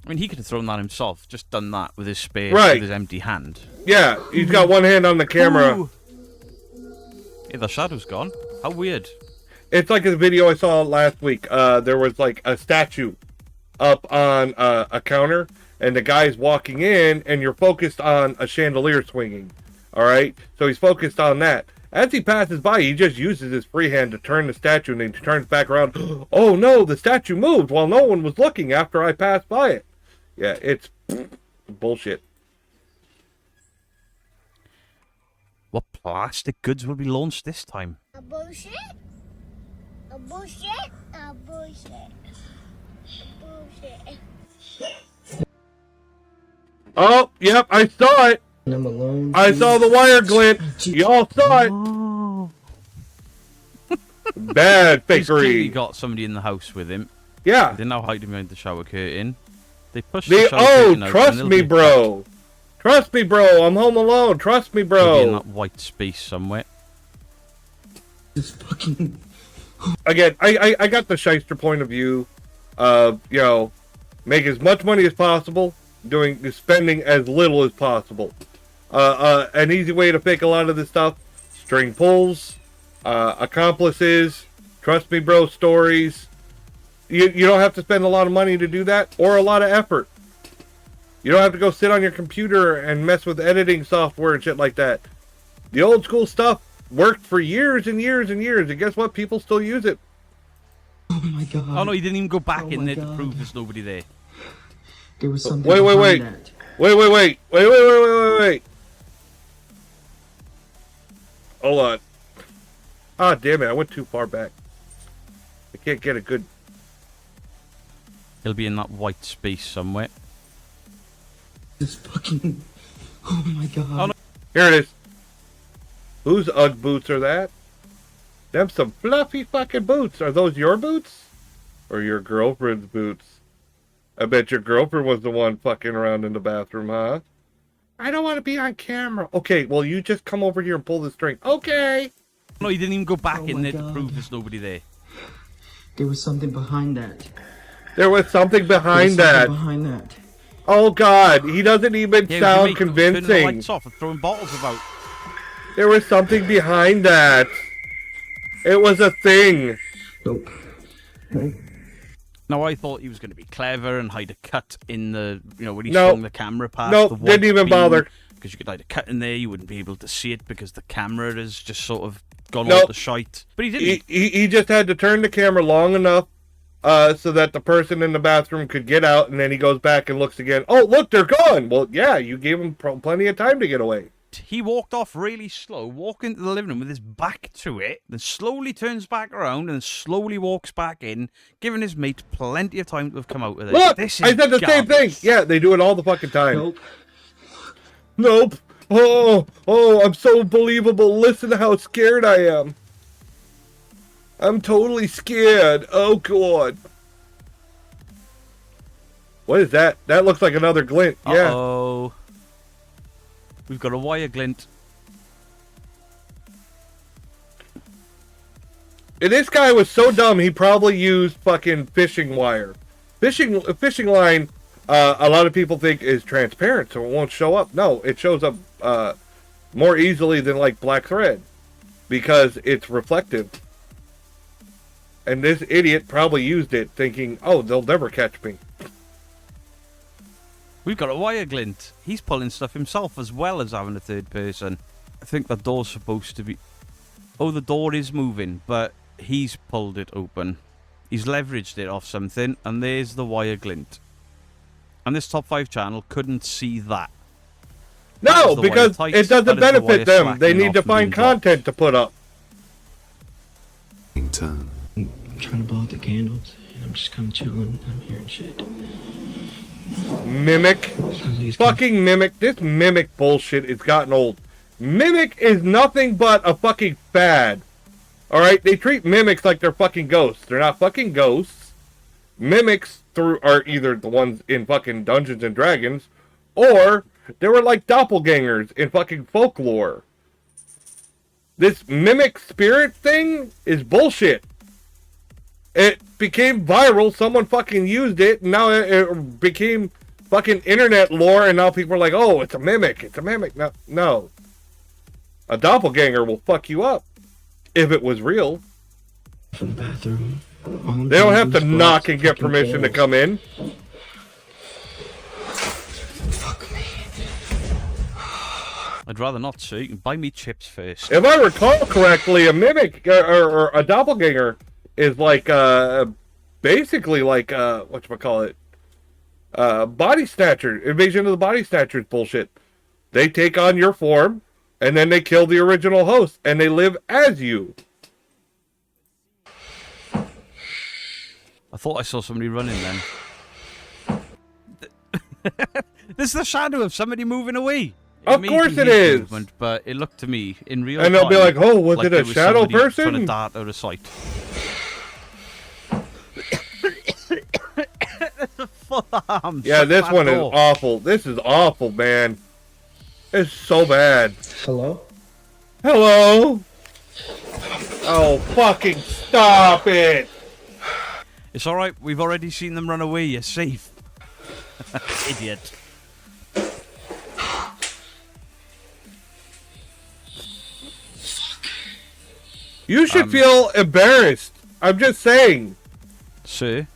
I mean, he could have thrown that himself. Just done that with his spare, Right. with his empty hand. Yeah, he's got one hand on the camera. Ooh. Yeah, the shadow's gone. How weird. It's like a video I saw last week. There was like a statue up on a counter, and the guy's walking in, and you're focused on a chandelier swinging. All right, so he's focused on that. As he passes by, he just uses his free hand to turn the statue, and then he turns back around. Oh no, the statue moved while no one was looking after I passed by it. Yeah, it's bullshit. What plastic goods will be launched this time? A bullshit? A bullshit? A bullshit. A bullshit. Oh, yep, I saw it. I'm alone. I saw the wire glint. Y'all saw it. Bad He's fakery. clearly got somebody in the house with him. Yeah. They're now hiding behind the shower curtain. They push The, the shower curtain out. trust me, bro. Trust me, bro. I'm home alone. Trust me, They'll be in bro. that white space somewhere. This fucking. Again, I got the shyster point of view. Make as much money as possible, spending as little as possible. An easy way to fake a lot of this stuff: string pulls, accomplices, trust me, bro stories. You don't have to spend a lot of money to do that, or a lot of effort. You don't have to go sit on your computer and mess with editing software and shit like that. The old school stuff worked for years and years and years, and guess what? People still use it. Oh my god. Oh no, he didn't even go back in there to God. prove there's nobody there. There was something Wait. behind that. Wait. Hold on. Ah, damn it. I went too far back. I can't get a good... He'll be in that white space somewhere. This fucking. Oh my god. Oh, no. Here it is. Whose Ugg boots are that? Them some fluffy fucking boots. Are those your boots? Or your girlfriend's boots? I bet your girlfriend was the one fucking around in the bathroom, huh? I don't want to be on camera. Okay, well, you just come over here and pull the string. Okay. No, he didn't even go back in there God. to prove there's nobody there. There was something behind that. There was something behind that. Behind that. Oh, God. He doesn't even sound Turning the convincing. lights off and throwing bottles about. There was something behind that. It was a thing. Nope. Now, I thought he was going to be clever and hide a cut in the, when he Nope. swung the camera past Nope, the white didn't even beam, bother. Because you could hide a cut in there, you wouldn't be able to see it because the camera has just sort of gone Nope. all to shite. But he didn't. He just had to turn the camera long enough so that the person in the bathroom could get out, and then he goes back and looks again. Oh, look, they're gone. Well, yeah, you gave him plenty of time to get away. He walked off really slow, walked into the living room with his back to it, then slowly turns back around and slowly walks back in, giving his mate plenty of time to have come out with it. Look, This I is said the same thing. Yeah, they do it all the fucking time. Nope. Oh, I'm so believable. Listen to how scared I am. I'm totally scared. Oh, God. What is that? That looks like another glint. Yeah. Uh-oh. We've got a wire glint. And this guy was so dumb, he probably used fucking fishing wire. Fishing line, a lot of people think is transparent, so it won't show up. No, it shows up more easily than like black thread because it's reflective. And this idiot probably used it thinking, oh, they'll never catch me. We've got a wire glint. He's pulling stuff himself as well as having a third person. I think the door's supposed to be... Oh, the door is moving, but he's pulled it open. He's leveraged it off something, and there's the wire glint. And this top 5 channel couldn't see that. No, the because wire it tights, doesn't that is the benefit wire them. They slacking need to off and find being dropped. content to put up. Turn. I'm trying to blow out the candles, and I'm just kind of chilling. I'm hearing shit. Mimic. Fucking Mimic. This Mimic bullshit has gotten old. Mimic is nothing but a fucking fad. Alright? They treat Mimics like they're fucking ghosts. They're not fucking ghosts. Mimics are either the ones in fucking Dungeons and Dragons, or they were like doppelgangers in fucking folklore. This Mimic spirit thing is bullshit. It became viral, someone fucking used it, and now it became fucking internet lore, and now people are like, oh, it's a mimic, it's a mimic. No. A doppelganger will fuck you up, if it was real. From the bathroom. They don't have to knock and get permission to come in. I'd rather not, sir. You can buy me chips first. If I recall correctly, a mimic or a doppelganger is like basically like whatchamacallit, body snatcher, invasion of the body snatchers bullshit. They take on your form and then they kill the original host and they live as you. I thought I saw somebody running then. This is the shadow of somebody moving away. Of course it is. Movement, but it looked to me in real and they'll time be like, "Oh, was it a there shadow somebody person?" Trying to dart out of sight. Full arm. Yeah, Shut this that one is door. awful. This is awful, man. It's so bad. Hello? Hello? Oh, fucking stop it. It's alright, we've already seen them run away, you're safe. Idiot. You should feel embarrassed. I'm just saying. Sir,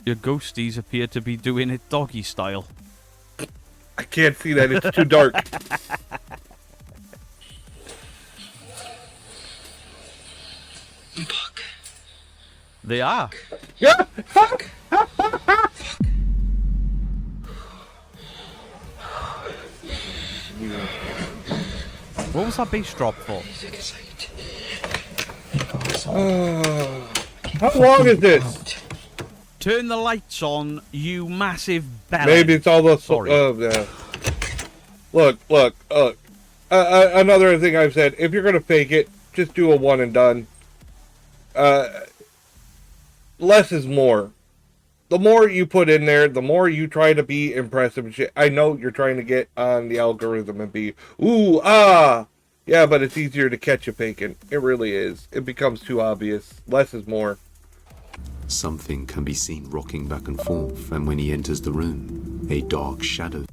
your ghosties appear to be doing it doggy style. I can't see that. It's too dark. They are. Yeah. What was that bass drop for? How long is this? Turn the lights on, you massive belly. Maybe it's all the... Sorry. Yeah. Look. Another thing I've said, if you're going to fake it, just do a one and done. Less is more. The more you put in there, the more you try to be impressive and shit. I know you're trying to get on the algorithm and be, ooh, ah. Yeah, but it's easier to catch you faking. It really is. It becomes too obvious. Less is more. Something can be seen rocking back and forth, and when he enters the room, a dark shadow.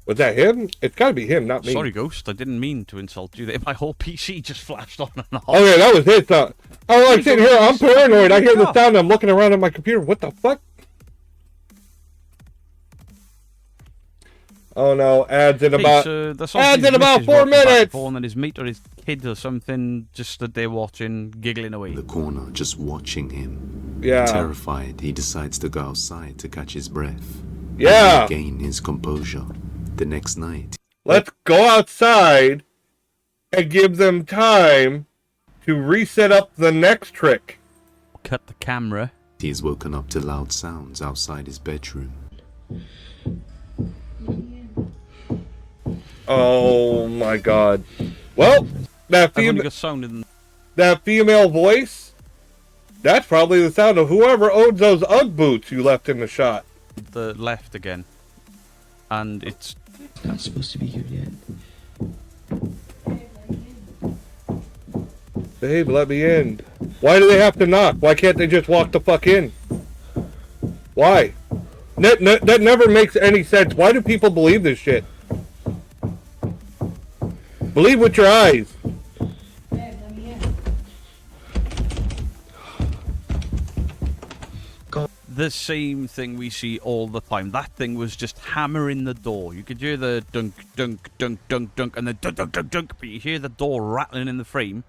Was that him? It's got to be him, not me. Sorry, Ghost. I didn't mean to insult you. My whole PC just flashed on and off. Oh, yeah, that was his sound. Oh, I'm sitting here. I'm paranoid. I hear the sound. I'm looking around at my computer. What the fuck? Oh, no. Ads in about 4 minutes. And his mate or his kid or something just stood there watching, giggling away. The corner, just watching him. Yeah. Terrified, he decides to go outside to catch his breath. Yeah. And regain his composure. The next night, Let's go outside and give them time to reset up the next trick. Cut the camera. he is woken up to loud sounds outside his bedroom. Oh my god. Well, that female voice, that's probably the sound of whoever owns those Ugg boots you left in the shot. The left again. And it's not supposed to be here yet. Babe, let me in. Why do they have to knock? Why can't they just walk the fuck in? Why? That never makes any sense. Why do people believe this shit? Believe with your eyes. the same thing we see all the time. That thing was just hammering the door. You could hear the dunk, dunk, dunk, dunk, dunk, and then dunk, dunk, dunk, dunk, but you hear the door rattling in the frame.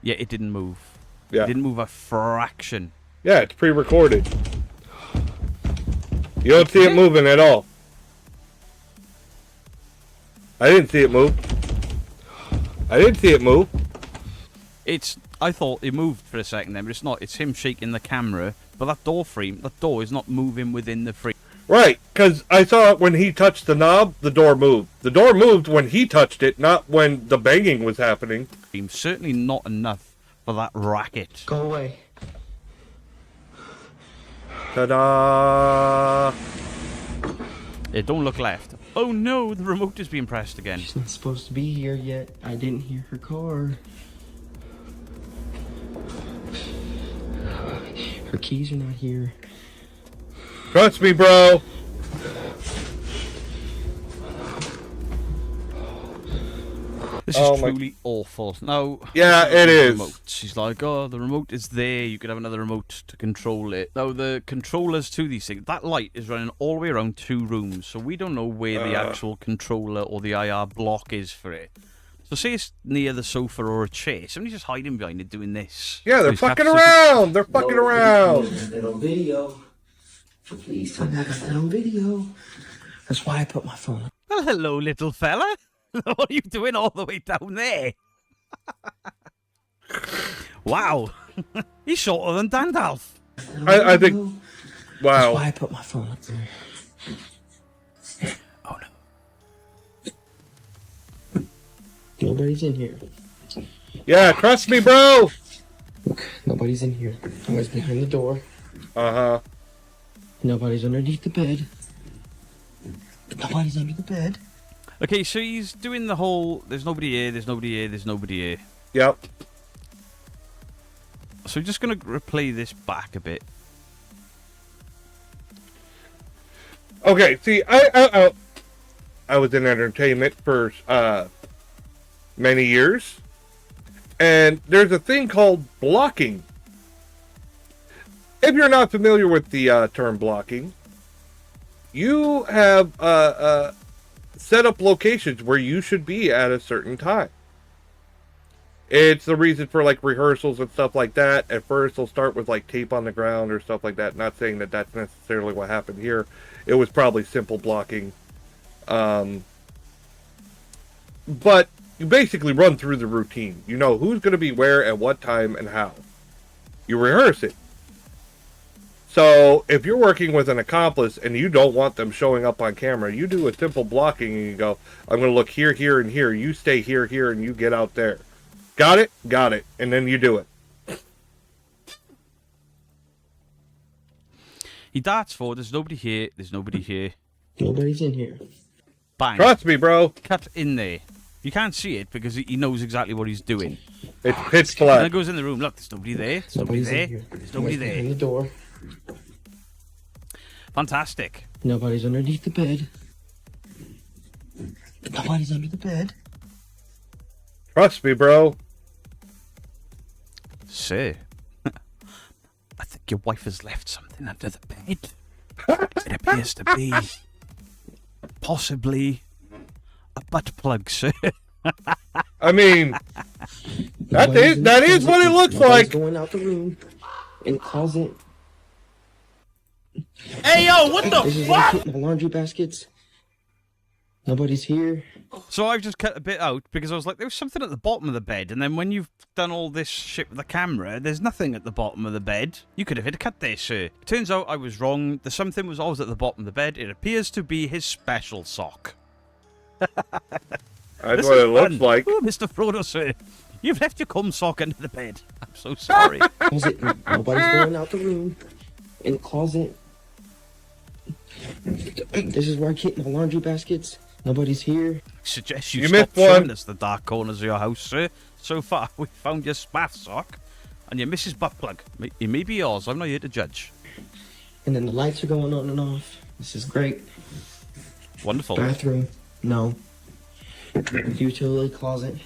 Yeah, it didn't move. Yeah. It didn't move a fraction. Yeah, it's pre-recorded. You don't see it moving at all. I didn't see it move. I didn't see it move. I thought it moved for a second then, but it's not. It's him shaking the camera. But that door frame, that door is not moving within the frame. Right, because I saw it when he touched the knob, the door moved. The door moved when he touched it, not when the banging was happening. Certainly not enough for that racket. Go away. Ta-da! Yeah, don't look left. Oh no, the remote is being pressed again. She's not supposed to be here yet. I didn't hear her car. Her keys are not here. Trust me, bro. This is truly awful. Now, yeah, it is. Remote. She's like, oh, the remote is there. You could have another remote to control it. Now, the controllers to these things, that light is running all the way around 2 rooms, so we don't know where the actual controller or the IR block is for it. So say it's near the sofa or a chair. Somebody's just hiding behind it doing this. Yeah, they're fucking around. They're fucking around. That on video. Please tell me I got that on video. That's why I put my phone on. Well, hello, little fella. What are you doing all the way down there? Wow. He's shorter than Dandalf. I think... Wow. That's why I put my phone up there. Oh, no. Nobody's in here. Yeah, trust me, bro. Look, nobody's in here. I was behind the door. Uh-huh. Nobody's underneath the bed. Nobody's under the bed. Okay, so he's doing the whole, there's nobody here, there's nobody here, there's nobody here. Yep. So we're just going to replay this back a bit. Okay, see, I was in entertainment for many years, and there's a thing called blocking. If you're not familiar with the term blocking, you have set up locations where you should be at a certain time. It's the reason for like rehearsals and stuff like that. At first, they'll start with like tape on the ground or stuff like that. Not saying that that's necessarily what happened here. It was probably simple blocking. But you basically run through the routine. You know who's going to be where at what time and how. You rehearse it. So, if you're working with an accomplice and you don't want them showing up on camera, you do a simple blocking and you go, I'm going to look here, here, and here. You stay here, here, and you get out there. Got it? Got it. And then you do it. He darts forward. There's nobody here. There's nobody here. Nobody's in here. Bang. Trust me, bro. Cut in there. You can't see it because he knows exactly what he's doing. It's pitch black. And then goes in the room. Look, there's nobody there. There's nobody there. There's nobody there. In the door. Fantastic. Nobody's underneath the bed. Nobody's under the bed. Trust me, bro. Sir, I think your wife has left something under the bed. It appears to be possibly a butt plug, sir. I mean, that is what it looks like. Going out the room in the closet. Hey, yo, what the This is fuck? where I keep my laundry baskets. Nobody's here. So I've just cut a bit out because I was like, there was something at the bottom of the bed, and then when you've done all this shit with the camera, there's nothing at the bottom of the bed. You could have hit a cut there, sir. It turns out I was wrong. The something was always at the bottom of the bed. It appears to be his special sock. That's what it looks like. Oh, Mr. Frodo, sir. You've left your cum sock under the bed. I'm so sorry. Nobody's going out the room in the closet. This is where I keep my laundry baskets. Nobody's here. I suggest you stop showing us the dark corners of your house, sir. So far, we found your spath sock and your Mrs. Butt Plug. It may be yours. I'm not here to judge. And then the lights are going on and off. This is great. Wonderful. Bathroom, no. Utility closet,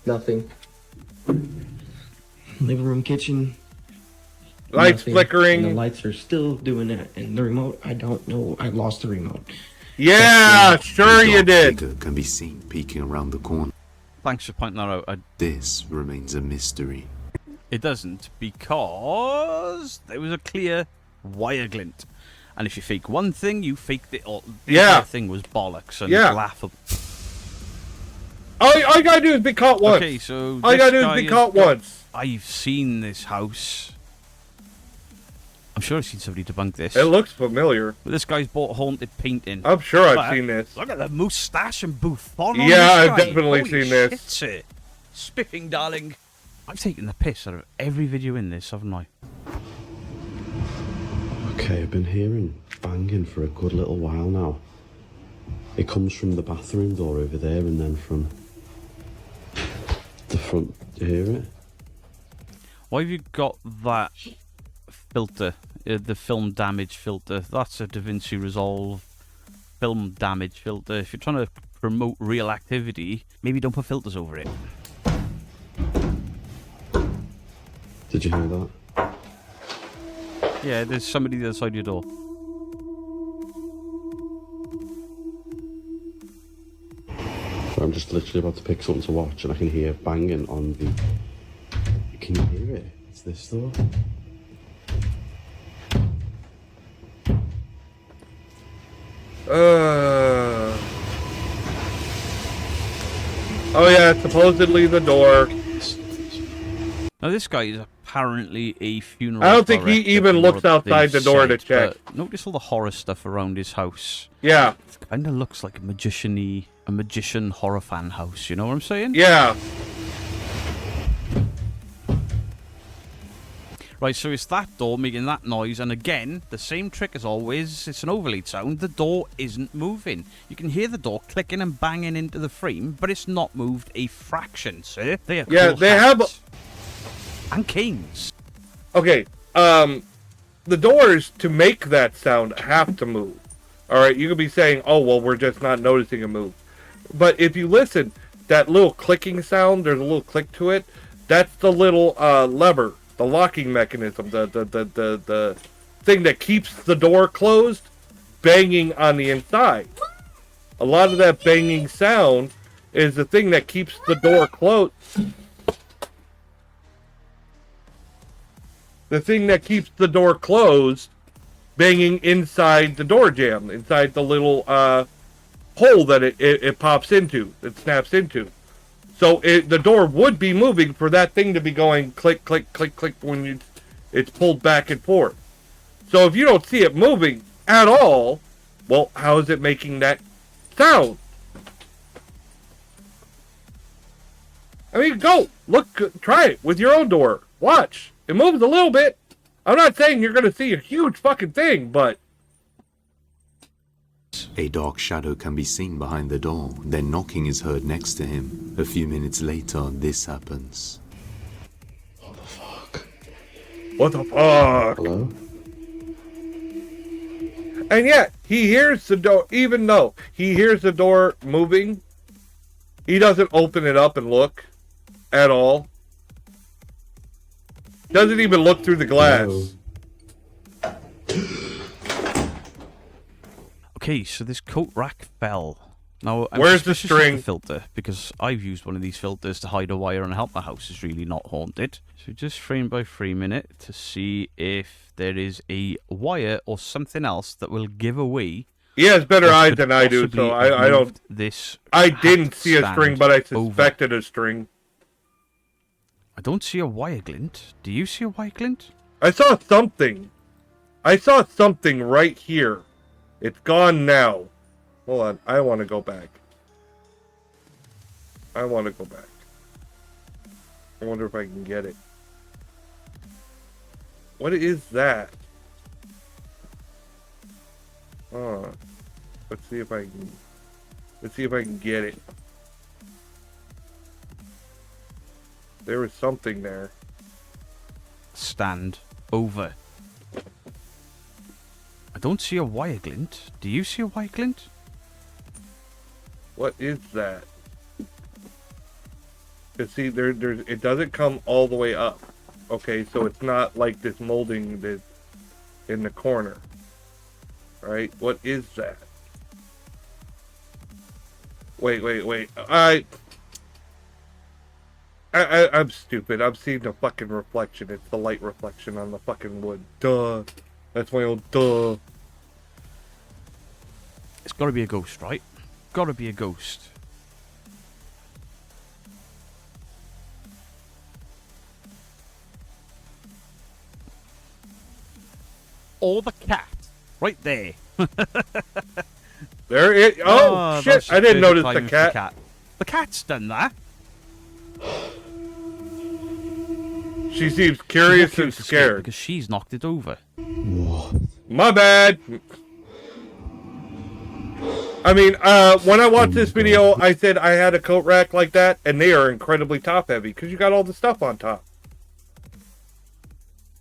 nothing. Living room, kitchen. Lights nothing. flickering. And the lights are still doing that. And the remote, I don't know. I lost the remote. Yeah, sure you did. Figure can be seen peeking around the corner. Thanks for pointing that out. This remains a mystery. It doesn't because there was a clear wire glint. And if you fake one thing, you fake the all. The entire thing was bollocks and laughable. All you gotta do is be caught once. Okay, so all you gotta do is be caught once. I've seen this house. I'm sure I've seen somebody debunk this. It looks familiar. But this guy's bought haunted painting. I'm sure I've seen this. Look at the moustache and bouffon on Yeah, this I've guy. definitely Holy seen this. Shit, sir. Spiffing, darling. I've taken the piss out of every video in this, haven't I? Okay, I've been hearing banging for a good little while now. It comes from the bathroom door over there and then from the front. Do you hear it? Why have you got that filter? The film damage filter. That's a DaVinci Resolve film damage filter. If you're trying to promote real activity, maybe don't put filters over it. Did you hear that? Yeah, there's somebody the other side of your door. I'm just literally about to pick something to watch and I can hear banging on the... Can you hear it? It's this door. Oh yeah, supposedly the door. Now this guy is apparently a funeral I don't think he director, even from looks what outside they the door to said, check. but notice all the horror stuff around his house. Yeah. It kind of looks like a magician horror fan house, you know what I'm saying? Yeah. Right, so it's that door making that noise, and again, the same trick as always, it's an overlaid sound, the door isn't moving. You can hear the door clicking and banging into the frame, but it's not moved a fraction, sir. They are cool they hats. And canes. Okay, the doors to make that sound have to move. Alright, you could be saying, oh, well, we're just not noticing a move. But if you listen, that little clicking sound, there's a little click to it, that's the little lever, the locking mechanism, the thing that keeps the door closed, banging on the inside. A lot of that banging sound is the thing that keeps the door closed. The thing that keeps the door closed, banging inside the door jamb, inside the little hole that it pops into, it snaps into. So the door would be moving for that thing to be going click, click, click, click when it's pulled back and forth. So if you don't see it moving at all, well, how is it making that sound? I mean, go, look, try it with your own door. Watch. It moves a little bit. I'm not saying you're going to see a huge fucking thing, but... A dark shadow can be seen behind the door, then knocking is heard next to him. A few minutes later, this happens. What the fuck? What the fuck? Hello? And yet, he hears the door, even though he hears the door moving, he doesn't open it up and look at all. Doesn't even look through the glass. Okay, so this coat rack fell. Now, I'm Where's the suspicious of string? filter, because I've used one of these filters to hide a wire and help my house is really not haunted. So just frame by frame in it to see if there is a wire or something else that will give away. He has better what eyes could than I do, possibly so have I don't... moved this I didn't hat see a string, stand but I over. suspected a string. I don't see a wire glint. Do you see a wire glint? I saw something. I saw something right here. It's gone now. Hold on. I want to go back. I want to go back. I wonder if I can get it. What is that? Let's see if I can... Let's see if I can get it. There was something there. Stand over. I don't see a wire glint. Do you see a wire glint? What is that? See, it doesn't come all the way up. Okay, so it's not like this molding that's in the corner. Right? What is that? Wait. I'm stupid. I'm seeing the fucking reflection. It's the light reflection on the fucking wood. Duh. That's my old duh. It's gotta be a ghost, right? Gotta be a ghost. Or the cat. Right there. There it... Oh, shit. I didn't notice the cat. The cat's done that. She seems curious and scared. Because she's knocked it over. My bad. I mean, when I watched this video, I said I had a coat rack like that, and they are incredibly top heavy because you got all the stuff on top.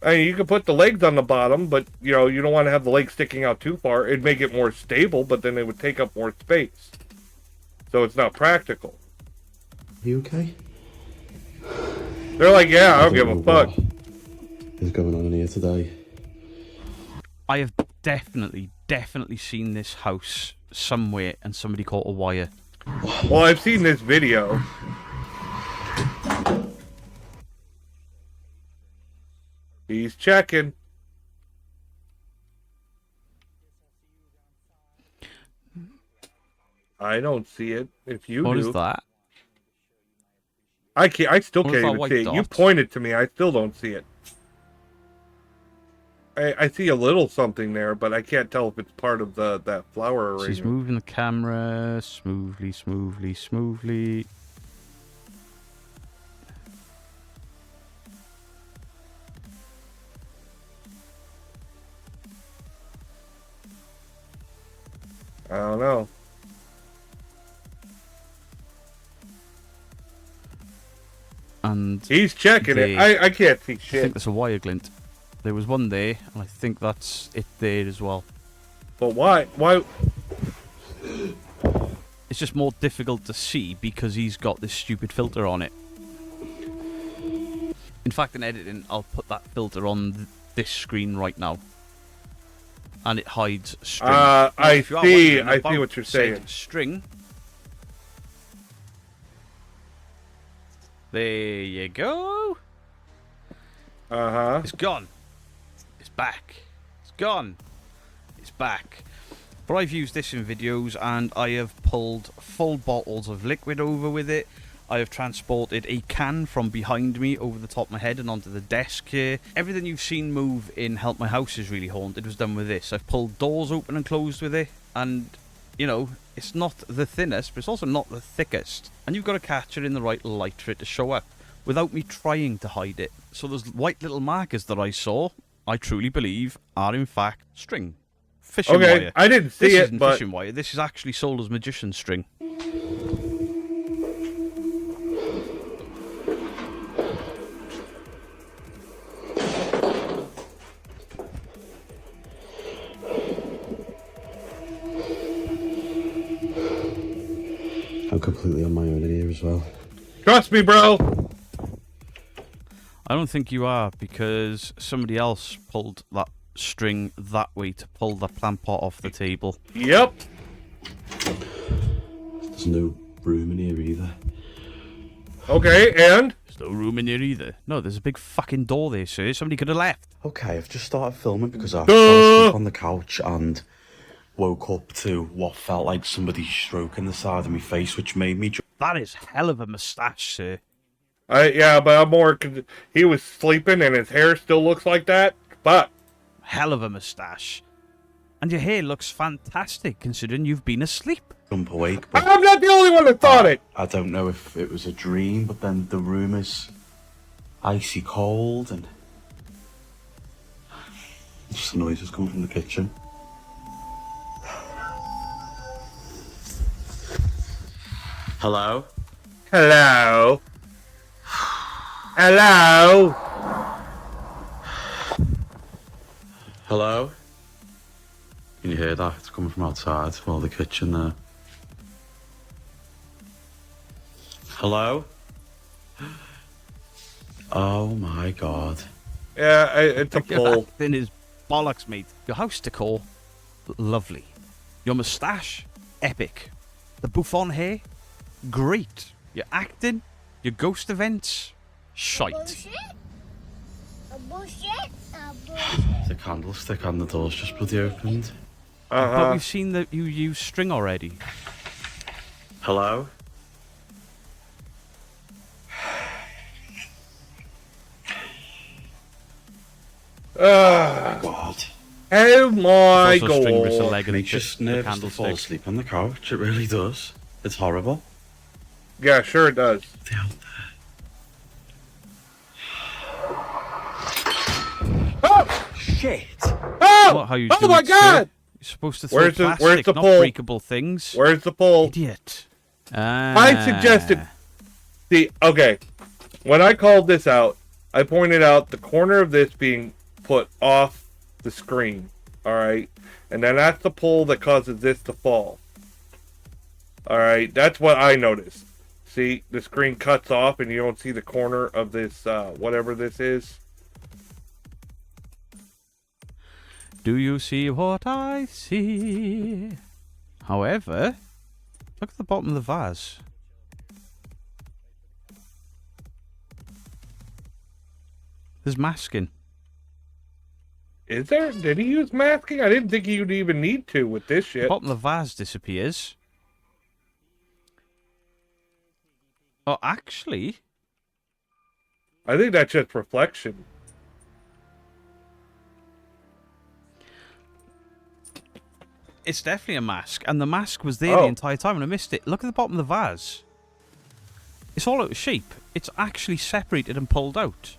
I mean, you can put the legs on the bottom, but, you know, you don't want to have the legs sticking out too far. It'd make it more stable, but then it would take up more space. so it's not practical. You okay? They're like, yeah, I don't give a fuck. What is going on in here today? I have definitely seen this house somewhere and somebody caught a wire. Well, I've seen this video. He's checking. I don't see it. If you What do. is that? I still What can't is that even white see it. dot? You pointed to me. I still don't see it. I see a little something there, but I can't tell if it's part of that flower arrangement. She's moving the camera smoothly. I don't know. And he's checking it. I can't see I shit. think there's a wire glint. There was one there, and I think that's it there as well. But why? Why? It's just more difficult to see because he's got this stupid filter on it. In fact, in editing, I'll put that filter on this screen right now. And it hides string. I see what you're saying. String. There you go. Uh-huh. It's gone. It's back. It's gone. It's back. But I've used this in videos and I have pulled full bottles of liquid over with it. I have transported a can from behind me over the top of my head and onto the desk here. Everything you've seen move in Help My House is Really Haunted was done with this. I've pulled doors open and closed with it. And, you know, it's not the thinnest, but it's also not the thickest. And you've got to catch it in the right light for it to show up without me trying to hide it. So those white little markers that I saw, I truly believe, are in fact string. Fishing wire. I didn't see this it, isn't but... fishing wire. This is actually sold as magician string. I'm completely on my own in here as well. Trust me, bro. I don't think you are, because somebody else pulled that string that way to pull the plant pot off the table. Yep. There's no room in here either. Okay, and? There's no room in here either. No, there's a big fucking door there, sir. Somebody could have left. Okay, I've just started filming because I fell asleep on the couch and woke up to what felt like somebody stroking the side of my face, which made me... That is hell of a moustache, sir. Yeah, but I'm more... He was sleeping and his hair still looks like that. But... Hell of a moustache. And your hair looks fantastic, considering you've been asleep. Jump awake, but I'm not the only one that thought it! I don't know if it was a dream, but then the room is icy cold and... Just the noises coming from the kitchen. Hello? Hello? Hello? Hello? Can you hear that? It's coming from outside, well, the kitchen there. Hello? Oh my god. Yeah, it's a pull. Then his bollocks, mate. Your house decor, lovely. Your moustache, epic. The bouffant hair, great. Your acting, your ghost events, shite. Bullshit. The candlestick on the door's just bloody opened. But we've seen that you use string already. Hello? Oh god. Oh my god. It makes you nervous to fall asleep on the couch. It really does. It's horrible. Yeah, sure it does. Oh! Shit! Oh! What, how you Oh do my it, sir? god! You're supposed to throw plastic, where's the not pole? breakable things. Where's the pole? Idiot. I suggested... See, okay. When I called this out, I pointed out the corner of this being put off the screen. Alright? And then that's the pole that causes this to fall. Alright, that's what I noticed. See, the screen cuts off and you don't see the corner of this, whatever this is. Do you see what I see? However, look at the bottom of the vase. There's masking. Is there? Did he use masking? I didn't think he would even need to with this shit. The bottom of the vase disappears. Oh, actually... I think that's just reflection. It's definitely a mask, and the mask was there the entire time, and I missed it. Look at the bottom of the vase. It's all out of shape. It's actually separated and pulled out.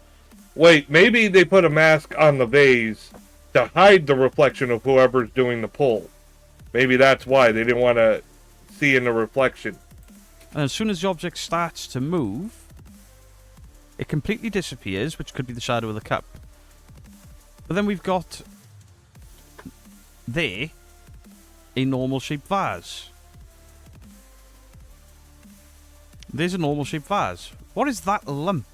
Wait, maybe they put a mask on the vase to hide the reflection of whoever's doing the pull. Maybe that's why they didn't want to see in the reflection. And as soon as the object starts to move, it completely disappears, which could be the shadow of the cup. But then we've got there a normal shaped vase. There's a normal shaped vase. What is that lump?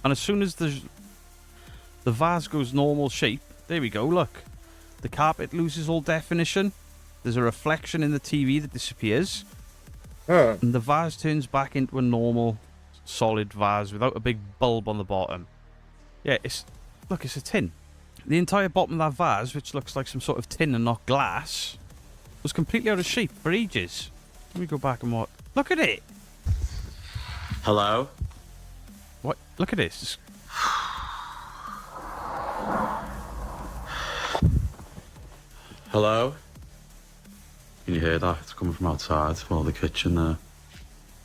And as soon as the vase goes normal shape, there we go, look. The carpet loses all definition. There's a reflection in the TV that disappears. Huh. And the vase turns back into a normal, solid vase without a big bulb on the bottom. Yeah, look, it's a tin. The entire bottom of that vase, which looks like some sort of tin and not glass, was completely out of shape for ages. Let me go back and what? Look at it! Hello? What? Look at this. Hello? Can you hear that? It's coming from outside, well, the kitchen there.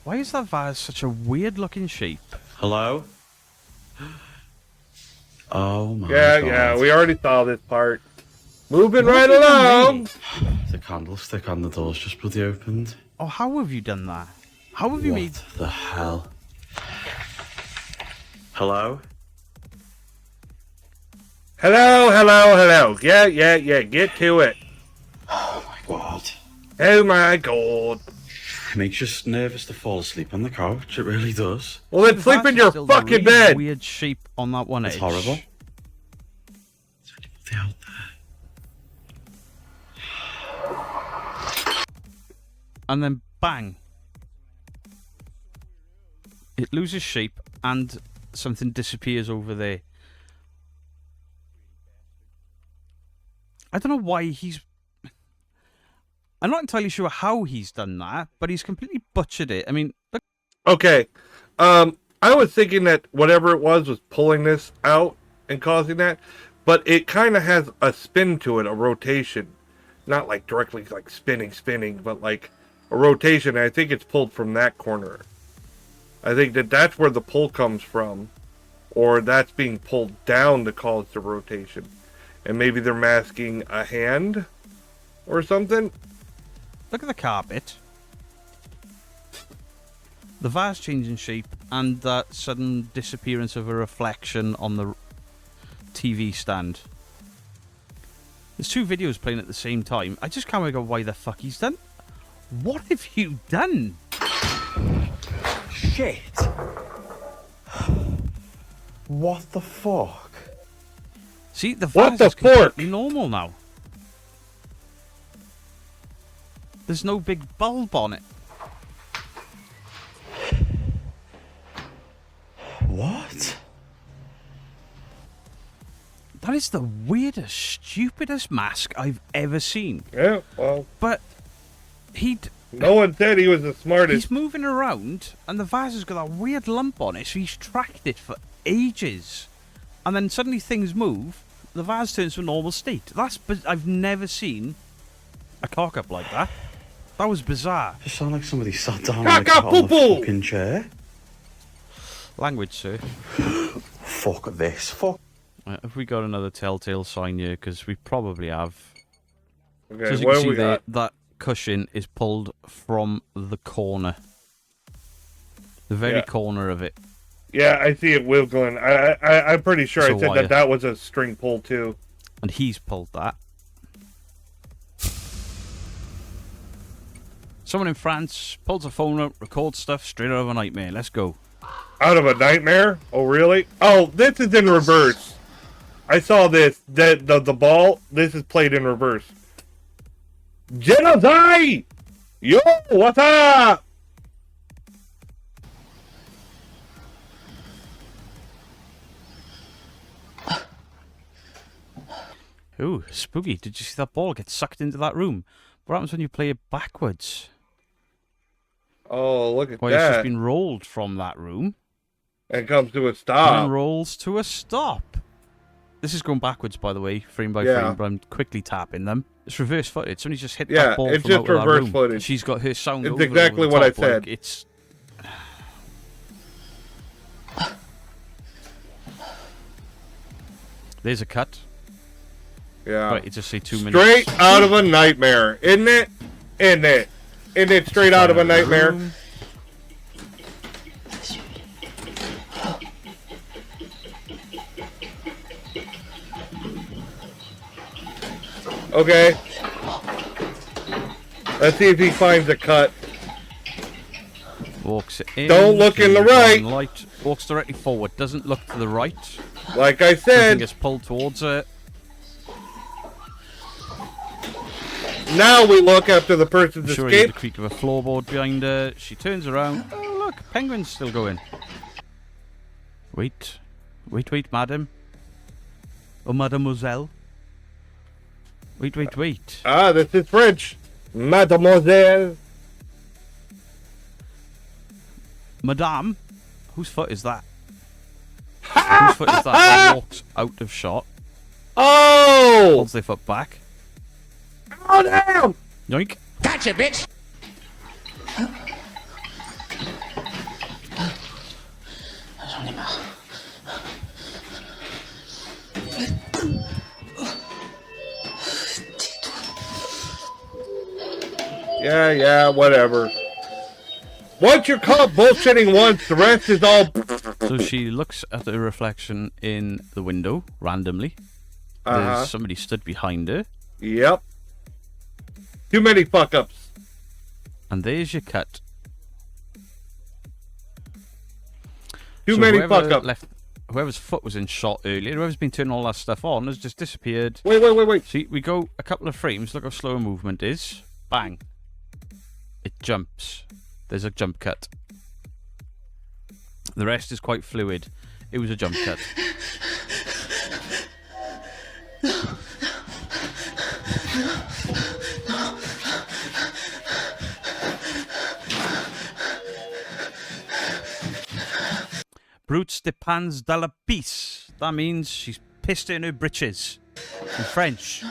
Why is that vase such a weird looking shape? Hello? Oh my god. Yeah, we already saw this part. Moving right along! The candlestick on the door's just bloody opened. Oh, how have you done that? How have you made... What the hell? Hello? Hello. Yeah, get to it. Oh my god. Oh my god. It makes you nervous to fall asleep on the couch, it really does. Well, then sleep in your fucking bed! Weird shape on that one edge. It's horrible. And then bang. It loses shape and something disappears over there. I don't know why I'm not entirely sure how he's done that, but he's completely butchered it. I mean, look. Okay. I was thinking that whatever it was pulling this out and causing that, but it kind of has a spin to it, a rotation. Not like directly like spinning, but like a rotation. I think it's pulled from that corner. I think that's where the pull comes from, or that's being pulled down to cause the rotation. And maybe they're masking a hand or something. Look at the carpet. The vase changing shape and that sudden disappearance of a reflection on the TV stand. There's two videos playing at the same time. I just can't work out why the fuck he's done. What have you done? Shit. What the fuck? See, the vase is completely normal now. There's no big bulb on it. What? That is the weirdest, stupidest mask I've ever seen. Yeah, well. But no one said he was the smartest. He's moving around, and the vase has got that weird lump on it, so he's tracked it for ages. And then suddenly things move, the vase turns to a normal state. I've never seen a cock-up like that. That was bizarre. It sounded like somebody sat down on the fucking chair. Language, sir. Fuck this. Fuck. Have we got another telltale sign here? Because we probably have. Okay, so as you can see there, that cushion is pulled from the corner. The very corner of it. Yeah, I see it wiggling. I'm pretty sure I said that was a string pull too. And he's pulled that. Someone in France pulls a phone up, records stuff straight out of a nightmare. Let's go. Out of a nightmare? Oh, really? Oh, this is in reverse. I saw this. The ball, this is played in reverse. Genocide! Yo, what's up? Ooh, spooky. Did you see that ball get sucked into that room? What happens when you play it backwards? Oh, look at Well, that. it's just been rolled from that room. And comes to a stop. And then rolls to a stop. This is going backwards, by the way, frame by Yeah. frame, but I'm quickly tapping them. It's reverse footage. Somebody's just hit Yeah, that ball it's from just out of that reverse room. footage. She's got her sound It's over exactly over what the I top, like, said. it's... There's a cut. Yeah. Right, it just say 2 minutes. Straight out of a nightmare, isn't it? Isn't it? Isn't it straight out of a nightmare? Okay. Let's see if he finds a cut. Walks in. Don't look in the right. Light. Walks directly forward. Doesn't look to the right. Like I said. Something gets pulled towards her. Now we look after the person's I'm sure you hear the escape. creak of a floorboard behind her. She turns around. Oh, look. Penguin's still going. Wait. Wait, madam. Oh, mademoiselle. Wait. Ah, this is French. Mademoiselle. Madame? Whose foot is that? Whose foot is that walks out of shot? Oh! Holds their foot back. Oh, damn! Yoink. Gotcha, bitch! Yeah, whatever. Once you're caught bullshitting once, the rest is all... So she looks at the reflection in the window, randomly. Uh-huh. There's somebody stood behind her. Yep. Too many fuck-ups. And there's your cut. Too many fuck-ups. Whoever's foot was in shot earlier, whoever's been turning all that stuff on, has just disappeared. Wait. See, we go a couple of frames, look how slow a movement is. Bang. It jumps. There's a jump cut. The rest is quite fluid. It was a jump cut. Brutes de pans de la pisse. That means she's pissed in her britches. In French.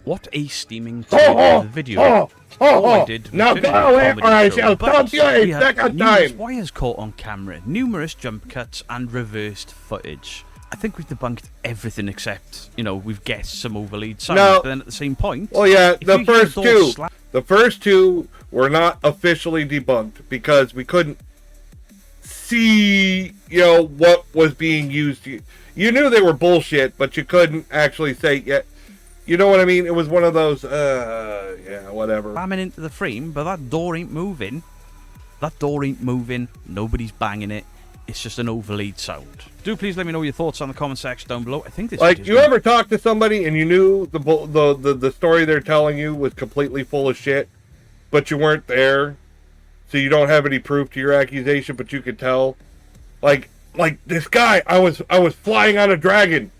What a steaming the video. I did. Now go away or I shall taunt you a second time. Wires caught on camera, numerous jump cuts and reversed footage. I think we've debunked everything except, we've guessed some overlead sounds. No. But then at the same point, Oh yeah, the first two were not officially debunked because we couldn't see, what was being used. You knew they were bullshit, but you couldn't actually say yet. You know what I mean? It was one of those, whatever. Slamming into the frame, but that door ain't moving. Nobody's banging it. It's just an overlead sound. Do please let me know your thoughts on the comment section down below. I think this you ever talk to somebody and you knew the story they're telling you was completely full of shit, but you weren't there, so you don't have any proof to your accusation, but you could tell. Like this guy, I was flying on a dragon.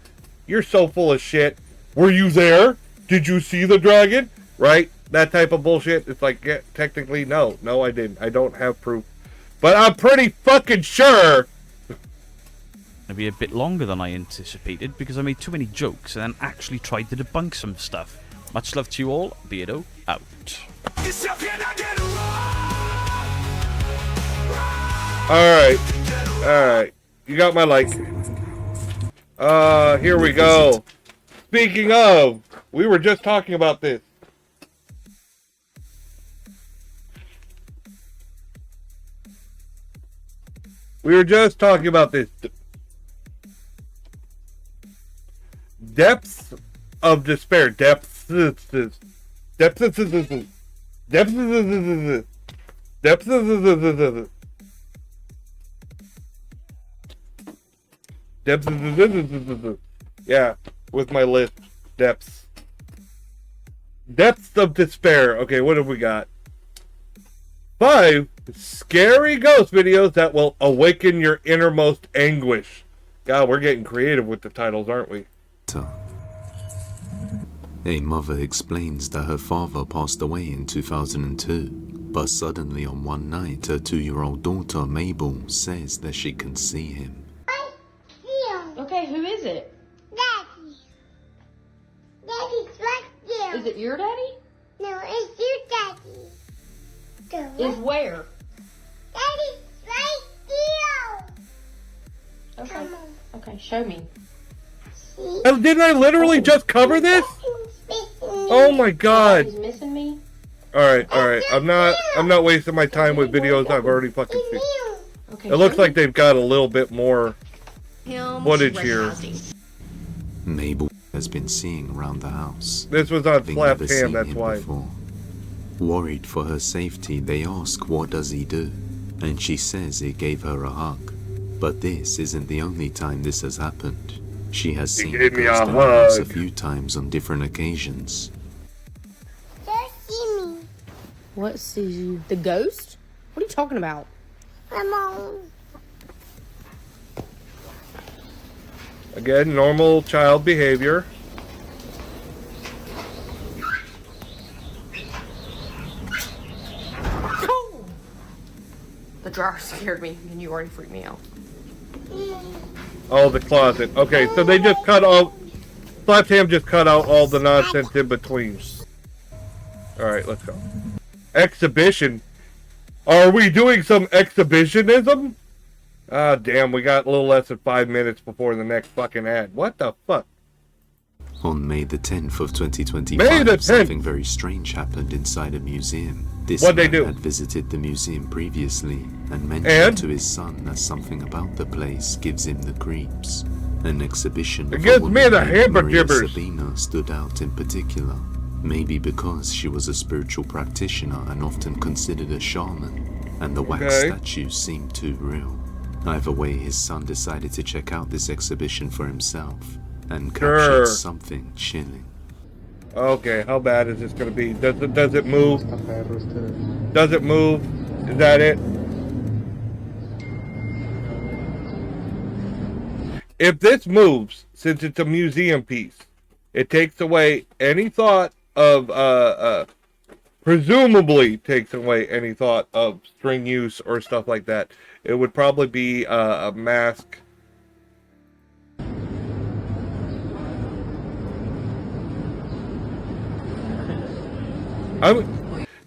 You're so full of shit. Were you there? Did you see the dragon? Right? That type of bullshit. It's like, yeah, technically, no, I didn't. I don't have proof. But I'm pretty fucking sure. It'll be a bit longer than I anticipated because I made too many jokes and then actually tried to debunk some stuff. Much love to you all. Beardo out. Alright. You got my like. Here we go. Speaking of, we were just talking about this. Depths of despair. Depths Yeah, with my list. Depths of despair. Okay, what have we got? 5 scary ghost videos that will awaken your innermost anguish. God, we're getting creative with the titles, aren't we? A mother explains that her father passed away in 2002, but suddenly on one night her 2-year-old daughter Mabel says that she can see him. Okay, who is it? Daddy. Daddy's right there. Is it your daddy? No, it's your daddy. Is where? Daddy's right here. Okay. Come on. Okay, show me. Oh, didn't I literally just cover this? Oh my god. He's missing me. Alright. I'm not wasting my time with videos I've already fucking seen. Okay, It looks like they've got a little bit more footage here. Mabel has been seeing around the house. This was on having Slap never Cam, seen that's him why. before. Worried for her safety, they ask what does he do, and she says he gave her a hug. But this isn't the only time this has happened. She has seen gave me ghost a in the house a hug. few times on different occasions. Just see me. What sees you? The ghost? What are you talking about? Come on. Again, normal child behavior. The drawer scared me, and you already freaked me out. Oh, the closet. Okay, so they just cut all... Slap Cam just cut out all the nonsense in between. Alright, let's go. Exhibition? Are we doing some exhibitionism? Ah, damn, we got a little less than 5 minutes before the next fucking ad. What the fuck? On May the 10th of 2025, May the 10th. something very strange happened inside a museum. This What'd they man do? had visited the museum previously and mentioned to his son that something about the place gives him the creeps. An exhibition It of gives a me woman the named Maria hamburgers. Sabina stood out in particular. Maybe because she was a spiritual practitioner and often considered a shaman, and the wax Okay. statues seemed too real. Either way, his son decided to check out this exhibition for himself and captured Sure. something chilling. Okay, how bad is this gonna be? Does it move? Does it move? Is that it? If this moves, since it's a museum piece, it takes away any thought of, presumably takes away any thought of string use or stuff like that. It would probably be a mask.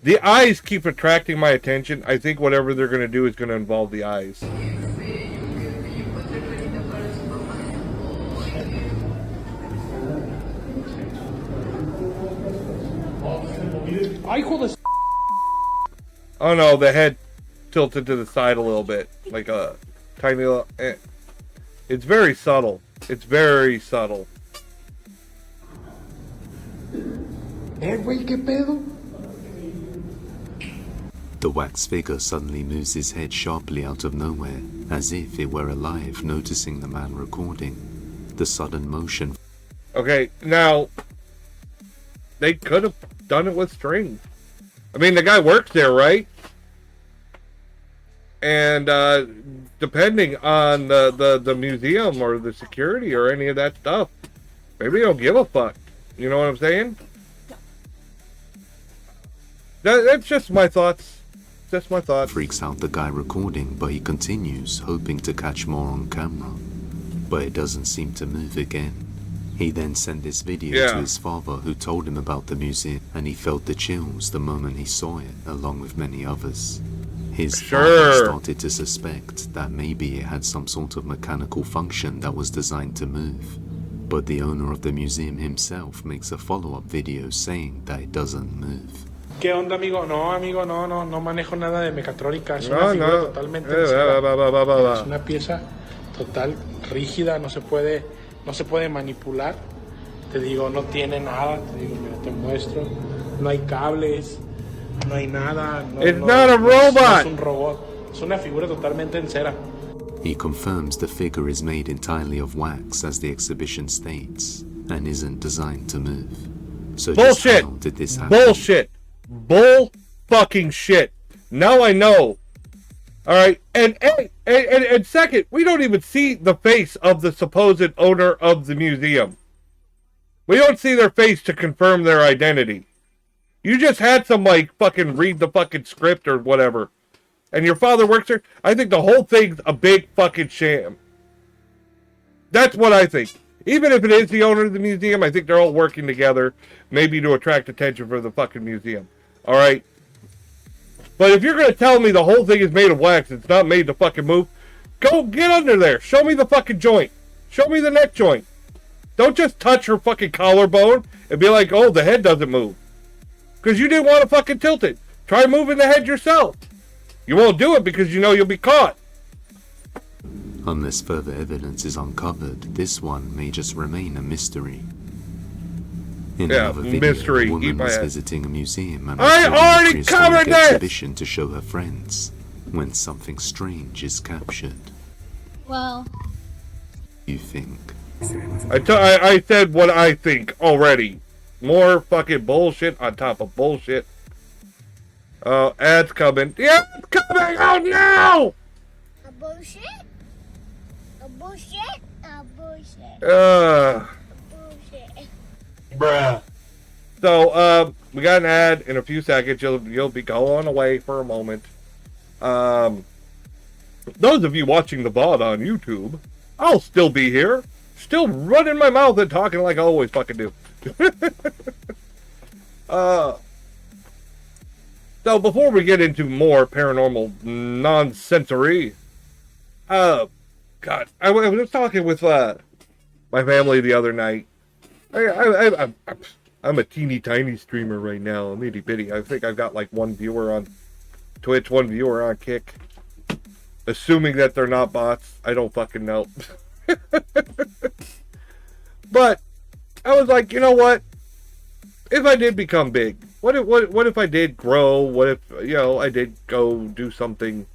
The eyes keep attracting my attention. I think whatever they're going to do is going to involve the eyes. Oh no, the head tilted to the side a little bit. Like a tiny little... It's very subtle. It's very subtle. Güey, ¿qué pedo? The wax figure suddenly moves his head sharply out of nowhere, as if it were alive, noticing the man recording. The sudden motion... Okay, now... They could have done it with string. I mean, the guy works there, right? And, depending on the museum or the security or any of that stuff, maybe they don't give a fuck. You know what I'm saying? That's just my thoughts. Just my thoughts. Freaks out the guy recording, but he continues, hoping to catch more on camera. But it doesn't seem to move again. He then sent this video to his father, who told him about the museum, and he felt the chills the moment he saw it, along with many others. His father started to suspect that maybe it had some sort of mechanical function that was designed to move. But the owner of the museum himself makes a follow-up video saying that it doesn't move. ¿Qué onda, amigo? No, amigo, no manejo nada de mecatrónica. Es una figura totalmente es una pieza total, rígida, no se puede manipular. Te digo, no tiene nada. Te digo, mira. te muestro. No hay cables, no hay nada. No, It's not a robot. No es un robot. Es una figura totalmente en cera. He confirms the figure is made entirely of wax, as the exhibition states, and isn't designed to move. So just Bullshit! how did this happen? Bullshit! Bull fucking shit! Now I know. Alright, and second, we don't even see the face of the supposed owner of the museum. We don't see their face to confirm their identity. You just had somebody fucking read the fucking script or whatever. And your father works there? I think the whole thing's a big fucking sham. That's what I think. Even if it is the owner of the museum, I think they're all working together, maybe to attract attention for the fucking museum. Alright? But if you're going to tell me the whole thing is made of wax, it's not made to fucking move, go get under there. Show me the fucking joint. Show me the neck joint. Don't just touch her fucking collarbone and be like, oh, the head doesn't move. Because you didn't want to fucking tilt it. Try moving the head yourself. You won't do it because you know you'll be caught. Unless further evidence is uncovered, this one may just remain a mystery. In another video, a woman was visiting a museum and I already covered this! exhibition to show her friends when something strange is captured. Well, You think? I said what I think already. More fucking bullshit on top of bullshit. Ads coming. Yeah, it's coming! Oh no! A bullshit? A bullshit? A bullshit. Bullshit. Bruh. So, we got an ad in a few seconds. You'll be going away for a moment. Those of you watching the VoD on YouTube, I'll still be here. Still running my mouth and talking like I always fucking do. So before we get into more paranormal nonsensory, God, I was talking with my family the other night. I'm a teeny tiny streamer right now, I'm itty bitty. I think I've got like 1 viewer on Twitch, 1 viewer on Kick. Assuming that they're not bots, I don't fucking know. But I was like, you know what? If I did become big, what if I did grow? What if, you know, I did go do something?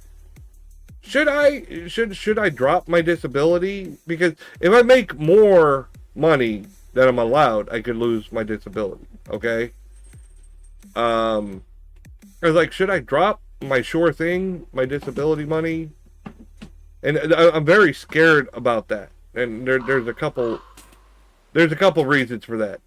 Should I drop my disability? Because if I make more money than I'm allowed, I could lose my disability. Okay. I was like, should I drop my sure thing, my disability money? And I'm very scared about that. And there's a couple reasons for that.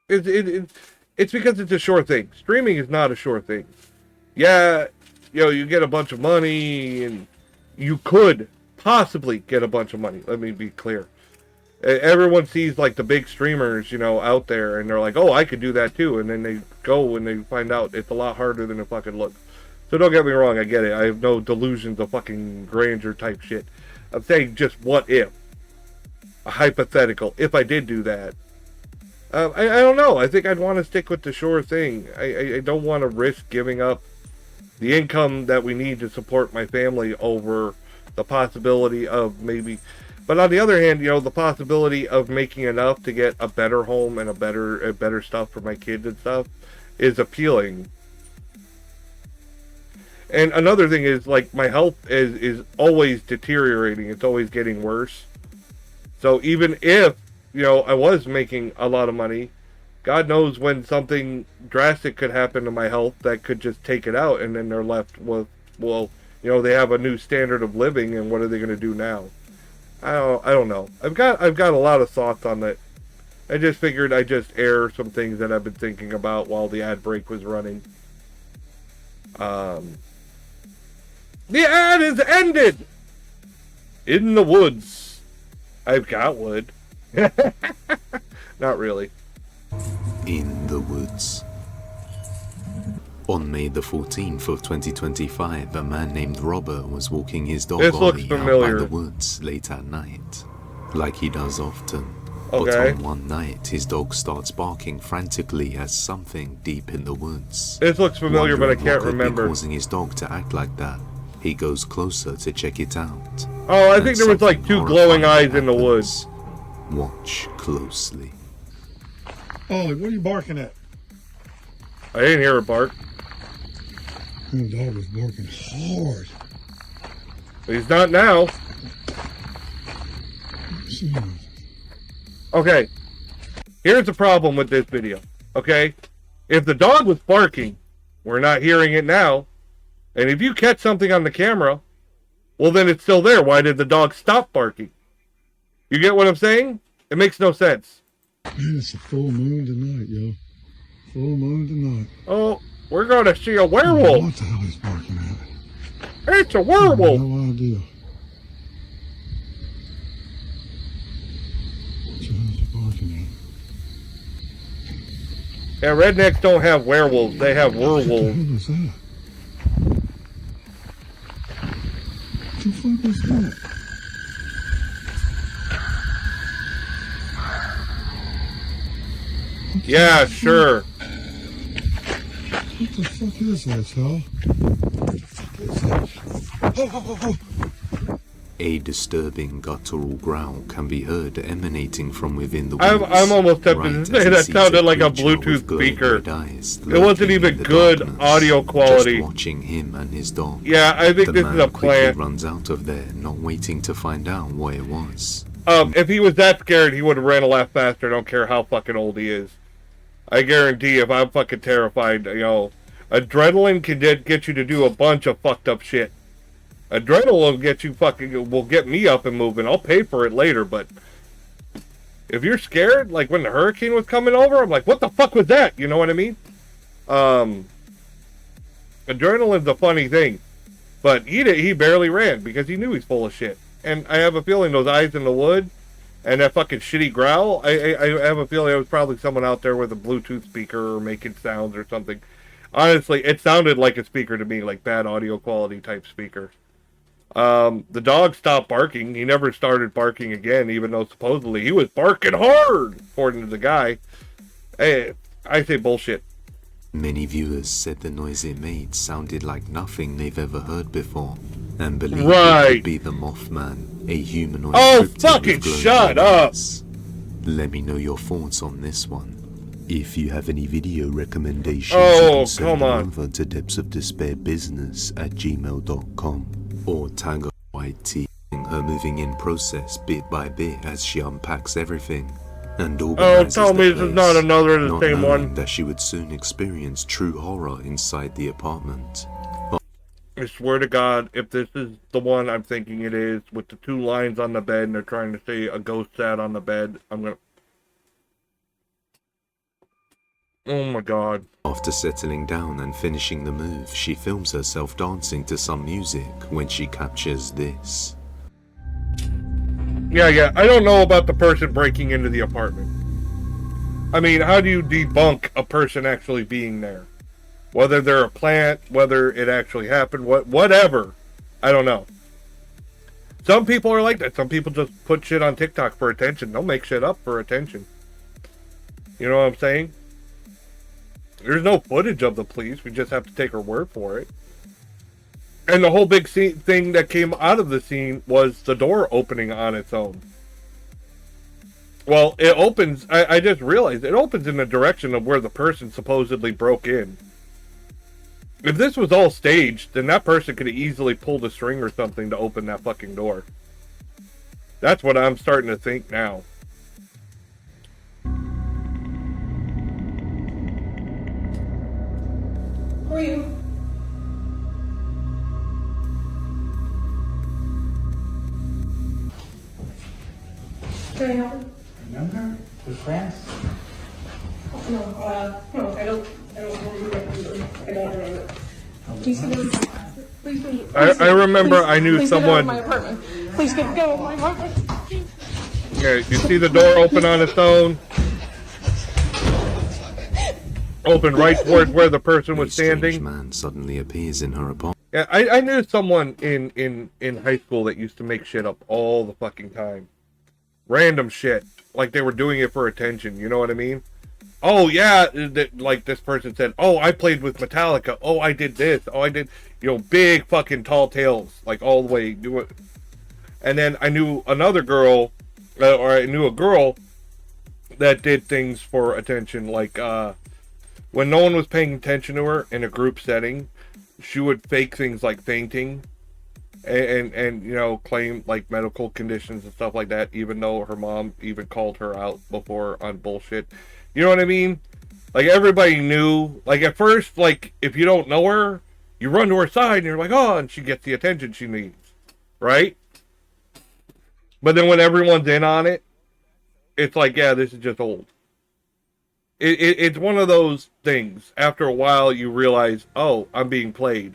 It's because it's a sure thing. Streaming is not a sure thing. Yeah, you know, you get a bunch of money, and you could possibly get a bunch of money. Let me be clear. Everyone sees like the big streamers, you know, out there, and they're like, oh, I could do that too. And then they go and they find out it's a lot harder than it fucking looks. So don't get me wrong, I get it. I have no delusions of fucking grandeur type shit. I'm saying just what if. A hypothetical. If I did do that. I don't know. I think I'd want to stick with the sure thing. I don't want to risk giving up the income that we need to support my family over the possibility of maybe... But on the other hand, you know, the possibility of making enough to get a better home and a better stuff for my kids and stuff is appealing. And another thing is, like, my health is always deteriorating. It's always getting worse. So even if, you know, I was making a lot of money, God knows when something drastic could happen to my health that could just take it out, and then they're left with, well, you know, they have a new standard of living, and what are they going to do now? I don't know. I've got a lot of thoughts on that. I just figured I'd just air some things that I've been thinking about while the ad break was running. The ad is ended! In the woods. I've got wood. Not really. In the woods. On May the 14th of 2025, a man named Robert was walking his dog Ollie out by the woods late at night, like he does often. But on one night, his dog starts barking frantically at something deep in the woods. This looks familiar, but I can't remember. Causing his dog to act like that. He goes closer to check it out. Oh, I think there was like 2 glowing eyes in the woods. Watch closely. Ollie, what are you barking at? I didn't hear a bark. The dog was barking hard. He's not now. Okay. Here's the problem with this video. Okay? If the dog was barking, we're not hearing it now. And if you catch something on the camera, well, then it's still there. Why did the dog stop barking? You get what I'm saying? It makes no sense. Man, it's a full moon tonight, yo. Full moon tonight. Oh, we're going to see a werewolf. What the hell he's barking at? It's a werewolf. No idea. What the hell is he barking at? Yeah, rednecks don't have werewolves. They have werewolves. What the hell is that? What the fuck is that? Yeah, sure. What the fuck is that, y'all? What the fuck is that? Oh. A disturbing guttural growl can be heard emanating from within the woods. I'm almost tempted to say that sounded like a Bluetooth speaker. It wasn't even good audio quality. Just watching him and his dog. Yeah, I think this is a plant. Runs out of there, not waiting to find out what it was. If he was that scared, he would have ran a lap faster. I don't care how fucking old he is. I guarantee if I'm fucking terrified, you know, adrenaline can get you to do a bunch of fucked up shit. Adrenaline will get me up and moving. I'll pay for it later, but if you're scared, like when the hurricane was coming over, I'm like, what the fuck was that? You know what I mean? Adrenaline's a funny thing, but he barely ran because he knew he's full of shit. And I have a feeling those eyes in the wood and that fucking shitty growl, I have a feeling it was probably someone out there with a Bluetooth speaker or making sounds or something. Honestly, it sounded like a speaker to me, like bad audio quality type speaker. The dog stopped barking. He never started barking again, even though supposedly he was barking hard, according to the guy. Hey, I say bullshit. Many viewers said the noise it made sounded like nothing they've ever heard before, and believed it could be the Mothman, a humanoid. Oh, fucking shut up! Let me know your thoughts on this one. If you have any video recommendations, you can send come on. over to depthsofdespairbusiness@gmail.com or tag YT her moving in process bit by bit as she unpacks everything and organizes tell me this is not another of the not same knowing one. that she would soon experience true horror inside the apartment. I swear to God, if this is the one I'm thinking it is, with the 2 lines on the bed and they're trying to say a ghost sat on the bed, I'm gonna... Oh my God. After settling down and finishing the move, she films herself dancing to some music when she captures this. Yeah, I don't know about the person breaking into the apartment. I mean, how do you debunk a person actually being there? Whether they're a plant, whether it actually happened, whatever. I don't know. Some people are like that. Some people just put shit on TikTok for attention. They'll make shit up for attention. You know what I'm saying? There's no footage of the police. We just have to take her word for it. And the whole big thing that came out of the scene was the door opening on its own. Well, it opens, I just realized, it opens in the direction of where the person supposedly broke in. If this was all staged, then that person could have easily pulled a string or something to open that fucking door. That's what I'm starting to think now. Who are you? Can I help you? Remember? With Rants? No, I don't remember. I don't remember. Please get out of Please get I remember I knew please someone... Get out of my apartment. Please get out of my apartment. Yeah, you see the door open on its own? Open right towards where the person was standing. A man suddenly appears in her apartment. Yeah, I knew someone in high school that used to make shit up all the fucking time. Random shit. Like they were doing it for attention, you know what I mean? oh yeah, like this person said, oh, I played with Metallica. Oh, I did this. Oh, I did, big fucking tall tales, like all the way. Do it. And then I knew another girl, or I knew a girl that did things for attention, like when no one was paying attention to her in a group setting, she would fake things like fainting and claim like medical conditions and stuff like that, even though her mom even called her out before on bullshit. You know what I mean? Like, everybody knew. Like, at first, like, if you don't know her, you run to her side and you're like, oh, and she gets the attention she needs, right? But then when everyone's in on it, it's like, yeah, this is just old. It's one of those things. After a while, you realize, oh, I'm being played.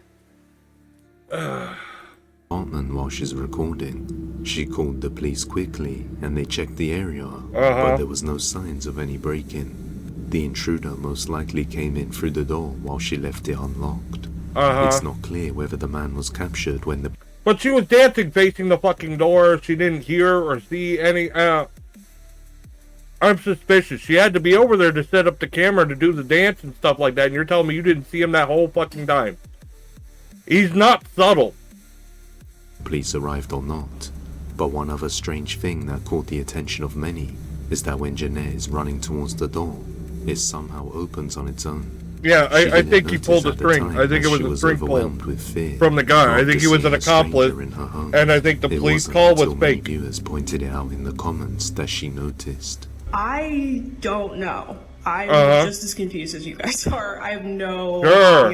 Apartment while she's recording. She called the police quickly, and they checked the area, but there was no signs of any break-in. The intruder most likely came in through the door while she left it unlocked. It's not clear whether the man was captured when the... But she was dancing facing the fucking door. She didn't hear or see any... I'm suspicious. She had to be over there to set up the camera to do the dance and stuff like that, and you're telling me you didn't see him that whole fucking time. He's not subtle. Police arrived or not, but one other strange thing that caught the attention of many is that when Jeanette is running towards the door, it somehow opens on its own. Yeah, I think he pulled a string. I think it was a string pull from the guy. I think he was an accomplice, and I think the police call was fake. Viewers pointed it out in the comments that she noticed. I don't know. I'm just as confused as you guys are. I have no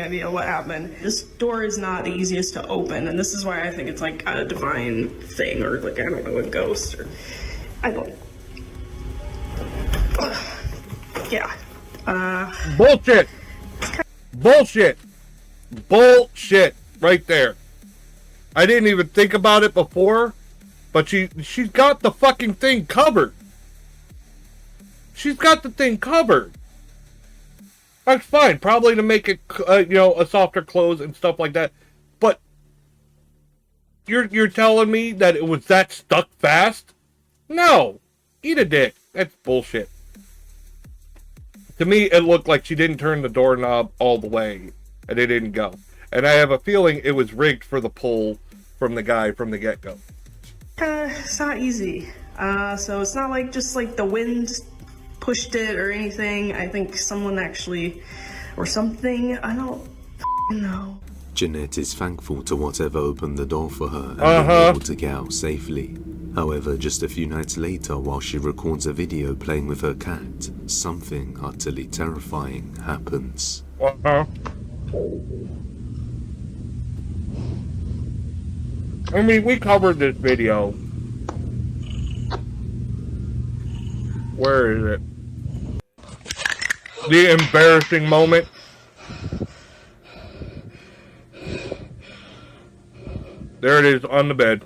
idea what happened. This door is not the easiest to open, and this is why I think it's like a divine thing, or like, I don't know, a ghost, or I don't. Yeah. Bullshit. Bullshit. Bullshit. Right there. I didn't even think about it before, but she's got the fucking thing covered. She's got the thing covered. That's fine. Probably to make it, a softer close and stuff like that. But you're telling me that it was that stuck fast? No. Eat a dick. That's bullshit. To me, it looked like she didn't turn the doorknob all the way, and it didn't go. And I have a feeling it was rigged for the pull from the guy from the get-go. It's not easy. So it's not like just like the wind pushed it or anything. I think someone actually, or something, I don't know. Jeanette is thankful to whatever opened the door for her and being able to get out safely. However, just a few nights later, while she records a video playing with her cat, something utterly terrifying happens. I mean, we covered this video. Where is it? The embarrassing moment. There it is on the bed.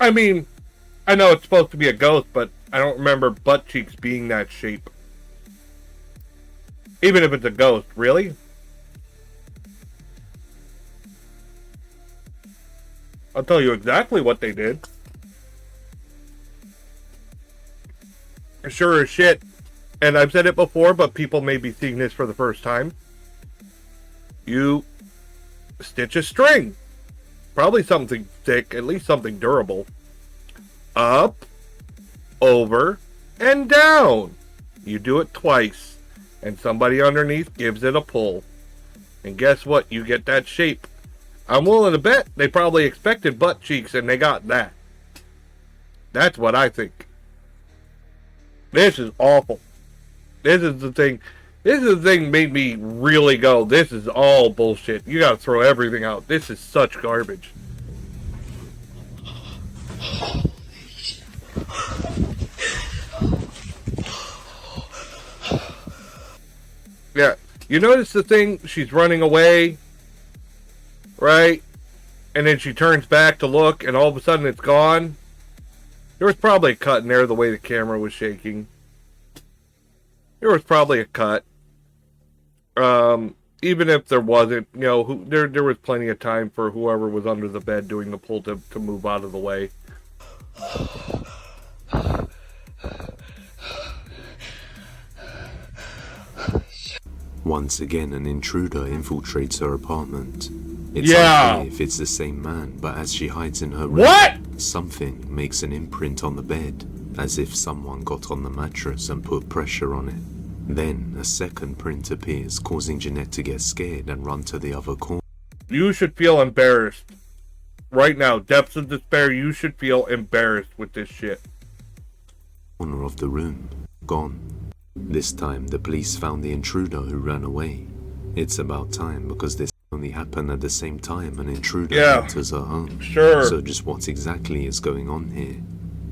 I mean, I know it's supposed to be a ghost, but I don't remember butt cheeks being that shape. Even if it's a ghost, really? I'll tell you exactly what they did. Sure as shit. And I've said it before, but people may be seeing this for the first time. You stitch a string. Probably something thick, at least something durable. Up, over, and down. You do it twice. And somebody underneath gives it a pull. And guess what? You get that shape. I'm willing to bet they probably expected butt cheeks and they got that. That's what I think. This is awful. This is the thing. This is the thing made me really go, this is all bullshit. You gotta throw everything out. This is such garbage. Yeah. You notice the thing? She's running away. Right? And then she turns back to look, and all of a sudden it's gone. There was probably a cut in there the way the camera was shaking. There was probably a cut. Even if there wasn't, there was plenty of time for whoever was under the bed doing the pull to move out of the way. Once again, an intruder infiltrates her apartment. It's Yeah. unclear if it's the same man, but as she hides in her room, What? something makes an imprint on the bed, as if someone got on the mattress and put pressure on it. Then a second print appears, causing Jeanette to get scared and run to the other corner. You should feel embarrassed. Right now, depths of despair, you should feel embarrassed with this shit. Corner of the room, gone. This time, the police found the intruder who ran away. It's about time, because this only happened at the same time an intruder enters her home. Sure. So just what exactly is going on here?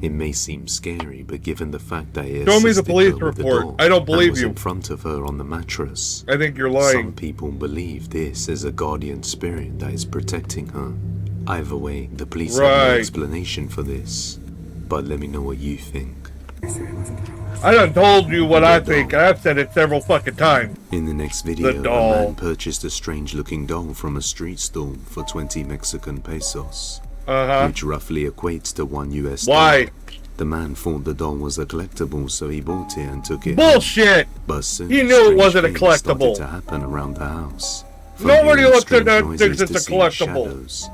It may seem scary, but given the fact that it Show me the assisted police her with the report. door I don't and believe was you. in front of her on the mattress. I think you're lying. Some people believe this is a guardian spirit that is protecting her. Either way, the police have no explanation for this. But let me know what you think. I done told you what I think. I've said it several fucking times. In the next video, The a doll. man purchased a strange-looking doll from a street stall for 20 Mexican pesos, which roughly equates to $1 US. Why? The man thought the doll was a collectible, so he bought it and took it. Bullshit! But soon, He knew it strange wasn't a things collectible. started to happen around the house. Nobody From looks at hearing that strange thinks noises it's to a seeing collectible. shadows,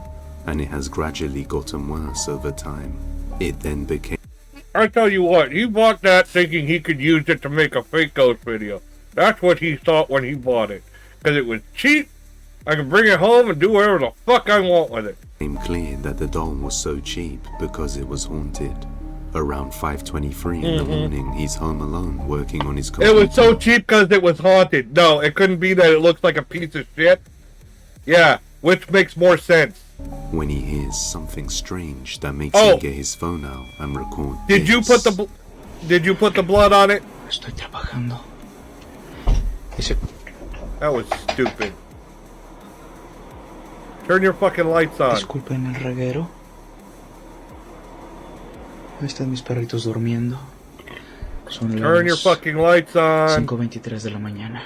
and it has gradually gotten worse over time. It then became. I tell you what, he bought that thinking he could use it to make a fake ghost video. That's what he thought when he bought it. Because it was cheap, I can bring it home and do whatever the fuck I want with it. Became clear that the doll was so cheap because it was haunted. Around 5:23 in the morning, he's home alone working on his It computer. was so cheap because it was haunted. No, it couldn't be that it looks like a piece of shit. Yeah, which makes more sense. When he hears something strange that makes Oh. him get his phone out and record. Did you put the Did you put the blood on it? Estoy trabajando. That was stupid. Turn your fucking lights on. Disculpen el reguero. Están mis perritos durmiendo. Son Turn your fucking lights on. 5:23 de la mañana.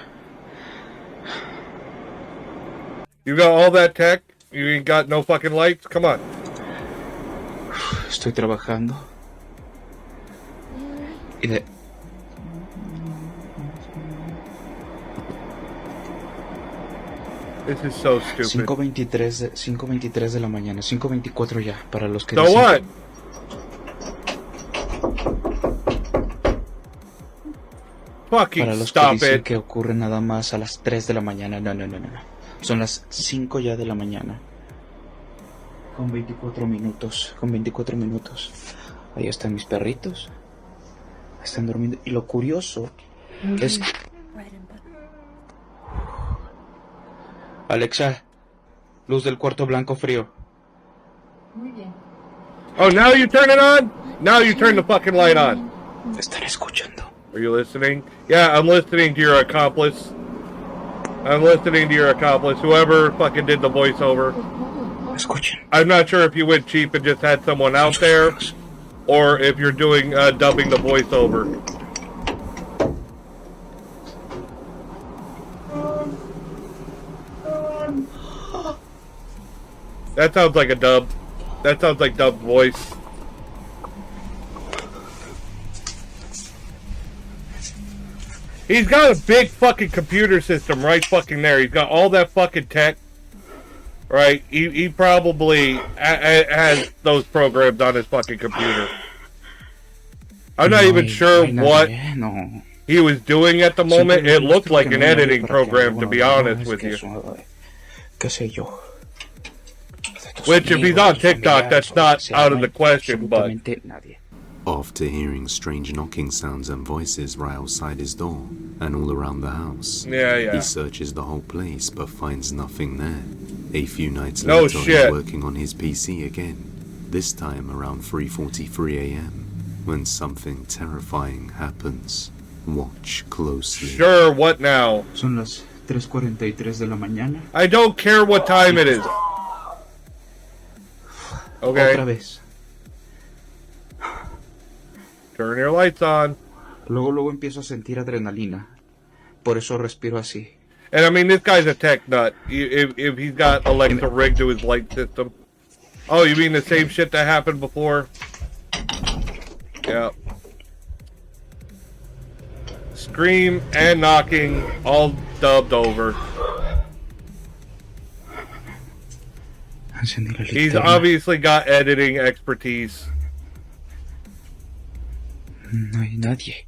You got all that tech? You ain't got no fucking lights? Come on. Estoy trabajando. Y de... This is so stupid. 5:23 de la mañana. 5:24 ya, para los que So dicen... what? Fucking Para los que stop dicen it. que ocurre nada más a las 3 de la mañana. No. Son las 5 ya de la mañana. Con 24 minutos. Ahí están mis perritos. Están durmiendo. Y lo curioso es... Alexa, luz del cuarto blanco frío. Muy bien. Oh, now you turn it on? Now you turn the fucking light on. Están escuchando. Are you listening? Yeah, I'm listening to your accomplice. Whoever fucking did the voiceover. Escuchen. I'm not sure if you went cheap and just had someone out there, or if you're doing dubbing the voiceover. That sounds like a dub. That sounds like dubbed voice. He's got a big fucking computer system right fucking there. He's got all that fucking tech. Right? He probably has those programs on his fucking computer. I'm not even sure what he was doing at the moment. It looked like an editing program, to be honest with you. Which, if he's on TikTok, that's not out of the question, but... After hearing strange knocking sounds and voices right outside his door and all around the house, he searches the whole place but finds nothing there. A few nights later, he's working on his PC again, this time around 3:43 AM, when something terrifying happens. Watch closely. Sure, what now? Son las 3:43 de la mañana. I don't care what time it is. Okay. Otra vez. Turn your lights on. Luego empiezo a sentir adrenalina. Por eso respiro así. And I mean, this guy's a tech nut. If he's got Alexa rigged to his light system. Oh, you mean the same shit that happened before? Yep. Scream and knocking, all dubbed over. He's obviously got editing expertise. No hay nadie.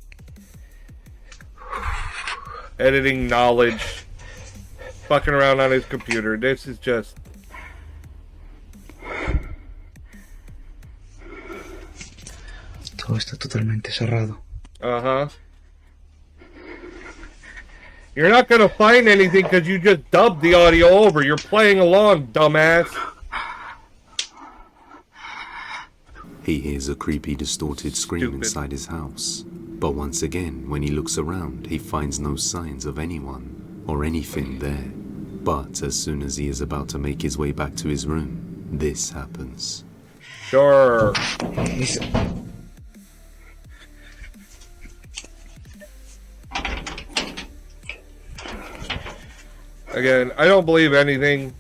Editing knowledge. Fucking around on his computer. This is just... Todo está totalmente cerrado. Uh-huh. You're not gonna find anything because you just dubbed the audio over. You're playing along, dumbass. He hears a creepy, distorted scream inside his house. But once again, when he looks around, he finds no signs of anyone or anything there. But as soon as he is about to make his way back to his room, this happens. Sure. Again, I don't believe anything.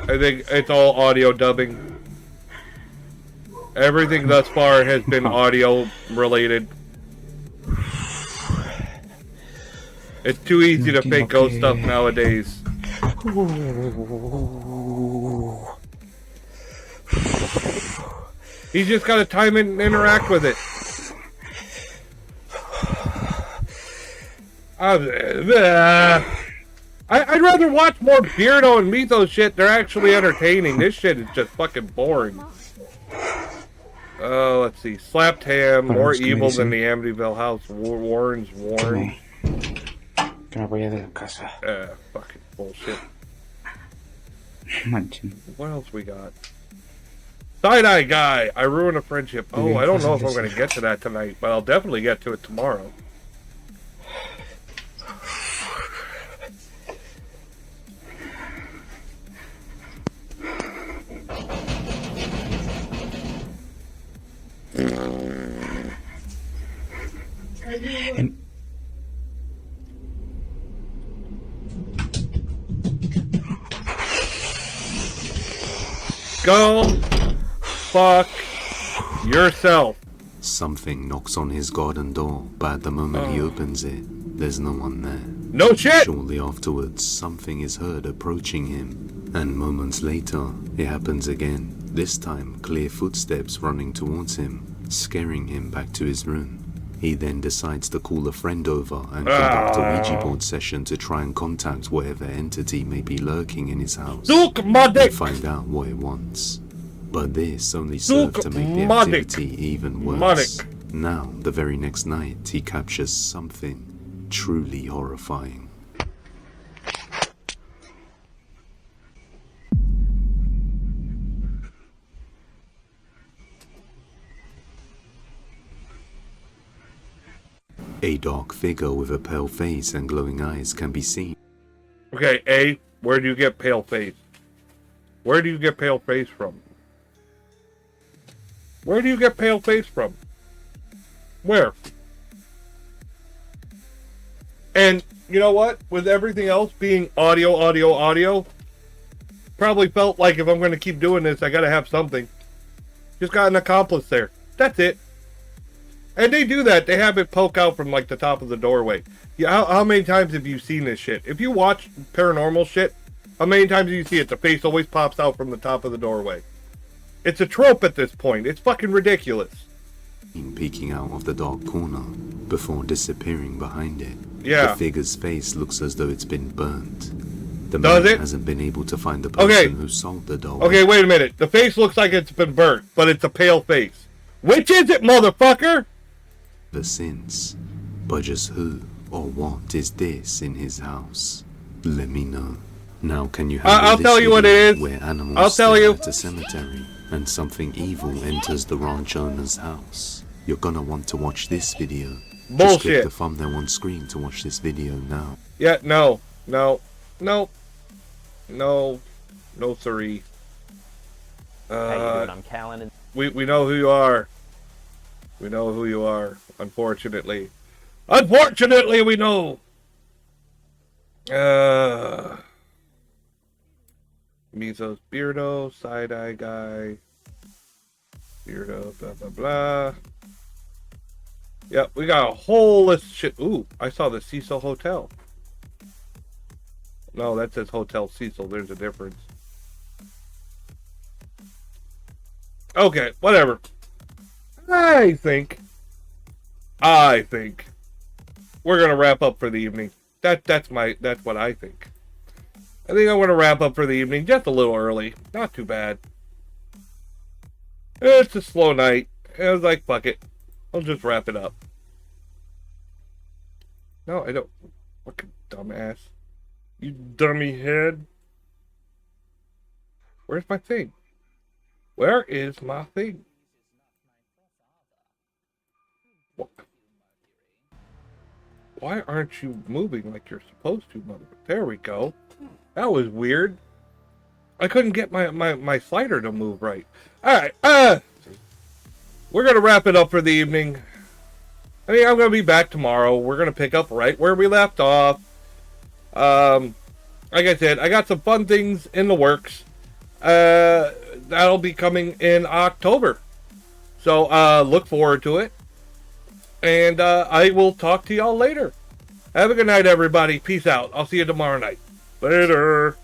I think it's all audio dubbing. Everything thus far has been audio related. It's too easy to fake ghost stuff nowadays. He's just got to time it and interact with it. I'd rather watch more Beardo and Mythos shit. They're actually entertaining. This shit is just fucking boring. Let's see. Slapped ham, more evil than the Amityville house. Warren's Warren. Fucking bullshit. What else we got? Side-eye guy. I ruined a friendship. Oh, I don't know if I'm going to get to that tonight, but I'll definitely get to it tomorrow. Go fuck yourself. Something knocks on his garden door, but at the moment he opens it, there's no one there. No shit! Shortly afterwards, something is heard approaching him, and moments later, it happens again. This time, clear footsteps running towards him, scaring him back to his room. He then decides to call a friend over and conduct a Ouija board session to try and contact whatever entity may be lurking in his house and find out what it wants. But this only served to make the activity even worse. Now, the very next night, he captures something truly horrifying. A dark figure with a pale face and glowing eyes can be seen. Okay, A, where do you get pale face? Where do you get pale face from? Where do you get pale face from? Where? And you know what? With everything else being audio, probably felt like if I'm going to keep doing this, I got to have something. Just got an accomplice there. That's it. And they do that. They have it poke out from like the top of the doorway. Yeah, how many times have you seen this shit? If you watch paranormal shit, how many times do you see it? The face always pops out from the top of the doorway. It's a trope at this point. It's fucking ridiculous. Peeking out of the dark corner before disappearing behind it. Yeah. The figure's face looks as though it's been burnt. The man hasn't been able to find the person who sold the doll. Okay, wait a minute. The face looks like it's been burnt, but it's a pale face. Which is it, motherfucker? Since, but just who or what is this in his house? Let me know. Now, can you handle I'll tell you what it is. Where animals I'll tell you. At a cemetery and something evil enters the ranch owner's house? You're gonna want to watch this video. Bullshit. Just click the thumbnail on screen to watch this video now. Yeah, no, siree. I'm Callan. We know who you are. We know who you are, unfortunately. Unfortunately, we know. Mythos Beardo, side-eye guy. Beardo, blah, blah, blah. Yep, we got a whole list of shit. Ooh, I saw the Cecil Hotel. No, that says Hotel Cecil. There's a difference. Okay, whatever. I think we're gonna wrap up for the evening. That's what I think. I think I'm gonna wrap up for the evening just a little early. Not too bad. It's a slow night. I was like, fuck it. I'll just wrap it up. No, I don't. Fucking dumbass. You dummy head. Where's my thing? Where is my thing? What? Why aren't you moving like you're supposed to, mother? There we go. That was weird. I couldn't get my slider to move right. Alright, we're gonna wrap it up for the evening. I mean, I'm gonna be back tomorrow. We're gonna pick up right where we left off. Like I said, I got some fun things in the works. That'll be coming in October. So, look forward to it. And I will talk to y'all later. Have a good night, everybody. Peace out. I'll see you tomorrow night. Later.